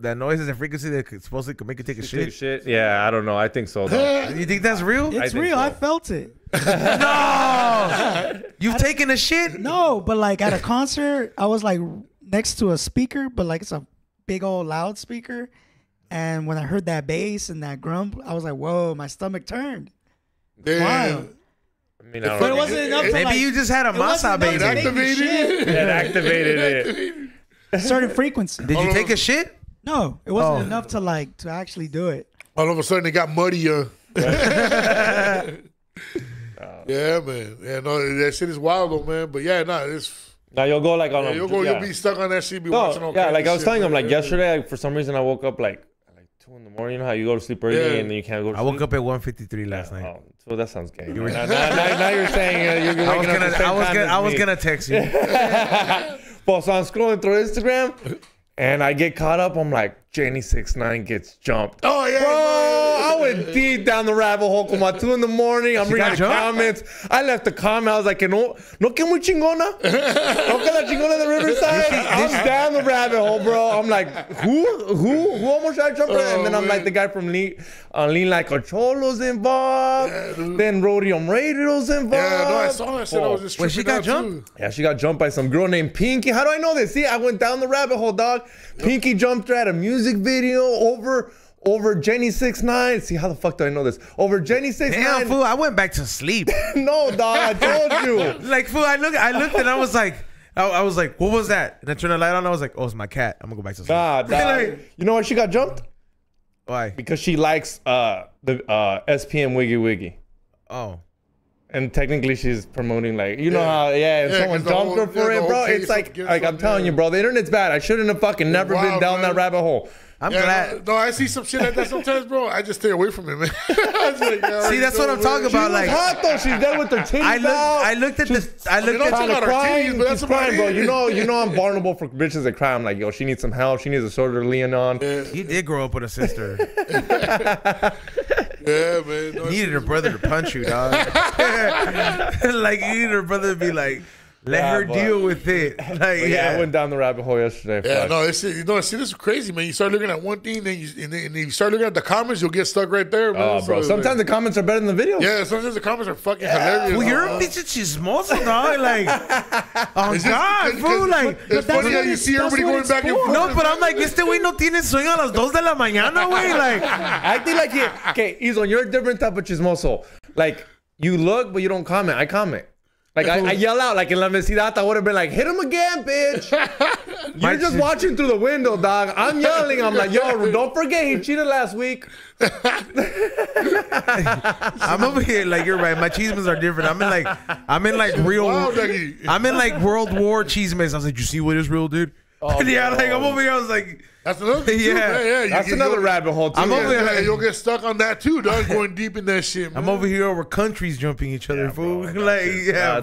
Speaker 1: That noise is a frequency that supposedly could make you take a shit.
Speaker 2: Yeah, I don't know. I think so. Though.
Speaker 1: You think that's real?
Speaker 4: It's real.
Speaker 2: so.
Speaker 4: I felt it.
Speaker 1: No, you've taken a shit.
Speaker 4: No, but like at a concert, I was like next to a speaker, but like it's a big old loudspeaker. And when I heard that bass and that grump, I was like, whoa, my stomach turned. Wild.
Speaker 2: I mean, I don't
Speaker 4: But it
Speaker 2: know.
Speaker 4: wasn't enough to
Speaker 1: Maybe
Speaker 4: like,
Speaker 1: you just had a
Speaker 4: it wasn't
Speaker 1: masa
Speaker 4: enough to
Speaker 1: baby.
Speaker 4: make me shit.
Speaker 2: It activated it.
Speaker 4: Certain frequency.
Speaker 1: Did you take a shit?
Speaker 4: No, it wasn't enough to actually do it.
Speaker 3: all of a sudden it got muddy. Yeah, man. Yeah, no, that shit is wild though, man. But yeah, no, it's
Speaker 2: Now you'll go like on a.
Speaker 3: you'll be stuck on that shit. Be watching all
Speaker 2: yeah,
Speaker 3: kinds
Speaker 2: like
Speaker 3: of
Speaker 2: I was
Speaker 3: shit,
Speaker 2: telling him,
Speaker 3: man.
Speaker 2: like yesterday, like, for some reason I woke up like 2 in the morning. You know how you go to sleep early
Speaker 3: Yeah.
Speaker 2: and then you can't go to
Speaker 1: I
Speaker 2: sleep?
Speaker 1: woke up at 1:53 last night.
Speaker 2: Oh, so that sounds gay. Now you're saying you're
Speaker 1: I was
Speaker 2: waking up the same time as
Speaker 1: I was
Speaker 2: me.
Speaker 1: gonna text you.
Speaker 2: Well, so I'm scrolling through Instagram and I get caught up. I'm like, Jenny 6'9" gets jumped.
Speaker 3: Oh yeah,
Speaker 2: Bro, I went deep down the rabbit hole. Come on, 2 in the morning. I'm
Speaker 1: She
Speaker 2: reading
Speaker 1: got
Speaker 2: the
Speaker 1: jumped?
Speaker 2: comments. I left the comment. I was like, no que muy chingona. No que la chingona de Riverside. I'm down the rabbit hole, bro. I'm like, who almost got jumped? And then I'm like, the guy from Lean Like a Cholo's involved. Then Rhodium Radio's involved.
Speaker 3: Yeah, no, I saw that shit. I was just
Speaker 1: When she
Speaker 3: tripping
Speaker 1: got
Speaker 3: out,
Speaker 1: jumped?
Speaker 3: too.
Speaker 2: Yeah, she got jumped by some girl named Pinky. How do I know this? See, I went down the rabbit hole, dog. Pinky jumped her at a music video over Jenny 6'9". See, how the fuck do I know this? Over Jenny 6'9".
Speaker 1: Damn, fool, I went back to sleep.
Speaker 2: No, dog, I told you.
Speaker 1: Like, fool, I looked and I was like, what was that? And I turned the light on. I was like, oh, it's my cat. I'm gonna go back to sleep.
Speaker 2: Nah, dog.
Speaker 1: Like,
Speaker 2: You know why she got jumped?
Speaker 1: why?
Speaker 2: Because she likes the SPM Wiggy Wiggy.
Speaker 1: Oh,
Speaker 2: And technically, she's promoting like you know how someone jumped her for it, bro. It's like I'm telling you, bro, the internet's bad. I shouldn't have fucking never been down that rabbit hole.
Speaker 1: I'm glad.
Speaker 3: No, I see some shit like that sometimes, bro. I just stay away from it, man.
Speaker 1: See, that's what I'm talking about. Like,
Speaker 2: hot though. She's there with her titties
Speaker 1: I looked at this. I looked at
Speaker 3: her
Speaker 2: crying.
Speaker 3: but that's
Speaker 2: She's crying, bro. You know I'm vulnerable for bitches that cry. I'm like, yo, she needs some help. She needs a shoulder to lean on.
Speaker 1: He did grow up with a sister.
Speaker 3: Yeah, man. No,
Speaker 1: He needed her brother to punch you, dog. Like, he needed her brother to be like, let her deal with it. Like,
Speaker 2: I went down the rabbit hole yesterday.
Speaker 3: Yeah, no, see, this is crazy, man. You start looking at one thing, then you start looking at the comments, you'll get stuck right there, man.
Speaker 2: Oh, bro. Sometimes the comments are better than the videos.
Speaker 3: Yeah, sometimes the comments are fucking hilarious.
Speaker 1: Well, you're a bitch chismoso, dog. Like, oh, God, fool. Like,
Speaker 3: it's funny how you see everybody going back and forth.
Speaker 1: No, but I'm like, este güey no tiene sueño a las 2 de la mañana, güey. Like,
Speaker 2: I think like, okay, Izo, you're a different type of chismoso. Like, you look, but you don't comment. I comment. Like, I yell out, like, in La Mesidata, I would have been like, hit him again, bitch. You're just watching through the window, dog. I'm yelling. I'm like, yo, don't forget, he cheated last week.
Speaker 1: I'm over here, like, you're right. My chismes are different. I'm in like real, I'm in like World War chismes. I was like, you see what Israel did? Oh, yeah, like, I'm over here, I was like,
Speaker 3: that's another thing, too, man.
Speaker 2: That's another rabbit hole, too.
Speaker 1: I'm over here,
Speaker 3: like, you'll get stuck on that, too, dog, going deep in that shit, man.
Speaker 1: I'm over here over countries jumping each other, fool. Like,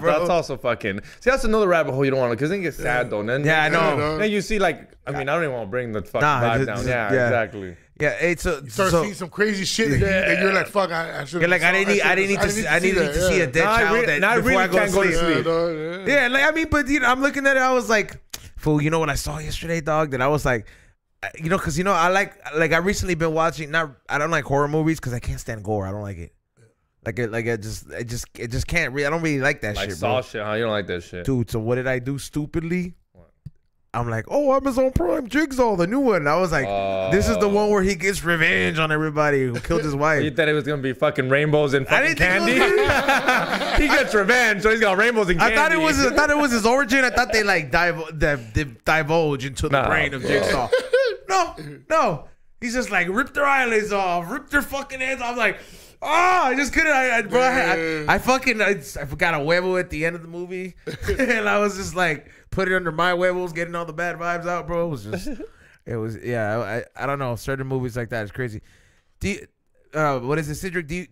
Speaker 1: bro.
Speaker 2: That's also fucking... See, that's another rabbit hole you don't want to... Because then it gets sad, though. Then,
Speaker 1: I know.
Speaker 2: Then you see, like... I mean, I don't even want to bring the fucking vibe down. Yeah, exactly.
Speaker 1: Yeah, it's
Speaker 3: you start seeing some crazy shit, and you're like, "Fuck, I should."
Speaker 1: You're like, I didn't need to see a dead child before I go to sleep. Yeah, like, I mean, but you know, I'm looking at it. I was like, fool. You know what I saw yesterday, dog? That I was like, you know, because you know, I recently been watching. I don't like horror movies because I can't stand gore. I don't like it. It just can't. I don't really like that shit, bro.
Speaker 2: Like Saw shit, huh? You don't like that shit,
Speaker 1: dude. So what did I do stupidly? I'm like, oh, Amazon Prime Jigsaw, the new one. And I was like, this is the one where he gets revenge on everybody who killed his wife.
Speaker 2: You thought it was gonna be fucking rainbows and fucking candy? He gets revenge, so he's got rainbows and candy.
Speaker 1: I thought it was his origin. I thought they like divulge into the brain of Jigsaw. No. He's just like, rip their eyelids off, rip their fucking heads off. I'm like, I just couldn't. I forgot a huevo at the end of the movie, and I was just like, put it under my huevos, getting all the bad vibes out, bro. I don't know. Certain movies like that is crazy. Do you, what is it, Citric? Do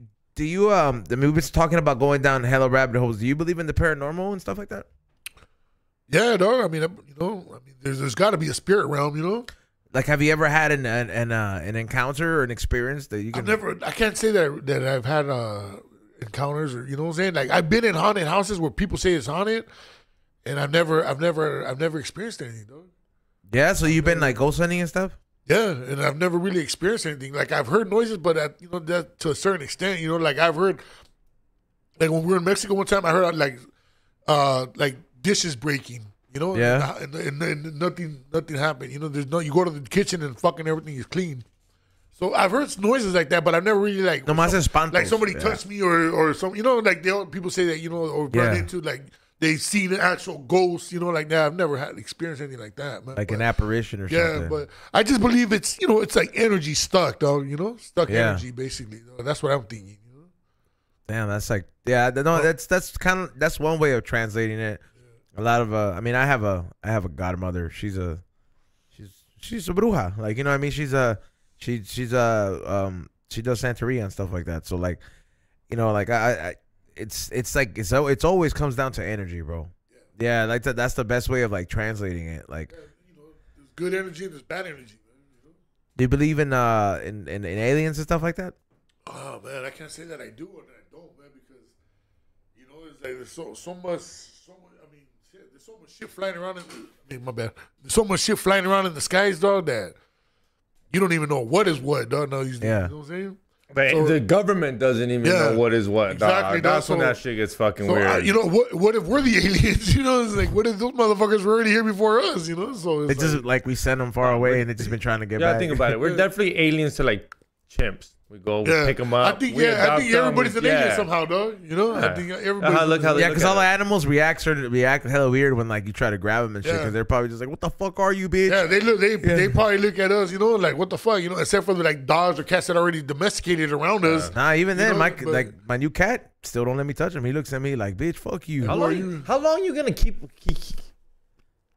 Speaker 1: you the movie's talking about going down hella rabbit holes? Do you believe in the paranormal and stuff like that?
Speaker 3: Yeah, dog. I mean, there's got to be a spirit realm, you know.
Speaker 1: Like, have you ever had an encounter or an experience that you can?
Speaker 3: I can't say that I've had encounters, or you know what I'm saying. Like, I've been in haunted houses where people say it's haunted, and I've never experienced anything, dog.
Speaker 1: Yeah, so you've been like ghost hunting and stuff.
Speaker 3: Yeah, and I've never really experienced anything. Like, I've heard noises, but that to a certain extent, you know. Like, I've heard, like when we were in Mexico one time, I heard like dishes breaking. You know, and nothing happened. You know, you go to the kitchen and fucking everything is clean. So I've heard noises like that, but I've never really like somebody touched me or some. You know, like people say that, you know, or run into like they've seen an actual ghost. You know, like that. I've never had experienced anything like that, man.
Speaker 1: Like an apparition or something.
Speaker 3: Yeah, but I just believe it's it's like energy stuck, dog. You know, stuck energy basically. That's what I'm thinking. You know?
Speaker 1: Damn, that's like that's one way of translating it. A lot of I mean, I have a godmother. She's a bruja. Like, you know what I mean? She does Santeria and stuff like that. So like, you know, like it's always comes down to energy, bro. Yeah, like that's the best way of like translating it. Like,
Speaker 3: there's good energy and there's bad energy. You know?
Speaker 1: Do you believe in aliens and stuff like that?
Speaker 3: Oh man, I can't say that I do or that I don't, man, because it's like there's so much. There's so much shit flying around There's so much shit flying around in the skies, dog, that you don't even know what is what, dog. No, you know what I'm saying?
Speaker 2: But the government doesn't even know what is what,
Speaker 3: exactly,
Speaker 2: dog. That's when that shit gets fucking weird.
Speaker 3: You know, what if we're the aliens? You know, it's like, what if those motherfuckers were already here before us? You know, so
Speaker 1: it's just like we send them far away and they've just been trying to get back.
Speaker 2: Yeah, think about it. We're definitely aliens to like chimps. We go pick them up.
Speaker 3: I think everybody's an alien somehow, dog. You know, I think everybody.
Speaker 1: Yeah, because all the animals react hella weird when like you try to grab them and shit. Because they're probably just like, "What the fuck are you, bitch?"
Speaker 3: Yeah, they probably look at us, you know, like what the fuck, you know. Except for like dogs or cats that are already domesticated around us.
Speaker 1: Nah, even then, my new cat still don't let me touch him. He looks at me like, "Bitch, fuck you."
Speaker 2: How long you gonna keep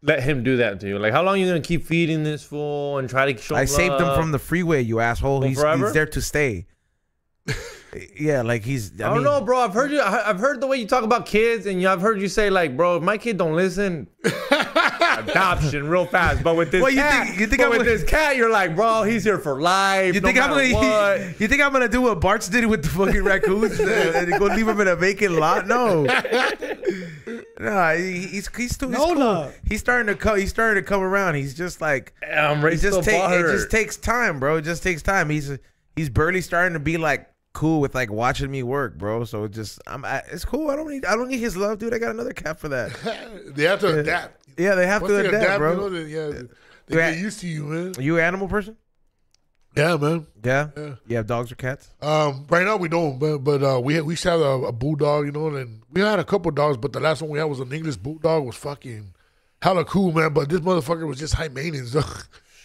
Speaker 2: let him do that to you? Like, how long you gonna keep feeding this fool and try to show
Speaker 1: I saved him from the freeway, you asshole. He's there to stay. Yeah, like I
Speaker 2: don't know, bro. I've heard the way you talk about kids, and I've heard you say like, bro, if my kid don't listen, adoption real fast. But with this this cat, you're like, bro, he's here for life.
Speaker 1: You think I'm gonna do what Bart's did with the fucking raccoons and go leave him in a vacant lot? No. Nah, he's too cool. He's starting to come around. He's just like it just takes time, bro. It just takes time. He's barely starting to be like cool with like watching me work, bro. So it's cool. I don't need his love, dude. I got another cat for that.
Speaker 3: They have to adapt.
Speaker 1: Yeah, they have to adapt, bro.
Speaker 3: They get used to you, man.
Speaker 1: Are you an animal person?
Speaker 3: Yeah, man.
Speaker 1: Yeah. You have dogs or cats?
Speaker 3: Right now we don't, but we used to have a bulldog, you know, and we had a couple dogs, but the last one we had was an English bulldog. Was fucking hella cool, man. But this motherfucker was just high maintenance.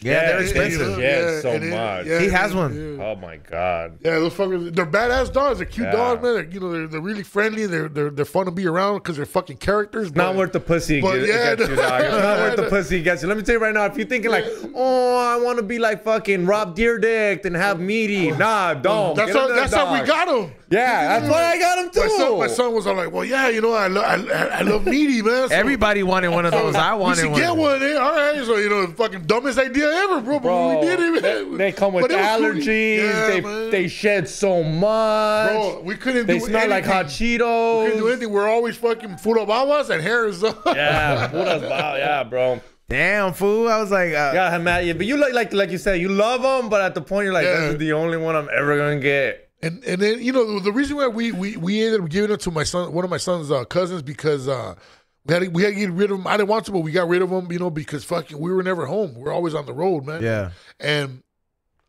Speaker 1: Yeah, they're expensive.
Speaker 2: So much.
Speaker 1: He has one.
Speaker 2: Oh my god.
Speaker 3: Yeah, those fuckers, they're badass dogs. They're cute dogs, man. They're really friendly. They're fun to be around because they're fucking characters.
Speaker 2: Not worth the pussy. Gets you, dog. It's not worth the pussy gets you. Let me tell you right now, if you're thinking like, oh, I want to be like fucking Rob Deerdick and have meaty, nah, don't.
Speaker 3: That's how we got him.
Speaker 2: Yeah, that's why I got him too.
Speaker 3: My son was all like, well, yeah, you know, I love meaty, man. So,
Speaker 1: everybody wanted one of those. I wanted one.
Speaker 3: We should get one. All right, so you know, the fucking dumbest idea ever, bro. But we did it, man.
Speaker 2: They come with allergies. Cool. They shed so much.
Speaker 3: Bro, we couldn't do anything.
Speaker 2: They smell like hot Cheetos.
Speaker 3: We couldn't do anything. We're always fucking full of babas and hairs.
Speaker 2: Yeah, bro.
Speaker 1: Damn, fool. I was like,
Speaker 2: yeah, I'm at you. But you like you said, you love them, but at the point you're like, this is the only one I'm ever gonna get.
Speaker 3: And then, you know, the reason why we ended up giving it to my son, one of my son's cousins, because we had to get rid of him. I didn't want to, but we got rid of him, you know, because fucking we were never home. We were always on the road, man.
Speaker 1: Yeah.
Speaker 3: And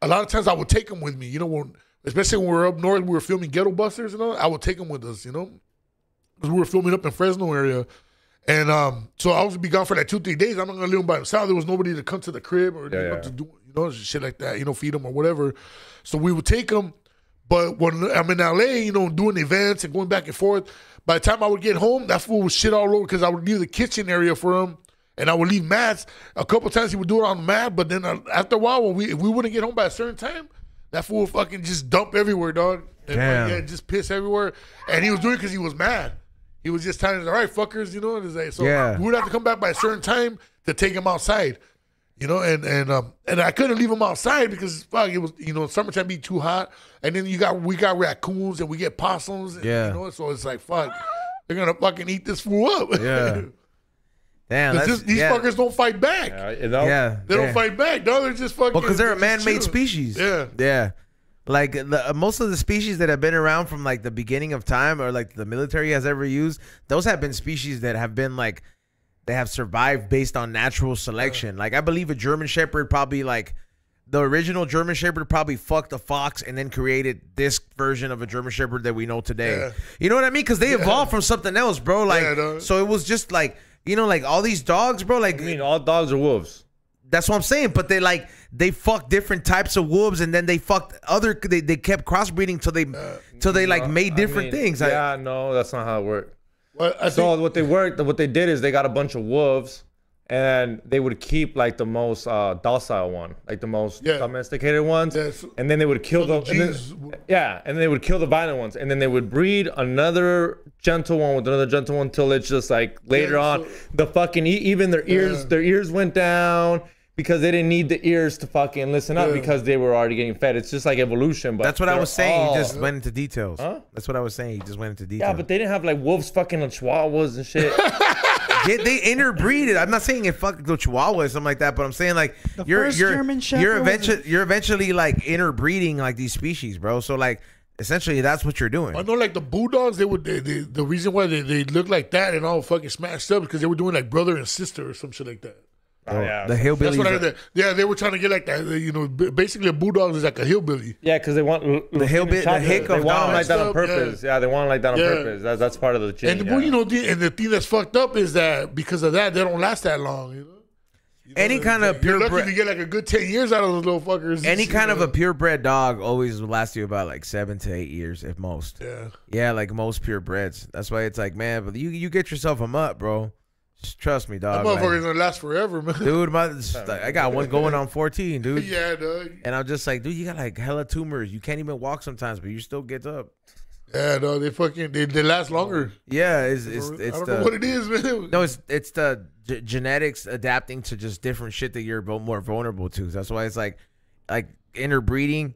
Speaker 3: a lot of times I would take him with me, you know, especially when we were up north, we were filming Ghetto Busters, you know, I would take him with us, you know, because we were filming up in Fresno area. And so I was be gone for like 2-3 days. I'm not gonna leave him by himself. There was nobody to come to the crib or to do, you know, shit like that, you know, feed him or whatever. So we would take him. But when I'm in LA, you know, doing events and going back and forth, by the time I would get home, that fool was shit all over because I would leave the kitchen area for him and I would leave mats. A couple times he would do it on the mat, but then after a while, if we wouldn't get home by a certain time, that fool would fucking just dump everywhere, dog. And just piss everywhere. And he was doing it because he was mad. He was just telling us, all right, fuckers, you know. So we would have to come back by a certain time to take him outside. You know, and I couldn't leave him outside because fuck, it was, you know, summertime be too hot, and then we got raccoons and we get possums, and, you know, so it's like fuck, they're gonna fucking eat this fool up.
Speaker 1: Yeah, damn,
Speaker 3: these fuckers don't fight back. They don't fight back. No, they're just fucking.
Speaker 1: Well, because they're a man-made species. Yeah. Like most of the species that have been around from like the beginning of time, or like the military has ever used, those have been species that have been like. They have survived based on natural selection. Like I believe a German Shepherd probably like the original German Shepherd probably fucked a fox and then created this version of a German Shepherd that we know today. Yeah. You know what I mean? Because they evolved from something else, bro. Like so it was just like, you know, like all these dogs, bro. Like
Speaker 2: I mean, all dogs are wolves.
Speaker 1: That's what I'm saying. But they fucked different types of wolves, and then they fucked they kept crossbreeding till they like made different things.
Speaker 2: Yeah, no, that's not how it worked. So what they did is they got a bunch of wolves, and they would keep like the most docile one, like the most domesticated ones, and then they would kill and they would kill the violent ones, and then they would breed another gentle one with another gentle one till it's just like later on the fucking even their ears went down. Because they didn't need the ears to fucking listen up because they were already getting fed. It's just like evolution. But
Speaker 1: that's what I was saying. You just went into details. Huh? That's what I was saying. You just went into details.
Speaker 2: Yeah, but they didn't have like wolves fucking on chihuahuas and shit.
Speaker 1: They interbreeded. I'm not saying it fucked the chihuahua or something like that, but I'm saying like you're eventually like interbreeding like these species, bro. So like essentially that's what you're doing.
Speaker 3: I know like the bulldogs, the reason why they look like that and all fucking smashed up because they were doing like brother and sister or some shit like that.
Speaker 2: Oh, yeah.
Speaker 1: The hillbillies.
Speaker 3: That's what I heard. Yeah, they were trying to get like that. You know, basically a bulldog is like a hillbilly.
Speaker 2: Yeah, because they want
Speaker 1: the hillbilly, the hick
Speaker 2: they
Speaker 1: of
Speaker 2: want them like
Speaker 1: dogs.
Speaker 2: that on purpose. Yeah, they want them like that on purpose. That's part of the gene.
Speaker 3: And well, you know, and the thing that's fucked up is that because of that, they don't last that long. You know,
Speaker 1: any kind of
Speaker 3: you're lucky
Speaker 1: purebred,
Speaker 3: to get like a good 10 years out of those little fuckers.
Speaker 1: any kind of a purebred dog always will last you about like 7 to 8 years at most. Yeah, like most purebreds. That's why it's like, man, but you get yourself a mutt, bro. Just trust me, dog.
Speaker 3: That motherfucker's gonna last forever, man.
Speaker 1: Dude, I got one going on 14, dude.
Speaker 3: Yeah, dog.
Speaker 1: And I'm just like, dude, you got like hella tumors. You can't even walk sometimes, but you still get up.
Speaker 3: Yeah, no, they last longer.
Speaker 1: Yeah, it's
Speaker 3: I don't know what it is, man.
Speaker 1: No, it's the genetics adapting to just different shit that you're more vulnerable to. That's why it's like interbreeding,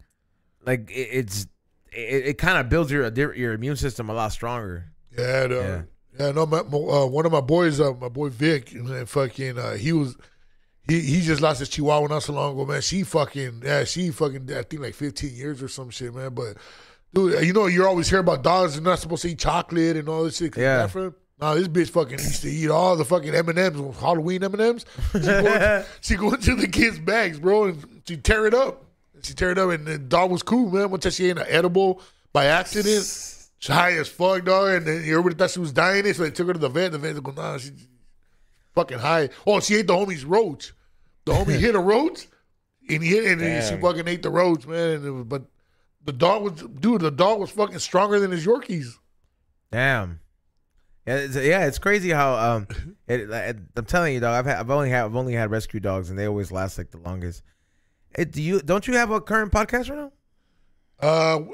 Speaker 1: like it kind of builds your immune system a lot stronger.
Speaker 3: Yeah, no.
Speaker 1: Yeah.
Speaker 3: Yeah, no, one of my boys, my boy Vic, man, fucking, he just lost his Chihuahua not so long ago, man. She fucking, I think like 15 years or some shit, man. But dude, you know, you always hear about dogs are not supposed to eat chocolate and all this shit.
Speaker 1: Yeah.
Speaker 3: Nah, this bitch fucking used to eat all the fucking M&Ms, Halloween M&Ms. She go into the kids' bags, bro, and she tear it up. And the dog was cool, man. One time she ate an edible by accident. She's high as fuck, dog, and then everybody thought she was dying, so they took her to the vet. The vet go, nah, she's fucking high. Oh, she ate the homie's roach. The homie hit a roach, and she fucking ate the roach, man. But the dog was fucking stronger than his Yorkies.
Speaker 1: Damn. Yeah, it's crazy how I'm telling you, dog. I've only had rescue dogs, and they always last like the longest. Don't you have a current podcast right now?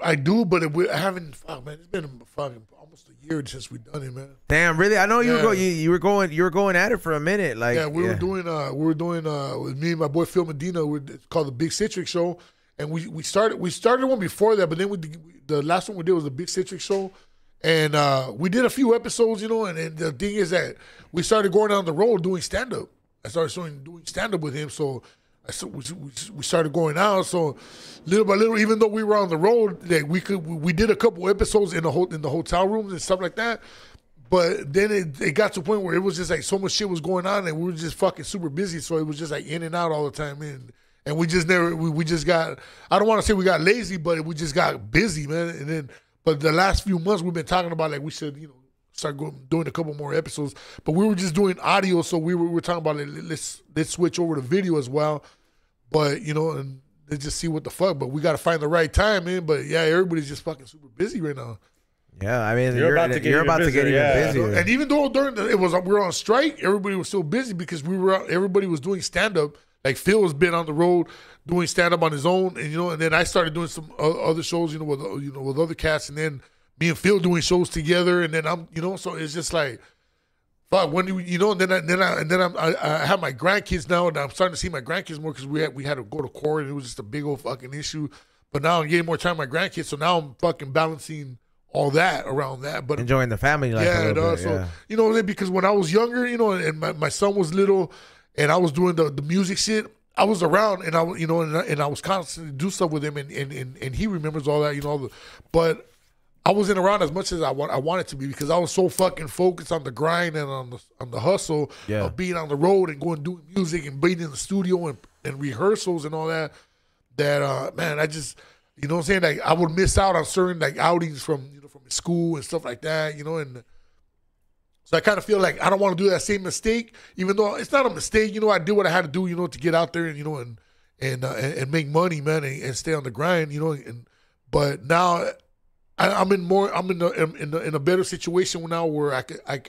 Speaker 3: I do, but I haven't. Fuck, man, it's been fucking almost a year since we done it, man.
Speaker 1: Damn, really? I know you were going at it for a minute. Like,
Speaker 3: yeah, we were doing with me and my boy Phil Medina. It's called the Big Citric Show, and we started one before that, but then the last one we did was the Big Citric Show, and we did a few episodes, you know. And the thing is that we started going down the road doing stand up. I started doing stand up with him, so. We started going out, so little by little, even though we were on the road, that we did a couple episodes in the hotel rooms and stuff like that. But then it got to a point where it was just like so much shit was going on, and we were just fucking super busy. So it was just like in and out all the time, and we just never we just got. I don't want to say we got lazy, but we just got busy, man. And then, but the last few months we've been talking about like we should, you know, start doing a couple more episodes. But we were just doing audio, so we were talking about let's switch over to video as well. But, you know, and they just see what the fuck. But we got to find the right time, man. But, yeah, everybody's just fucking super busy right now.
Speaker 1: Yeah, I mean, you're about to get even busier.
Speaker 3: And even though we were on strike, everybody was still busy because everybody was doing stand-up. Like, Phil has been on the road doing stand-up on his own. And, you know, and then I started doing some other shows, with other cats. And then me and Phil doing shows together. And then so it's just like, fuck, when and then I have my grandkids now, and I'm starting to see my grandkids more because we had to go to court, and it was just a big old fucking issue. But now I'm getting more time with my grandkids, so now I'm fucking balancing all that around that. But
Speaker 1: enjoying the family life.
Speaker 3: Yeah, so because when I was younger, and my son was little, and I was doing the music shit, I was around, and I was constantly do stuff with him, and he remembers all that, but I wasn't around as much as I wanted to be because I was so fucking focused on the grind and on the hustle of being on the road and going doing music and being in the studio and rehearsals and all that. That man, I just what I'm saying, like I would miss out on certain like outings from school and stuff like that, and so I kind of feel like I don't want to do that same mistake, even though it's not a mistake. I did what I had to do, to get out there and make money, man, and stay on the grind, but now. I'm in a better situation now where I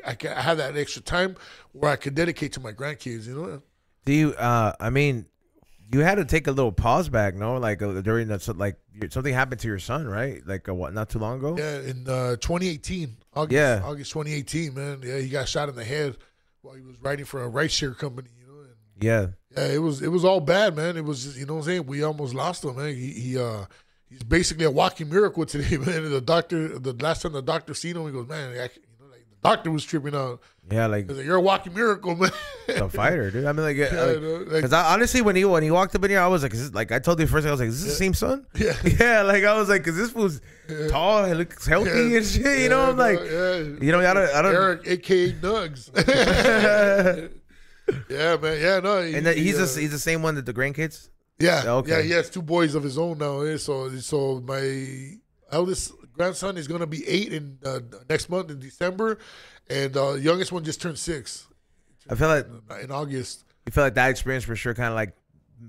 Speaker 3: have that extra time where I could dedicate to my grandkids.
Speaker 1: Do you? I mean, you had to take a little pause back, no? Like during that, something happened to your son, right? Like what? Not too long ago.
Speaker 3: Yeah, in 2018, August 2018, man. Yeah, he got shot in the head while he was writing for a rideshare company.
Speaker 1: Yeah,
Speaker 3: it was all bad, man. It was just, what I'm saying, we almost lost him, man. He's basically a walking miracle today, man. The last time the doctor seen him, he goes, man, the doctor was tripping out.
Speaker 1: Yeah, like
Speaker 3: you're a walking miracle, man.
Speaker 1: A fighter, dude. I mean, because honestly, when he walked up in here, I was like, is this, like I told you first, I was like, is this the same son?
Speaker 3: Yeah,
Speaker 1: yeah. Like I was like, because this was tall, he looks healthy and shit. I'm like, I don't.
Speaker 3: Eric, aka Nugs. Yeah, man. Yeah, no.
Speaker 1: And he's the same one that the grandkids.
Speaker 3: Yeah.
Speaker 1: Okay.
Speaker 3: Yeah, he has 2 boys of his own now. So my eldest grandson is gonna be 8 in next month in December, and youngest one just turned 6.
Speaker 1: I feel like
Speaker 3: in August.
Speaker 1: You feel like that experience for sure, kind of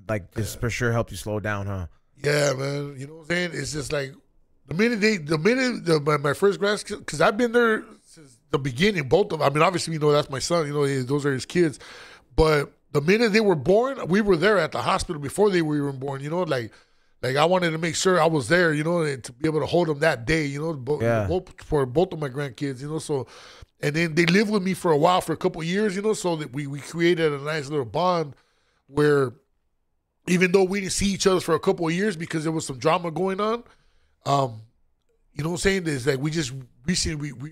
Speaker 1: like just for sure helped you slow down, huh?
Speaker 3: Yeah, man. You know what I'm saying? It's just like my first grandkids, because I've been there since the beginning. Both of them. I mean, obviously, that's my son. Those are his kids. But the minute they were born, we were there at the hospital before they were even born. Like I wanted to make sure I was there. And to be able to hold them that day. For both of my grandkids. So, and then they lived with me for a while, for a couple of years. So that we created a nice little bond where, even though we didn't see each other for a couple of years because there was some drama going on, you know what I'm saying? Is like we just recently we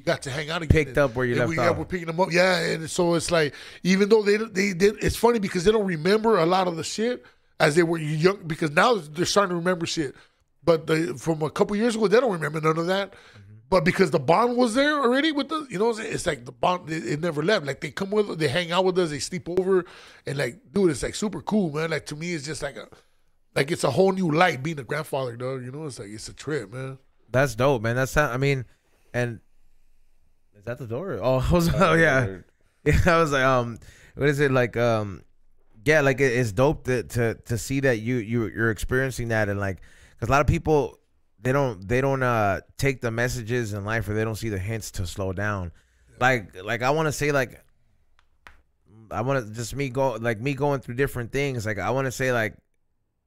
Speaker 3: got to hang out again.
Speaker 1: Picked up where you left off.
Speaker 3: Yeah, we're picking them up. Yeah, and so it's like, even though they it's funny because they don't remember a lot of the shit as they were young, because now they're starting to remember shit. But from a couple of years ago, they don't remember none of that. Mm-hmm. But because the bond was there already with us, you know what I'm saying? It's like the bond, it never left. Like they come with us, they hang out with us, they sleep over, and like, dude, it's like super cool, man. Like to me, it's just like it's a whole new light being a grandfather, dog. It's like, it's a trip, man.
Speaker 1: That's dope, man. And is that the door? Oh, yeah. Yeah, I was like, what is it like? Yeah, like it's dope to see that you're experiencing that, and like, because a lot of people they don't take the messages in life, or they don't see the hints to slow down. Yeah. Like I want to say, like, I want to just me going through different things. Like I want to say, like,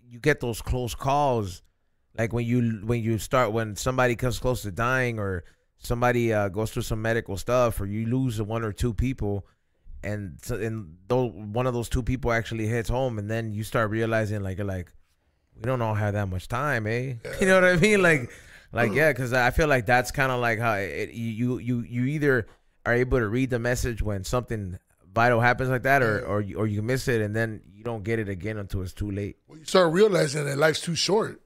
Speaker 1: you get those close calls, like when somebody comes close to dying, or somebody goes through some medical stuff, or you lose 1 or 2 people, and one of those 2 people actually hits home, and then you start realizing, like, you're like, we don't all have that much time, eh? Yeah. You know what I mean? Like yeah, because I feel like that's kind of like how you either are able to read the message when something vital happens like that, or you miss it, and then you don't get it again until it's too late.
Speaker 3: Well, you start realizing that life's too short.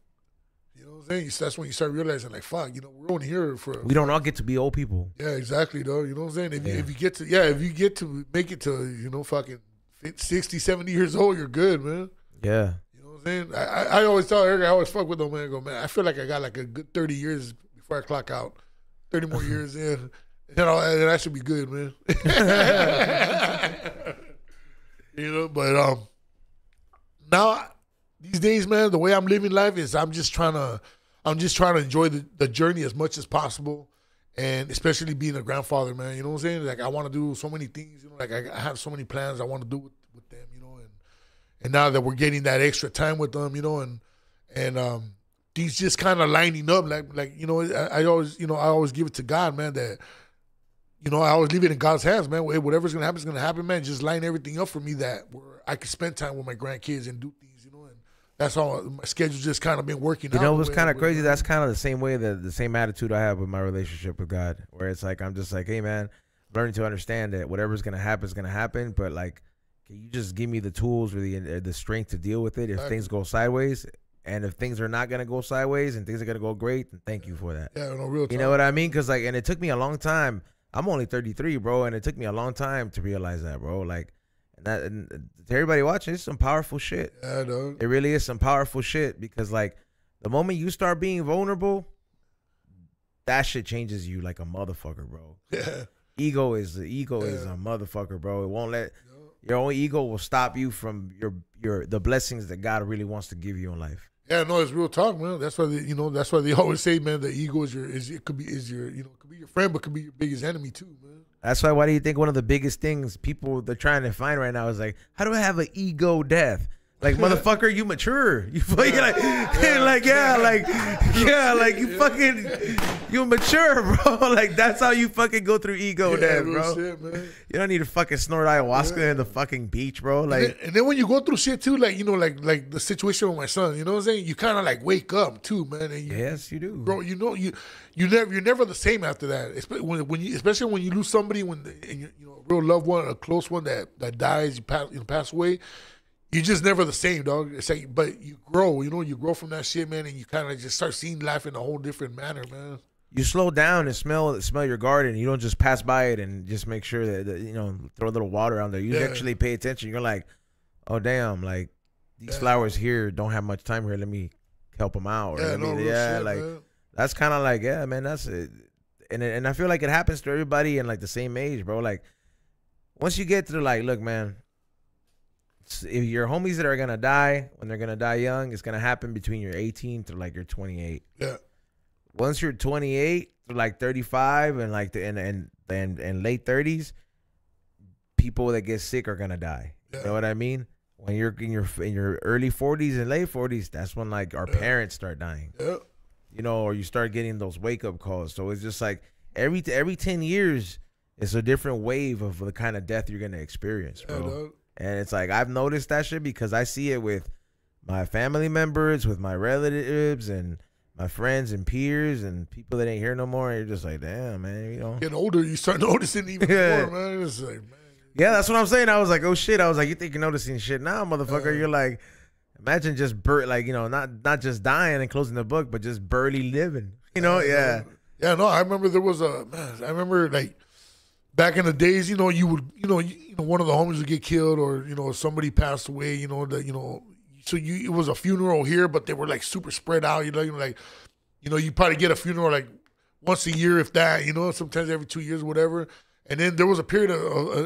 Speaker 3: You know what I'm saying? That's when you start realizing, like, fuck, we're only here for.
Speaker 1: We don't all get to be old people.
Speaker 3: Yeah, exactly, though. You know what I'm saying? If you get to make it to fucking 60, 70 years old, you're good, man.
Speaker 1: Yeah.
Speaker 3: I always tell Eric, I always fuck with them, man. I go, man, I feel like I got like a good 30 years before I clock out. 30 more years in. And I should be good, man. But now, these days, man, the way I'm living life is I'm just trying to enjoy the journey as much as possible. And especially being a grandfather, man. You know what I'm saying? Like, I want to do so many things. Like, I have so many plans I want to do with them, And now that we're getting that extra time with them, and these just kind of lining up, I always give it to God, man, that, I always leave it in God's hands, man. Whatever's going to happen is going to happen, man. Just line everything up for me where I can spend time with my grandkids and do things, and that's how my schedule's just kind of been working out.
Speaker 1: What's kind of crazy? That's kind of the same way, the same attitude I have with my relationship with God, where it's like, I'm just like, hey, man, learning to understand that whatever's going to happen is going to happen, but like, can you just give me the tools or the strength to deal with it if things go sideways? And if things are not going to go sideways and things are going to go great, then thank you for that.
Speaker 3: Yeah, no, real time.
Speaker 1: You know what I mean? Because, like, and it took me a long time. I'm only 33, bro, and it took me a long time to realize that, bro. Like, and to everybody watching, it's some powerful shit.
Speaker 3: Yeah, dog.
Speaker 1: It really is some powerful shit, because, like, the moment you start being vulnerable, that shit changes you like a motherfucker, bro.
Speaker 3: Yeah.
Speaker 1: Ego is a motherfucker, bro. It won't let... Your own ego will stop you from the blessings that God really wants to give you in life.
Speaker 3: Yeah, no, it's real talk, man. That's why that's why they always say, man, the ego could be your friend, but could be your biggest enemy too, man.
Speaker 1: That's why do you think one of the biggest things people they're trying to find right now is like, how do I have an ego death? Like, motherfucker, you mature. You you mature, bro. Like, that's how you fucking go through ego death, bro.
Speaker 3: Shit, man.
Speaker 1: You don't need to fucking snort ayahuasca in the fucking beach, bro. Like,
Speaker 3: and then when you go through shit too, like, like the situation with my son, you know what I'm saying? You kind of like wake up too, man. And
Speaker 1: yes, you do,
Speaker 3: bro. You're never the same after that. Especially when you lose somebody, a real loved one, a close one that dies, pass away. You're just never the same, dog. It's like, but you grow, you grow from that shit, man, and you kind of just start seeing life in a whole different manner, man.
Speaker 1: you slow down and smell your garden. You don't just pass by it and just make sure that you know, throw a little water on there. You actually pay attention. You're like, oh damn, like these flowers here don't have much time here. Let me help them out.
Speaker 3: Yeah, shit,
Speaker 1: like
Speaker 3: man.
Speaker 1: that's kind of like, yeah, man, that's it. And I feel like it happens to everybody in like the same age, bro. Like once you get to like, look, man, if your homies that are gonna die when they're gonna die young, it's gonna happen between your 18 to like your 28.
Speaker 3: Yeah.
Speaker 1: Once you're 28 to like 35 and like and late 30s, people that get sick are gonna die.
Speaker 3: Yeah.
Speaker 1: You know what I mean? When you're in your early 40s and late 40s, that's when like our parents start dying.
Speaker 3: Yeah.
Speaker 1: You know, or you start getting those wake up calls. So it's just like every 10 years, it's a different wave of the kind of death you're gonna experience, bro.
Speaker 3: Dog.
Speaker 1: And it's like I've noticed that shit because I see it with my family members, with my relatives, and my friends and peers and people that ain't here no more. And you're just like, damn, man, you know.
Speaker 3: Getting older, you start noticing even more, man. It's like, man.
Speaker 1: Yeah, that's what I'm saying. I was like, oh shit. I was like, you think you're noticing shit now, motherfucker? You're like, imagine just like, you know, not just dying and closing the book, but just barely living. You know, yeah.
Speaker 3: Yeah, no, I remember there was I remember like back in the days, you know, one of the homies would get killed or, you know, somebody passed away, you know, so it was a funeral here, but they were like super spread out, you know, you probably get a funeral like once a year, if that, you know, sometimes every 2 years, whatever. And then there was a period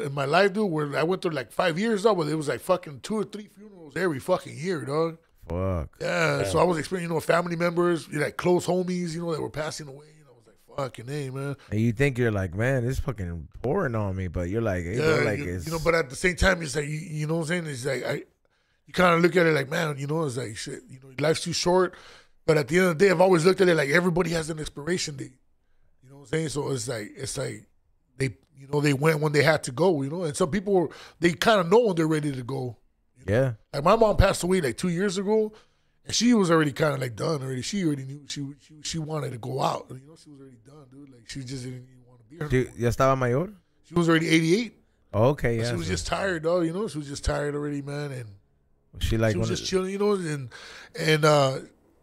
Speaker 3: in my life, dude, where I went through like 5 years, though, where it was like fucking 2 or 3 funerals every fucking year, dog.
Speaker 1: Fuck.
Speaker 3: Yeah, so I was experiencing, you know, family members, like close homies, you know, that were passing away. You know, I was like, fucking hey, man.
Speaker 1: And you think you're like, man, it's fucking pouring on me, but you're like, hey, bro, like it's,
Speaker 3: you know, but at the same time, it's like, you know what I'm saying? It's like, you kind of look at it like, man, you know, it's like, shit, you know, life's too short. But at the end of the day, I've always looked at it like everybody has an expiration date. You know what I'm saying? So it's like they, you know, they went when they had to go, you know, and some people, they kind of know when they're ready to go. You know?
Speaker 1: Yeah.
Speaker 3: Like my mom passed away like 2 years ago, and she was already kind of like done already. She already knew she wanted to go out. You know, she was already done, dude. Like she just didn't even want to be here.
Speaker 1: ¿Ya estaba mayor?
Speaker 3: She was already 88.
Speaker 1: Oh, okay, yeah.
Speaker 3: She was just tired, though. You know, she was just tired already, man. And
Speaker 1: she like
Speaker 3: she was just chilling, you know, and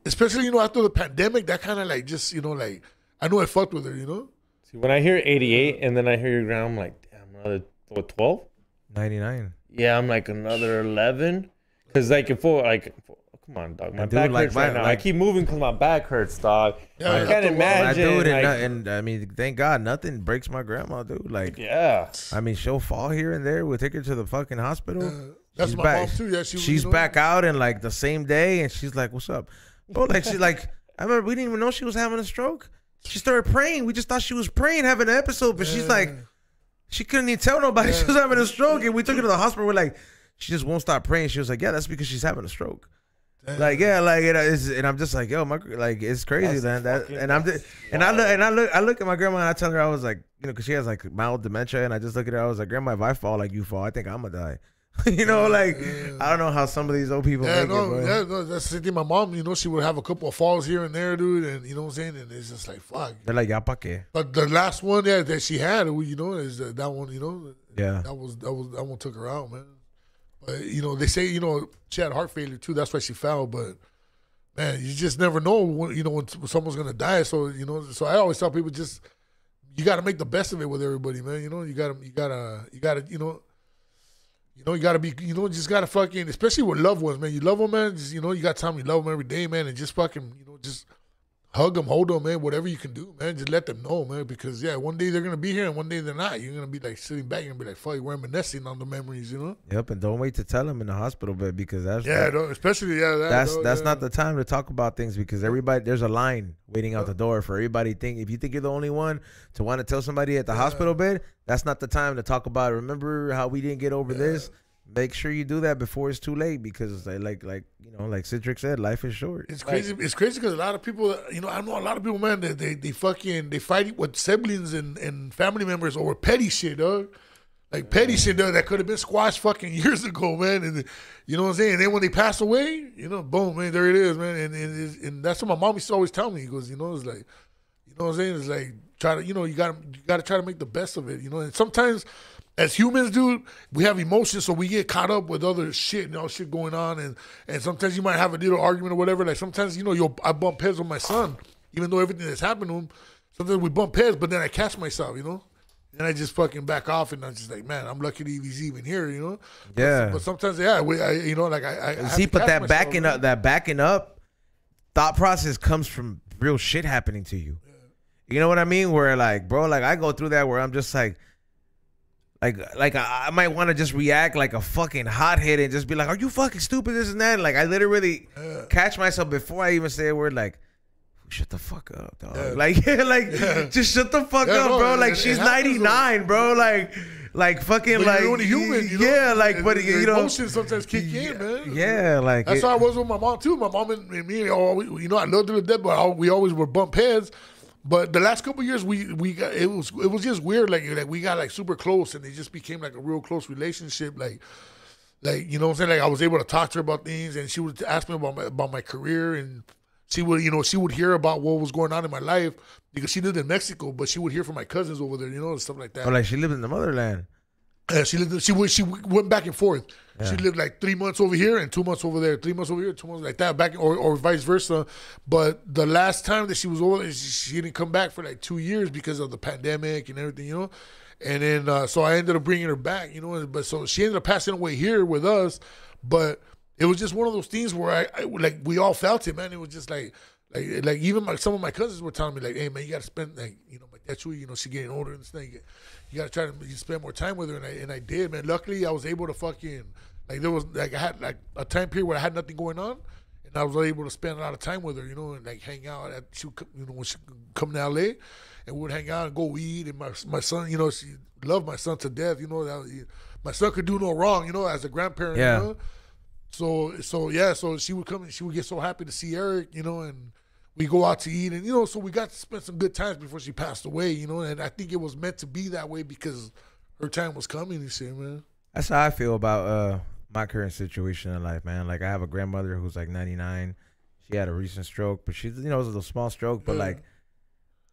Speaker 3: especially, you know, after the pandemic, that kind of like just, you know, like I know I fucked with her, you know.
Speaker 2: See, when I hear 88 and then I hear your grandma, I'm like, damn, another 12?
Speaker 1: 99.
Speaker 2: Yeah, I'm like another 11. Cause like come on, dog. My back hurts right now. I keep moving because my back hurts, dog. Yeah, I can't imagine.
Speaker 1: Dude, and I mean, thank God nothing breaks my grandma, dude. Like,
Speaker 2: yeah.
Speaker 1: I mean, she'll fall here and there. We'll take her to the fucking hospital.
Speaker 3: That's my mom too. Yeah,
Speaker 1: she's back out in like the same day, and she's like, "What's up?" Bro, like she like. I remember we didn't even know she was having a stroke. She started praying. We just thought she was praying, having an episode, but she's like, she couldn't even tell nobody she was having a stroke, and we took her to the hospital. We're like, she just won't stop praying. She was like, yeah, that's because she's having a stroke. Damn. Like, yeah, like and I'm just like, yo, like it's crazy, man. I look at my grandma and I tell her, I was like, you know, because she has like mild dementia, and I just look at her, I was like, grandma, if I fall like you fall, I think I'm gonna die. You know, like I don't know how some of these old people make it, bro.
Speaker 3: That's the thing. My mom, you know, she would have a couple of falls here and there, dude, and you know what I'm saying, and it's just like fuck.
Speaker 1: They're like, ya pa qué?
Speaker 3: But the last one that she had, you know, is that one, you know, that one took her out, man. But you know, they say, you know, she had heart failure too. That's why she fell. But man, you just never know when, you know, when someone's gonna die. So you know, so I always tell people, just you got to make the best of it with everybody, man. You know, you gotta, you know. You know, you gotta be, you know, just gotta fucking, especially with loved ones, man. You love them, man. Just, you know, you got time, you love them every day, man, and just fucking, you know, just hug them, hold them, man. Whatever you can do, man. Just let them know, man. Because one day they're gonna be here, and one day they're not. You're gonna be like sitting back and be like, fuck, reminiscing on the memories, you know.
Speaker 1: Yep, and don't wait to tell them in the hospital bed, because that's
Speaker 3: especially
Speaker 1: that's not the time to talk about things, because everybody, there's a line waiting out the door for everybody. If you think you're the only one to want to tell somebody at the hospital bed, that's not the time to talk about it. Remember how we didn't get over this? Make sure you do that before it's too late, because like you know, like Citric said, life is short.
Speaker 3: It's crazy. It's crazy because a lot of people, you know, I know a lot of people, man, that they fight with siblings and family members over petty shit, dog. Like petty shit, dog, that could have been squashed fucking years ago, man. And you know what I'm saying? And then when they pass away, you know, boom, man, there it is, man. And that's what my mom used to always tell me. He goes, you know, it's like, you know what I'm saying? It's like, try to, you know, you gotta try to make the best of it, you know. And sometimes, as humans, dude, we have emotions, so we get caught up with other shit and all shit going on, and sometimes you might have a little argument or whatever. Like sometimes, you know, I bump heads with my son, even though everything that's happened to him. sometimes we bump heads, but then I catch myself, you know. And I just fucking back off, and I'm just like, man, I'm lucky that he's even here, you know.
Speaker 1: Yeah.
Speaker 3: But sometimes, yeah, you know, like I
Speaker 1: see, but that
Speaker 3: backing
Speaker 1: backing up thought process comes from real shit happening to you. Yeah. You know what I mean? Where like, bro, like I go through that where I'm just like I might want to just react like a fucking hothead and just be like, are you fucking stupid, this and that? And like I literally catch myself before I even say a word, like, shut the fuck up, dog. Yeah. Like, just shut the fuck up, bro. Like, she's 99, bro. Like fucking,
Speaker 3: but
Speaker 1: like,
Speaker 3: you're only human, you know?
Speaker 1: Yeah, like, but you know,
Speaker 3: emotions sometimes kick in, man.
Speaker 1: Yeah, like
Speaker 3: that's how I was with my mom too. My mom and me, you know, I loved her to death, but we always were bump heads. But the last couple of years, we got it was just weird. Like we got like super close, and it just became like a real close relationship. Like you know what I'm saying? Like I was able to talk to her about things, and she would ask me about my career, and she would hear about what was going on in my life because she lived in Mexico, but she would hear from my cousins over there, you know, and stuff like that.
Speaker 1: Oh, like she lived in the motherland.
Speaker 3: She went back and forth. Yeah. She lived like 3 months over here and 2 months over there, 3 months over here, 2 months like that, back or vice versa. But the last time that she was over, she didn't come back for like 2 years because of the pandemic and everything, you know. And then so I ended up bringing her back, you know. But so she ended up passing away here with us, but it was just one of those things where I like we all felt it, man. It was just like even some of my cousins were telling me like, hey man, you got to spend like, you know, my Tetsu, you know, she's getting older and stuff. You got to try to spend more time with her, and I did, man. Luckily, I was able to fucking like there was like I had like a time period where I had nothing going on, and I was able to spend a lot of time with her, you know, and like hang out. She would, you know, when she would come to LA, and we would hang out and go eat. And my son, you know, she loved my son to death. You know, my son could do no wrong, you know, as a grandparent.
Speaker 1: Yeah.
Speaker 3: You know? So she would come and she would get so happy to see Eric, you know, and we go out to eat, and you know, so we got to spend some good times before she passed away, you know, and I think it was meant to be that way because her time was coming. You see, man.
Speaker 1: That's how I feel about my current situation in life, man. Like I have a grandmother who's like 99. She had a recent stroke, but she's, you know, it was a little small stroke, but like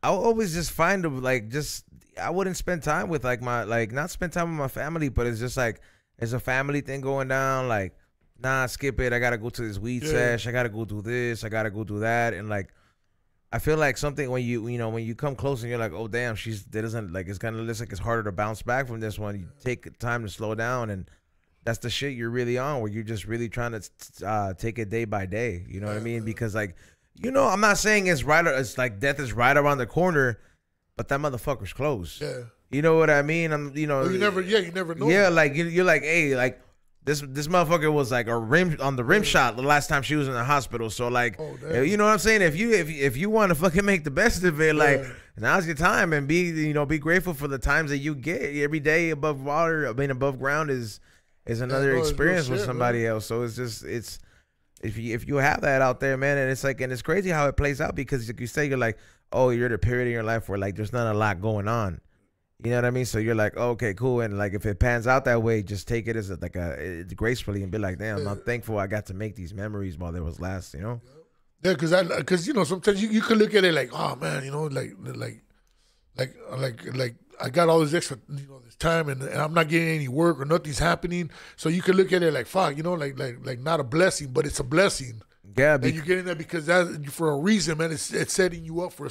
Speaker 1: I would always just find I wouldn't spend time with not spend time with my family, but it's just like it's a family thing going down, like. Nah, skip it. I gotta go to this weed sesh. I gotta go do this. I gotta go do that. And like, I feel like something when you come close and you're like, oh damn, it's kind of looks like it's harder to bounce back from this one. You take time to slow down, and that's the shit you're really on, where you're just really trying to take it day by day. You know what I mean? Because like, you know, I'm not saying it's like death is right around the corner, but that motherfucker's close. Yeah. You know what I mean? You
Speaker 3: never know.
Speaker 1: Yeah, like you're like, hey, like. This motherfucker was like on the rim shot the last time she was in the hospital. So like, you know what I'm saying? If you want to fucking make the best of it, like now's your time, and be grateful for the times that you get every day above water. I mean, above ground is another experience with somebody else. So it's if you have that out there, man, and it's crazy how it plays out because like you say, you're like, oh, you're at a period in your life where like there's not a lot going on. You know what I mean? So you're like, oh, okay, cool. And like, if it pans out that way, just take it as gracefully and be like, damn, I'm thankful I got to make these memories while there was last, you know?
Speaker 3: Yeah, because you know, sometimes you could look at it like, oh man, you know, like I got all this extra, you know, this time and I'm not getting any work or nothing's happening. So you could look at it like, fuck, you know, like not a blessing, but it's a blessing. Yeah, and you're getting that because that for a reason, man. It's setting you up for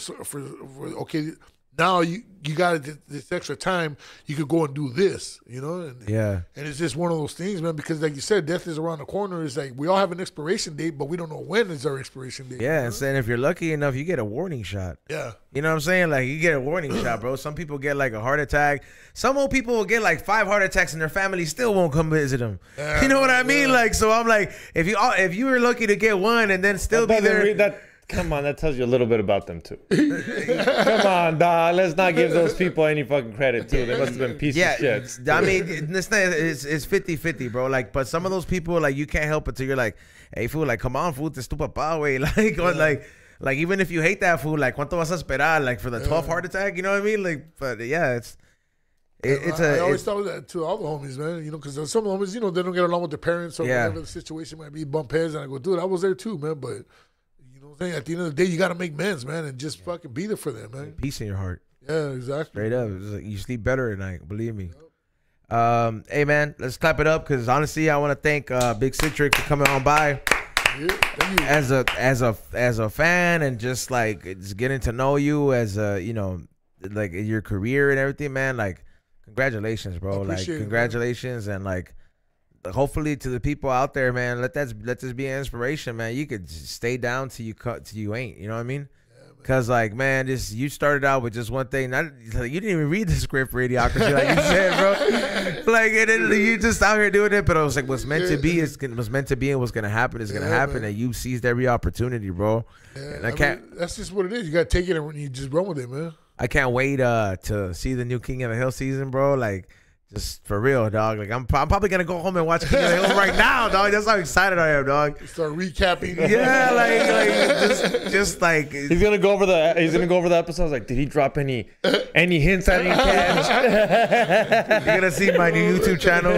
Speaker 3: okay. Now you got this extra time, you could go and do this, you know? And it's just one of those things, man, because like you said, death is around the corner. It's like we all have an expiration date, but we don't know when is our expiration date.
Speaker 1: Yeah, and saying if you're lucky enough, you get a warning shot. Yeah. You know what I'm saying? Like you get a warning shot, bro. Some people get like a heart attack. Some old people will get like 5 heart attacks and their family still won't come visit them. Yeah, you know what I mean? Like, so I'm like, if you were lucky to get one and then still be there.
Speaker 2: Come on, that tells you a little bit about them too. Come on, dog. Let's not give those people any fucking credit too. They must have been pieces of shit.
Speaker 1: I mean, it's 50-50, bro. Like, but some of those people, like, you can't help it till you're like, hey, fool, like, come on, fool, te tu papá, güey. Like, or like, even if you hate that fool, like, ¿cuánto vas a esperar? Like, for the 12th heart attack, you know what I mean? Like, but yeah,
Speaker 3: I always tell that to all the homies, man. You know, because some homies, you know, they don't get along with their parents or whatever the situation might be, bump heads, and I go, dude, I was there too, man, but. At the end of the day, you got to make amends, man, and just fucking be there for them, man.
Speaker 1: Peace in your heart.
Speaker 3: Yeah, exactly.
Speaker 1: Straight up. Like you sleep better at night, believe me. Yep. Hey, man, let's clap it up because honestly, I want to thank Big Citric for coming on by. as a fan and just like it's getting to know you as a like your career and everything, man. Like, congratulations, bro. Like, congratulations, and like, hopefully to the people out there, man, let this be an inspiration, man. You could stay down till you ain't. You know what I mean? Cause like, man, you started out with just one thing. You didn't even read the script for Idiocracy, like you said, bro. Like, and then you just out here doing it. But I was like, what's meant to be was meant to be, and what's gonna happen is gonna happen. Man. And you seized every opportunity, bro.
Speaker 3: Yeah,
Speaker 1: and I can't.
Speaker 3: Mean, that's just what it is. You gotta take it and you just run with it, man.
Speaker 1: I can't wait to see the new King of the Hill season, bro. Like, just for real, dog. Like, I'm probably gonna go home and watch King of the Hill right now, dog. That's how excited I am, dog.
Speaker 3: Start recapping.
Speaker 1: Yeah, like just like
Speaker 2: he's gonna go over the episodes. Like, did he drop any hints at any catch?
Speaker 1: You're gonna see my new YouTube channel,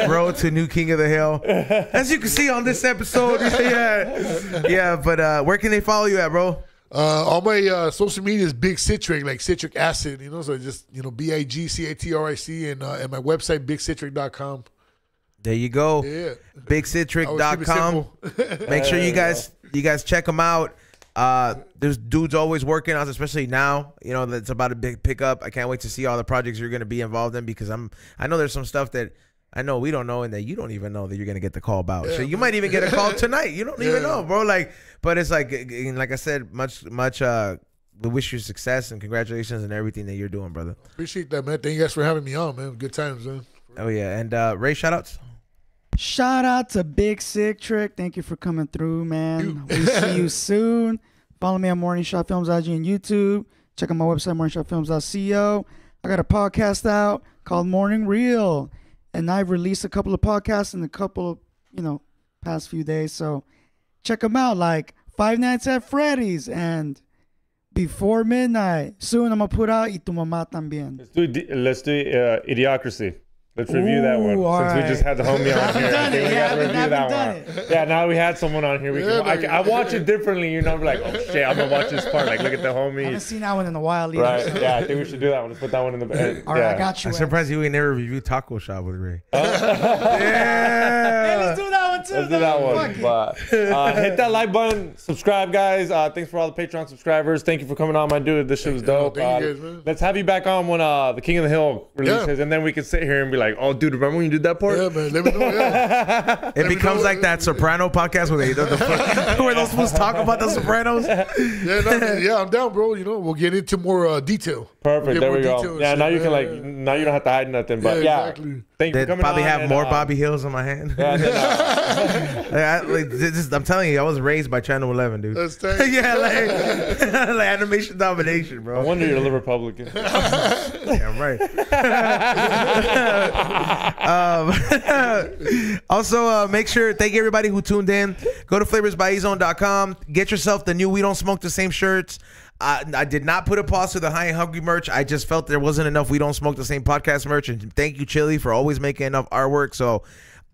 Speaker 1: Road to New King of the Hill. As you can see on this episode, yeah. But where can they follow you at, bro?
Speaker 3: All my social media is Big Citric, like citric acid, so just, BIGCATRIC, and my website, bigcitric.com.
Speaker 1: There you go.
Speaker 3: Yeah.
Speaker 1: Bigcitric.com. Make sure you guys check them out. There's dudes always working on, especially now, that's about a big pickup. I can't wait to see all the projects you're going to be involved in, because I know there's some stuff that I know we don't know, and that you don't even know that you're gonna get the call about. So you might even get a call tonight. You don't even know, bro. Like, but it's like I said, much. We wish you success and congratulations and everything that you're doing, brother.
Speaker 3: Appreciate that, man. Thank you guys for having me on, man. Good times, man.
Speaker 1: Oh yeah, and Ray, shout outs.
Speaker 4: Shout out to Big Citric. Thank you for coming through, man. We see you soon. Follow me on Morning Shot Films IG and YouTube. Check out my website, morningshotfilms.co. I got a podcast out called Morning Real. And I've released a couple of podcasts in a couple of, past few days. So check them out, like Five Nights at Freddy's and Before Midnight. Soon I'm going to put out Y Tu Mamá También.
Speaker 2: Let's do Idiocracy. Let's review that one. Since we just had the homie on here. I think we got to review that one. Yeah, now we had someone on here. I watch it differently. Like, oh shit, I'm going to watch this part. Like, look at the homie.
Speaker 4: I haven't seen that one in a while either.
Speaker 2: Right, yeah, I think we should do that one. Let's put that one in the bed.
Speaker 4: All right, I got you.
Speaker 1: I'm surprised you ain't never reviewed Taco Shop with Ray.
Speaker 4: Yeah, let's do that one too.
Speaker 2: Let's do that one. But, hit that like button. Subscribe, guys. Thanks for all the Patreon subscribers. Thank you for coming on, my dude. This shit was dope.
Speaker 3: Thank you guys, man.
Speaker 2: Let's have you back on when the King of the Hill releases, and then we can sit here and be like, oh, dude, remember when you did that part?
Speaker 3: Yeah, man. Let me know. Yeah.
Speaker 1: It becomes like that Soprano podcast where where those supposed to talk about the Sopranos.
Speaker 3: Yeah, I'm down, bro. We'll get into more detail.
Speaker 2: Perfect. There we go. Yeah, now you can now you don't have to hide nothing. But
Speaker 3: exactly.
Speaker 2: Thank you for coming
Speaker 1: probably
Speaker 2: on.
Speaker 1: Have more Bobby Hills on my hand. I'm telling you, I was raised by Channel 11, dude.
Speaker 3: That's tight.
Speaker 1: Yeah, like animation domination, bro.
Speaker 2: I wonder you're a Republican.
Speaker 1: Yeah, right. Also, make sure, thank you everybody who tuned in. Go to flavorsbyezone.com. Get yourself the new We Don't Smoke the Same shirts. I did not put a pause to the High and Hungry merch. I just felt there wasn't enough We Don't Smoke the Same podcast merch. And thank you, Chili, for always making enough artwork. So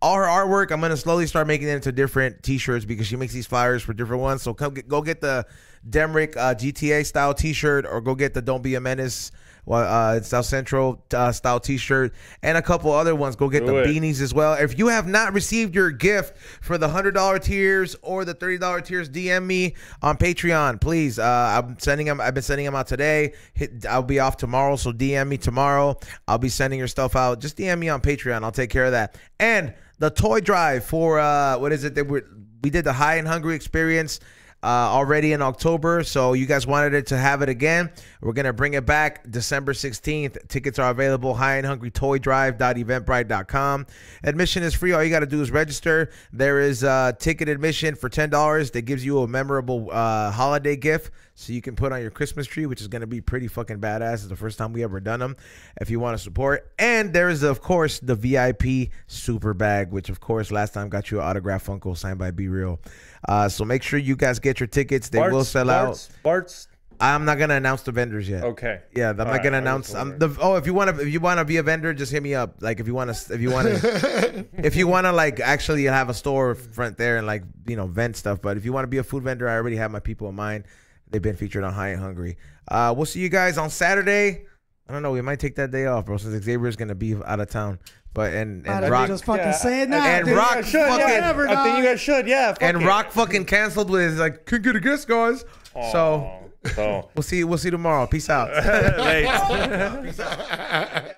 Speaker 1: all her artwork, I'm going to slowly start making it into different t-shirts because she makes these flyers for different ones. So go get the Demrick GTA style t-shirt, or go get the Don't Be a Menace South Central style t-shirt, and a couple other ones. Go get the beanies as well. If you have not received your gift for the $100 tiers or the $30 tiers, DM me on Patreon, please. I've been sending them out today. I'll be off tomorrow, so DM me tomorrow. I'll be sending your stuff out. Just DM me on Patreon. I'll take care of that. And the toy drive for what is it that we did the High and Hungry experience already in October, so you guys wanted it to have it again. We're gonna bring it back December 16th. Tickets are available. highandhungrytoydrive.eventbrite.com. Admission is free. All you got to do is register. There is ticket admission for $10 that gives you a memorable holiday gift, so you can put on your Christmas tree, which is gonna be pretty fucking badass. It's the first time we ever done them. If you want to support, and there is of course the VIP super bag, which of course last time got you an autograph Funko signed by Be Real. So make sure you guys get your tickets. They will sell out. I'm not gonna announce the vendors yet.
Speaker 2: Okay.
Speaker 1: Yeah, I'm not gonna announce. If you wanna be a vendor, just hit me up. Like if you wanna like actually have a store front there and like vent stuff. But if you want to be a food vendor, I already have my people in mind. They've been featured on High and Hungry. We'll see you guys on Saturday. I don't know. We might take that day off, bro, since Xavier's gonna be out of town. But and
Speaker 4: Why don't
Speaker 1: Rock
Speaker 4: you just fucking
Speaker 2: yeah,
Speaker 4: say it now?
Speaker 1: and
Speaker 4: dude?
Speaker 1: Rock
Speaker 2: Should,
Speaker 1: fucking-
Speaker 2: yeah. I think you guys should, yeah. Fuck
Speaker 1: and
Speaker 2: it.
Speaker 1: Rock fucking canceled with like, "Can get a guest, guys." So
Speaker 2: So
Speaker 1: we'll see tomorrow. Peace out.
Speaker 2: late.
Speaker 1: Peace out.